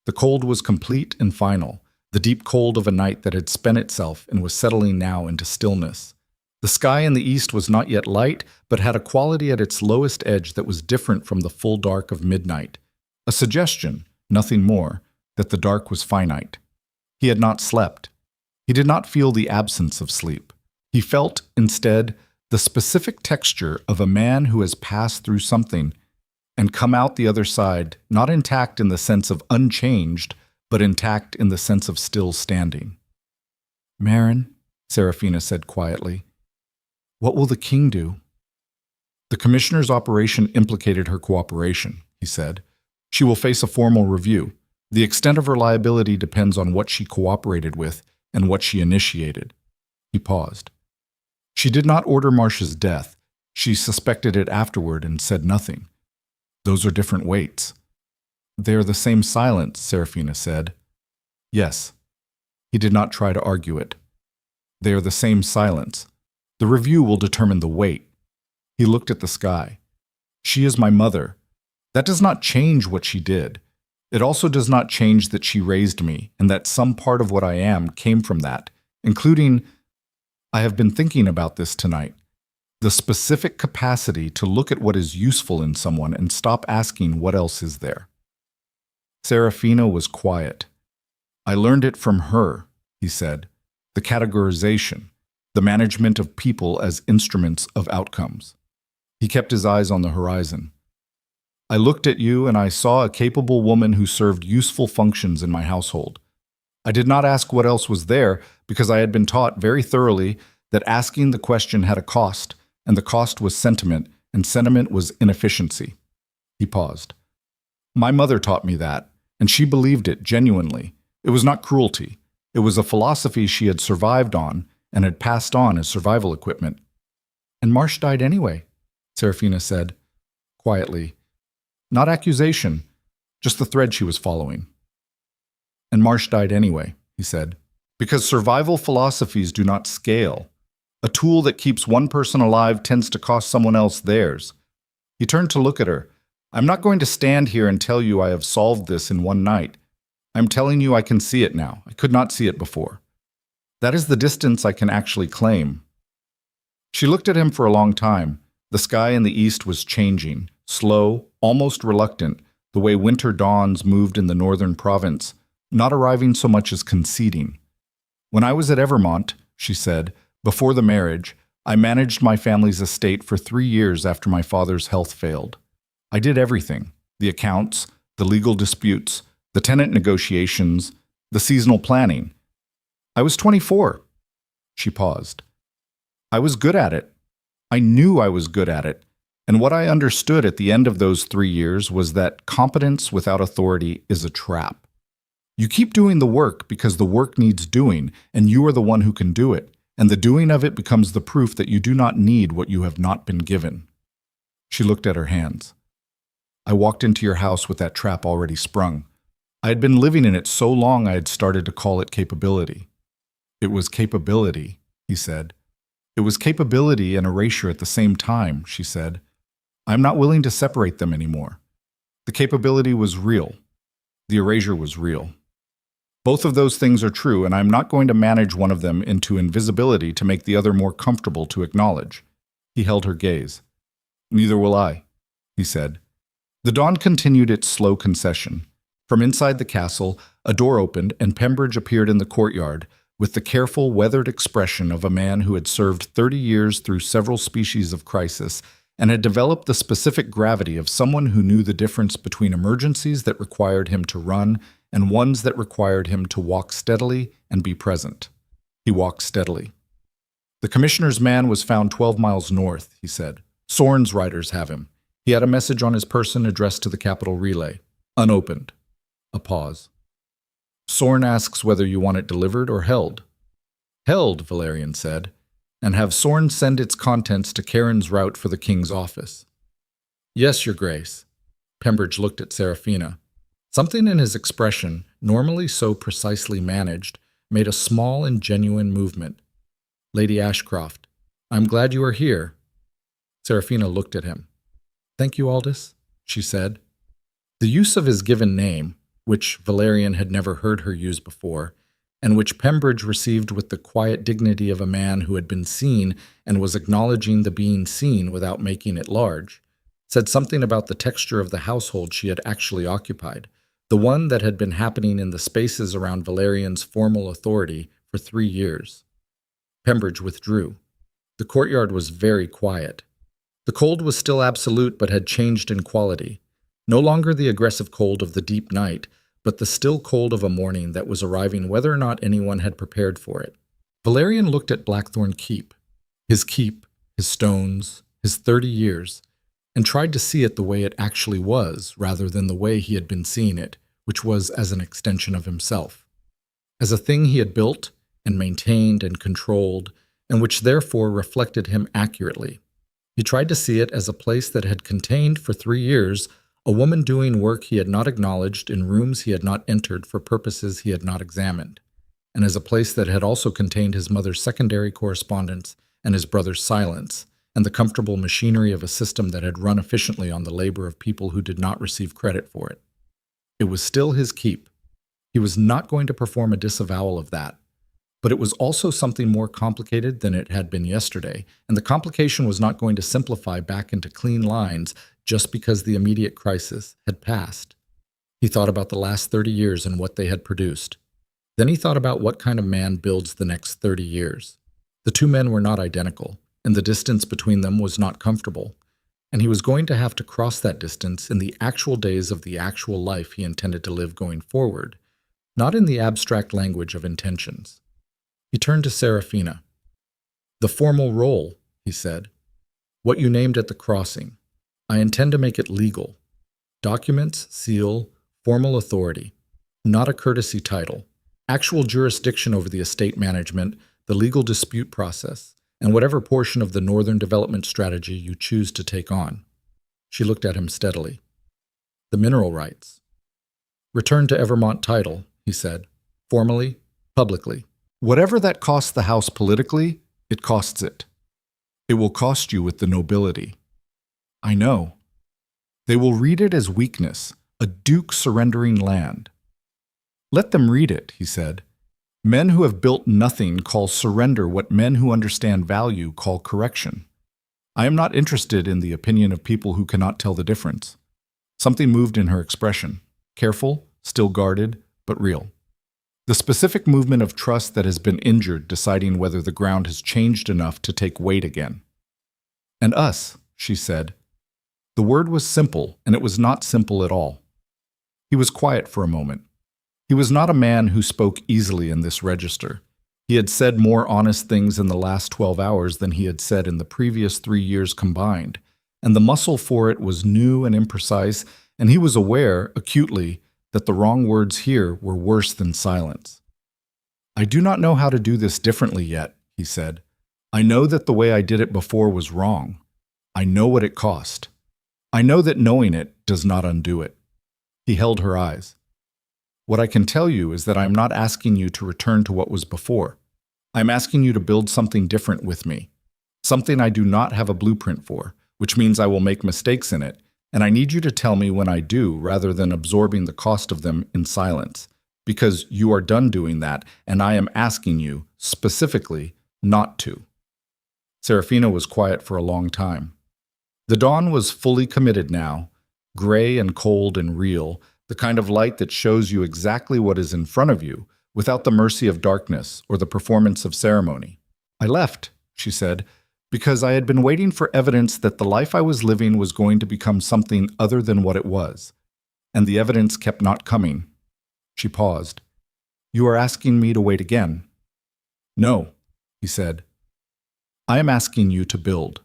The cold was complete and final, the deep cold of a night that had spent itself and was settling now into stillness. The sky in the east was not yet light, but had a quality at its lowest edge that was different from the full dark of midnight. A suggestion, nothing more, that the dark was finite. He had not slept. He did not feel the absence of sleep. He felt, instead, the specific texture of a man who has passed through something and come out the other side, not intact in the sense of unchanged, but intact in the sense of still standing. "Meryn," Seraphina said quietly, "what will the king do?" "The commissioner's operation implicated her cooperation," he said. "She will face a formal review. The extent of her liability depends on what she cooperated with and what she initiated." He paused. "She did not order Marsh's death. She suspected it afterward and said nothing. Those are different weights." "They are the same silence," Seraphina said. "Yes." He did not try to argue it. "They are the same silence. The review will determine the weight." He looked at the sky. "She is my mother. That does not change what she did. It also does not change that she raised me and that some part of what I am came from that, including, I have been thinking about this tonight, the specific capacity to look at what is useful in someone and stop asking what else is there." Seraphina was quiet. I learned it from her, he said. The categorization, the management of people as instruments of outcomes. He kept his eyes on the horizon. I looked at you and I saw a capable woman who served useful functions in my household. I did not ask what else was there because I had been taught very thoroughly that asking the question had a cost, and the cost was sentiment, and sentiment was inefficiency. He paused. My mother taught me that, and she believed it genuinely. It was not cruelty. It was a philosophy she had survived on and had passed on as survival equipment. And Marsh died anyway, Seraphina said, quietly. Not accusation, just the thread she was following. And Marsh died anyway, he said, because survival philosophies do not scale. A tool that keeps one person alive tends to cost someone else theirs. He turned to look at her. I'm not going to stand here and tell you I have solved this in one night. I'm telling you I can see it now. I could not see it before. That is the distance I can actually claim. She looked at him for a long time. The sky in the east was changing, slow, almost reluctant, the way winter dawns moved in the northern province, not arriving so much as conceding. When I was at Evermont, she said, before the marriage, I managed my family's estate for 3 years after my father's health failed. I did everything, the accounts, the legal disputes, the tenant negotiations, the seasonal planning. I was 24. She paused. I was good at it. I knew I was good at it. And what I understood at the end of those 3 years was that competence without authority is a trap. You keep doing the work because the work needs doing, and you are the one who can do it, and the doing of it becomes the proof that you do not need what you have not been given. She looked at her hands. I walked into your house with that trap already sprung. I had been living in it so long I had started to call it capability. It was capability, he said. It was capability and erasure at the same time, she said. I'm not willing to separate them anymore. The capability was real. The erasure was real. Both of those things are true, and I'm not going to manage one of them into invisibility to make the other more comfortable to acknowledge. He held her gaze. Neither will I, he said. The dawn continued its slow concession. From inside the castle, a door opened and Pembridge appeared in the courtyard with the careful, weathered expression of a man who had served 30 years through several species of crisis and had developed the specific gravity of someone who knew the difference between emergencies that required him to run and ones that required him to walk steadily and be present. He walked steadily. The commissioner's man was found 12 miles north, he said. Sorn's riders have him. He had a message on his person addressed to the capital relay. Unopened. A pause. Sorn asks whether you want it delivered or held. Held, Valyrian said, and have Sorn send its contents to Karen's route for the king's office. Yes, your grace. Pembridge looked at Seraphina. Something in his expression, normally so precisely managed, made a small and genuine movement. Lady Ashcroft, I'm glad you are here. Seraphina looked at him. Thank you, Aldous, she said. The use of his given name, which Valyrian had never heard her use before, and which Pembridge received with the quiet dignity of a man who had been seen and was acknowledging the being seen without making it large, said something about the texture of the household she had actually occupied, the one that had been happening in the spaces around Valyrian's formal authority for 3 years. Pembridge withdrew. The courtyard was very quiet. The cold was still absolute but had changed in quality. No longer the aggressive cold of the deep night, but the still cold of a morning that was arriving whether or not anyone had prepared for it. Valyrian looked at Blackthorn Keep, his stones, his 30 years, and tried to see it the way it actually was rather than the way he had been seeing it, which was as an extension of himself. As a thing he had built and maintained and controlled, and which therefore reflected him accurately. He tried to see it as a place that had contained for 3 years a woman doing work he had not acknowledged in rooms he had not entered for purposes he had not examined, and as a place that had also contained his mother's secondary correspondence and his brother's silence, and the comfortable machinery of a system that had run efficiently on the labor of people who did not receive credit for it. It was still his keep. He was not going to perform a disavowal of that. But it was also something more complicated than it had been yesterday, and the complication was not going to simplify back into clean lines just because the immediate crisis had passed. He thought about the last 30 years and what they had produced. Then he thought about what kind of man builds the next 30 years. The two men were not identical, and the distance between them was not comfortable, and he was going to have to cross that distance in the actual days of the actual life he intended to live going forward, not in the abstract language of intentions. He turned to Seraphina. "The formal role," he said. "What you named at the crossing. I intend to make it legal. Documents, seal, formal authority. Not a courtesy title. Actual jurisdiction over the estate management, the legal dispute process, and whatever portion of the Northern Development Strategy you choose to take on." She looked at him steadily. "The mineral rights." "Return to Evermont title," he said. "Formally, publicly. Whatever that costs the house politically, it costs it. It will cost you with the nobility." "I know. They will read it as weakness, a duke surrendering land." "Let them read it," he said. "Men who have built nothing call surrender what men who understand value call correction. I am not interested in the opinion of people who cannot tell the difference." Something moved in her expression, careful, still guarded, but real. The specific movement of trust that has been injured, deciding whether the ground has changed enough to take weight again. "And us," she said. The word was simple, and it was not simple at all. He was quiet for a moment. He was not a man who spoke easily in this register. He had said more honest things in the last 12 hours than he had said in the previous 3 years combined, and the muscle for it was new and imprecise, and he was aware, acutely, that the wrong words here were worse than silence. "I do not know how to do this differently yet," he said. "I know that the way I did it before was wrong. I know what it cost. I know that knowing it does not undo it." He held her eyes. "What I can tell you is that I am not asking you to return to what was before. I am asking you to build something different with me, something I do not have a blueprint for, which means I will make mistakes in it, and I need you to tell me when I do rather than absorbing the cost of them in silence, because you are done doing that, and I am asking you, specifically, not to." Seraphina was quiet for a long time. The dawn was fully committed now, gray and cold and real, the kind of light that shows you exactly what is in front of you, without the mercy of darkness or the performance of ceremony. "I left," she said, "because I had been waiting for evidence that the life I was living was going to become something other than what it was. And the evidence kept not coming." She paused. "You are asking me to wait again?" "No," he said. "I am asking you to build.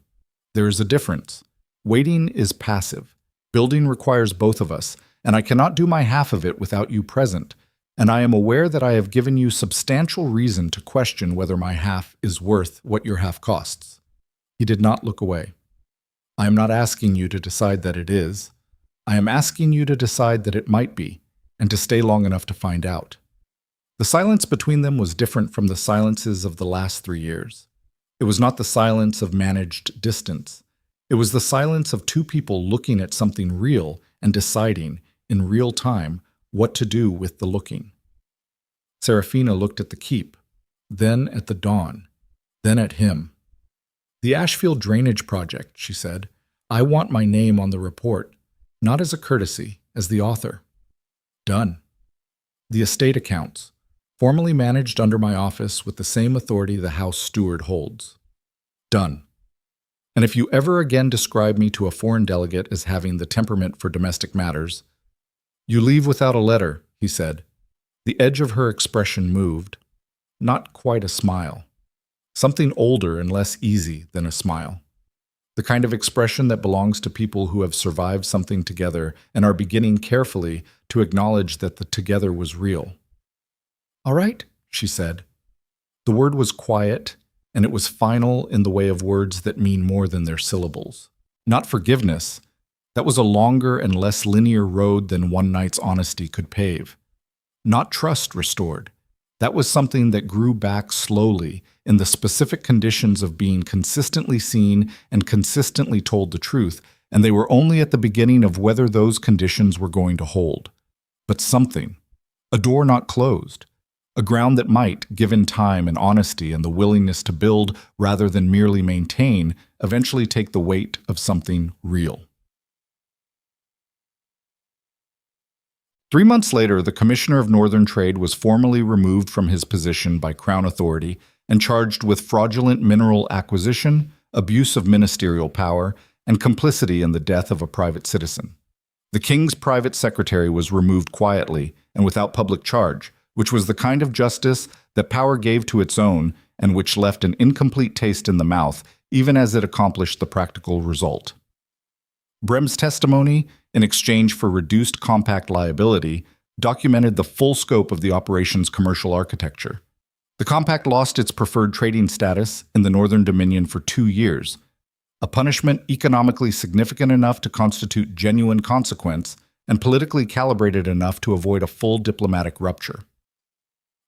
There is a difference. Waiting is passive. Building requires both of us, and I cannot do my half of it without you present, and I am aware that I have given you substantial reason to question whether my half is worth what your half costs." He did not look away. "I am not asking you to decide that it is. I am asking you to decide that it might be, and to stay long enough to find out." The silence between them was different from the silences of the last 3 years. It was not the silence of managed distance. It was the silence of two people looking at something real and deciding, in real time, what to do with the looking. Seraphina looked at the keep, then at the dawn, then at him. "The Ashfield Drainage Project," she said. "I want my name on the report, not as a courtesy, as the author." "Done." "The estate accounts, formally managed under my office with the same authority the house steward holds." "Done." "And if you ever again describe me to a foreign delegate as having the temperament for domestic matters—" "You leave without a letter," he said. The edge of her expression moved. Not quite a smile. Something older and less easy than a smile. The kind of expression that belongs to people who have survived something together and are beginning carefully to acknowledge that the together was real. "All right," she said. The word was quiet, and it was final in the way of words that mean more than their syllables. Not forgiveness. That was a longer and less linear road than one night's honesty could pave. Not trust restored. That was something that grew back slowly in the specific conditions of being consistently seen and consistently told the truth, and they were only at the beginning of whether those conditions were going to hold. But something. A door not closed. A ground that might, given time and honesty and the willingness to build rather than merely maintain, eventually take the weight of something real. 3 months later, the Commissioner of Northern Trade was formally removed from his position by Crown authority and charged with fraudulent mineral acquisition, abuse of ministerial power, and complicity in the death of a private citizen. The king's private secretary was removed quietly and without public charge, which was the kind of justice that power gave to its own and which left an incomplete taste in the mouth, even as it accomplished the practical result. Brem's testimony, in exchange for reduced compact liability, documented the full scope of the operation's commercial architecture. The compact lost its preferred trading status in the Northern Dominion for 2 years, a punishment economically significant enough to constitute genuine consequence and politically calibrated enough to avoid a full diplomatic rupture.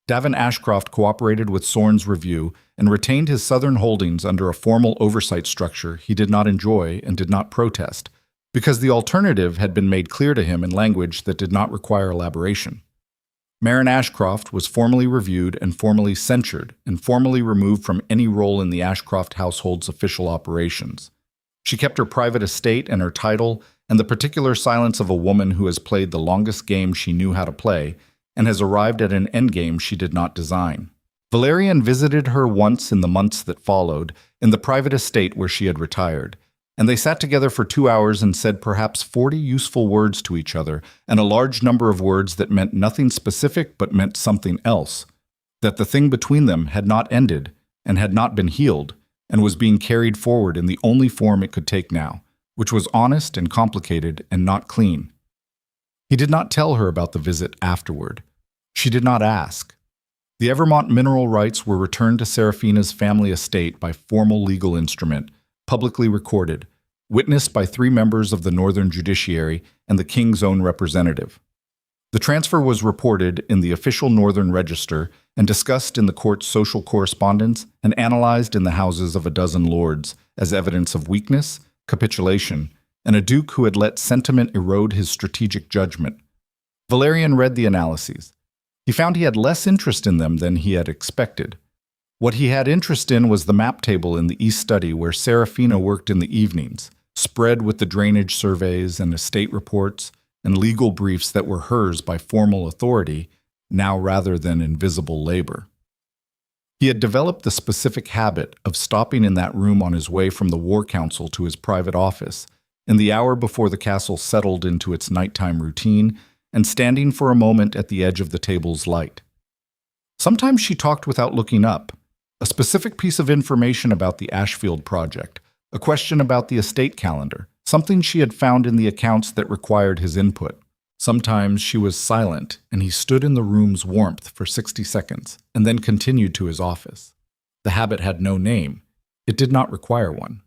Davin Ashcroft cooperated with Sorn's review and retained his southern holdings under a formal oversight structure he did not enjoy and did not protest, because the alternative had been made clear to him in language that did not require elaboration. Marin Ashcroft was formally reviewed and formally censured and formally removed from any role in the Ashcroft household's official operations. She kept her private estate and her title and the particular silence of a woman who has played the longest game she knew how to play and has arrived at an endgame she did not design. Valyrian visited her once in the months that followed in the private estate where she had retired, and they sat together for 2 hours and said perhaps 40 useful words to each other, and a large number of words that meant nothing specific but meant something else, that the thing between them had not ended and had not been healed, and was being carried forward in the only form it could take now, which was honest and complicated and not clean. He did not tell her about the visit afterward. She did not ask. The Evermont mineral rights were returned to Seraphina's family estate by formal legal instrument, publicly recorded, witnessed by 3 members of the Northern Judiciary and the King's own representative. The transfer was reported in the official Northern Register and discussed in the court's social correspondence and analyzed in the houses of a dozen lords as evidence of weakness, capitulation, and a duke who had let sentiment erode his strategic judgment. Valyrian read the analyses. He found he had less interest in them than he had expected. What he had interest in was the map table in the East Study where Seraphina worked in the evenings, spread with the drainage surveys and estate reports and legal briefs that were hers by formal authority, now rather than invisible labor. He had developed the specific habit of stopping in that room on his way from the War Council to his private office, in the hour before the castle settled into its nighttime routine, and standing for a moment at the edge of the table's light. Sometimes she talked without looking up, a specific piece of information about the Ashfield project, a question about the estate calendar, something she had found in the accounts that required his input. Sometimes she was silent, and he stood in the room's warmth for 60 seconds, and then continued to his office. The habit had no name. It did not require one.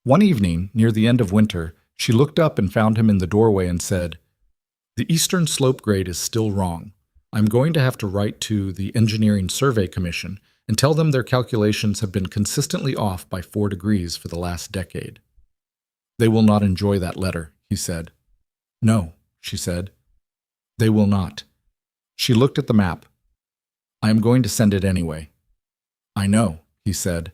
One evening, near the end of winter, she looked up and found him in the doorway and said, "The eastern slope grade is still wrong. I'm going to have to write to the Engineering Survey Commission and tell them their calculations have been consistently off by 4 degrees for the last decade." "They will not enjoy that letter," he said. "No," she said. "They will not." She looked at the map. "I am going to send it anyway." "I know," he said.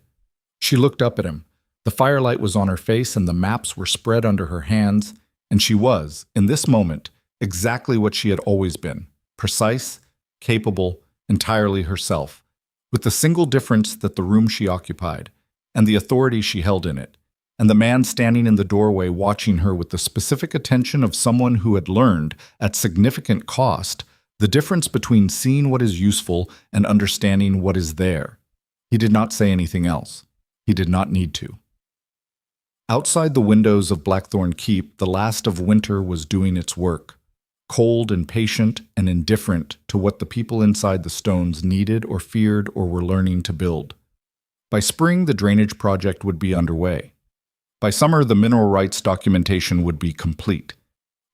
She looked up at him. The firelight was on her face and the maps were spread under her hands, and she was, in this moment, exactly what she had always been, precise, capable, entirely herself, with the single difference that the room she occupied, and the authority she held in it, and the man standing in the doorway watching her with the specific attention of someone who had learned, at significant cost, the difference between seeing what is useful and understanding what is there. He did not say anything else. He did not need to. Outside the windows of Blackthorn Keep, the last of winter was doing its work, cold and patient and indifferent to what the people inside the stones needed or feared or were learning to build. By spring, the drainage project would be underway. By summer, the mineral rights documentation would be complete.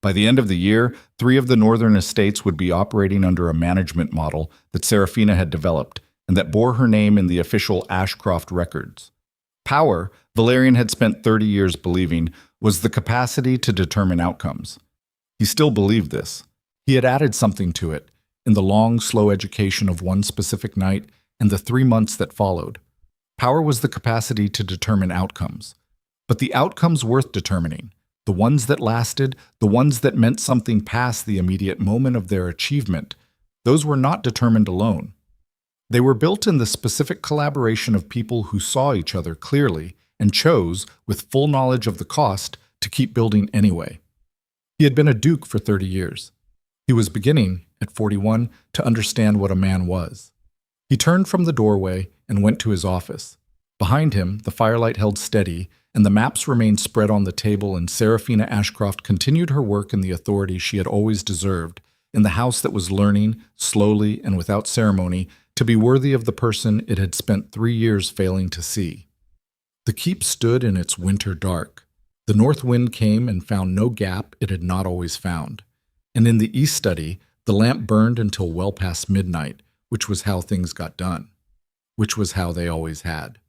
By the end of the year, 3 of the northern estates would be operating under a management model that Seraphina had developed and that bore her name in the official Ashcroft records. Power, Valyrian had spent 30 years believing, was the capacity to determine outcomes. He still believed this. He had added something to it, in the long, slow education of one specific night and the 3 months that followed. Power was the capacity to determine outcomes. But the outcomes worth determining, The ones that lasted, the ones that meant something past the immediate moment of their achievement, those were not determined alone. They were built in the specific collaboration of people who saw each other clearly and chose, with full knowledge of the cost, to keep building anyway. He had been a duke for 30 years. He was beginning, at 41, to understand what a man was. He turned from the doorway and went to his office. Behind him, the firelight held steady, and the maps remained spread on the table, and Seraphina Ashcroft continued her work in the authority she had always deserved, in the house that was learning, slowly and without ceremony, to be worthy of the person it had spent 3 years failing to see. The keep stood in its winter dark. The north wind came and found no gap it had not always found. And in the east study, the lamp burned until well past midnight, which was how things got done, which was how they always had.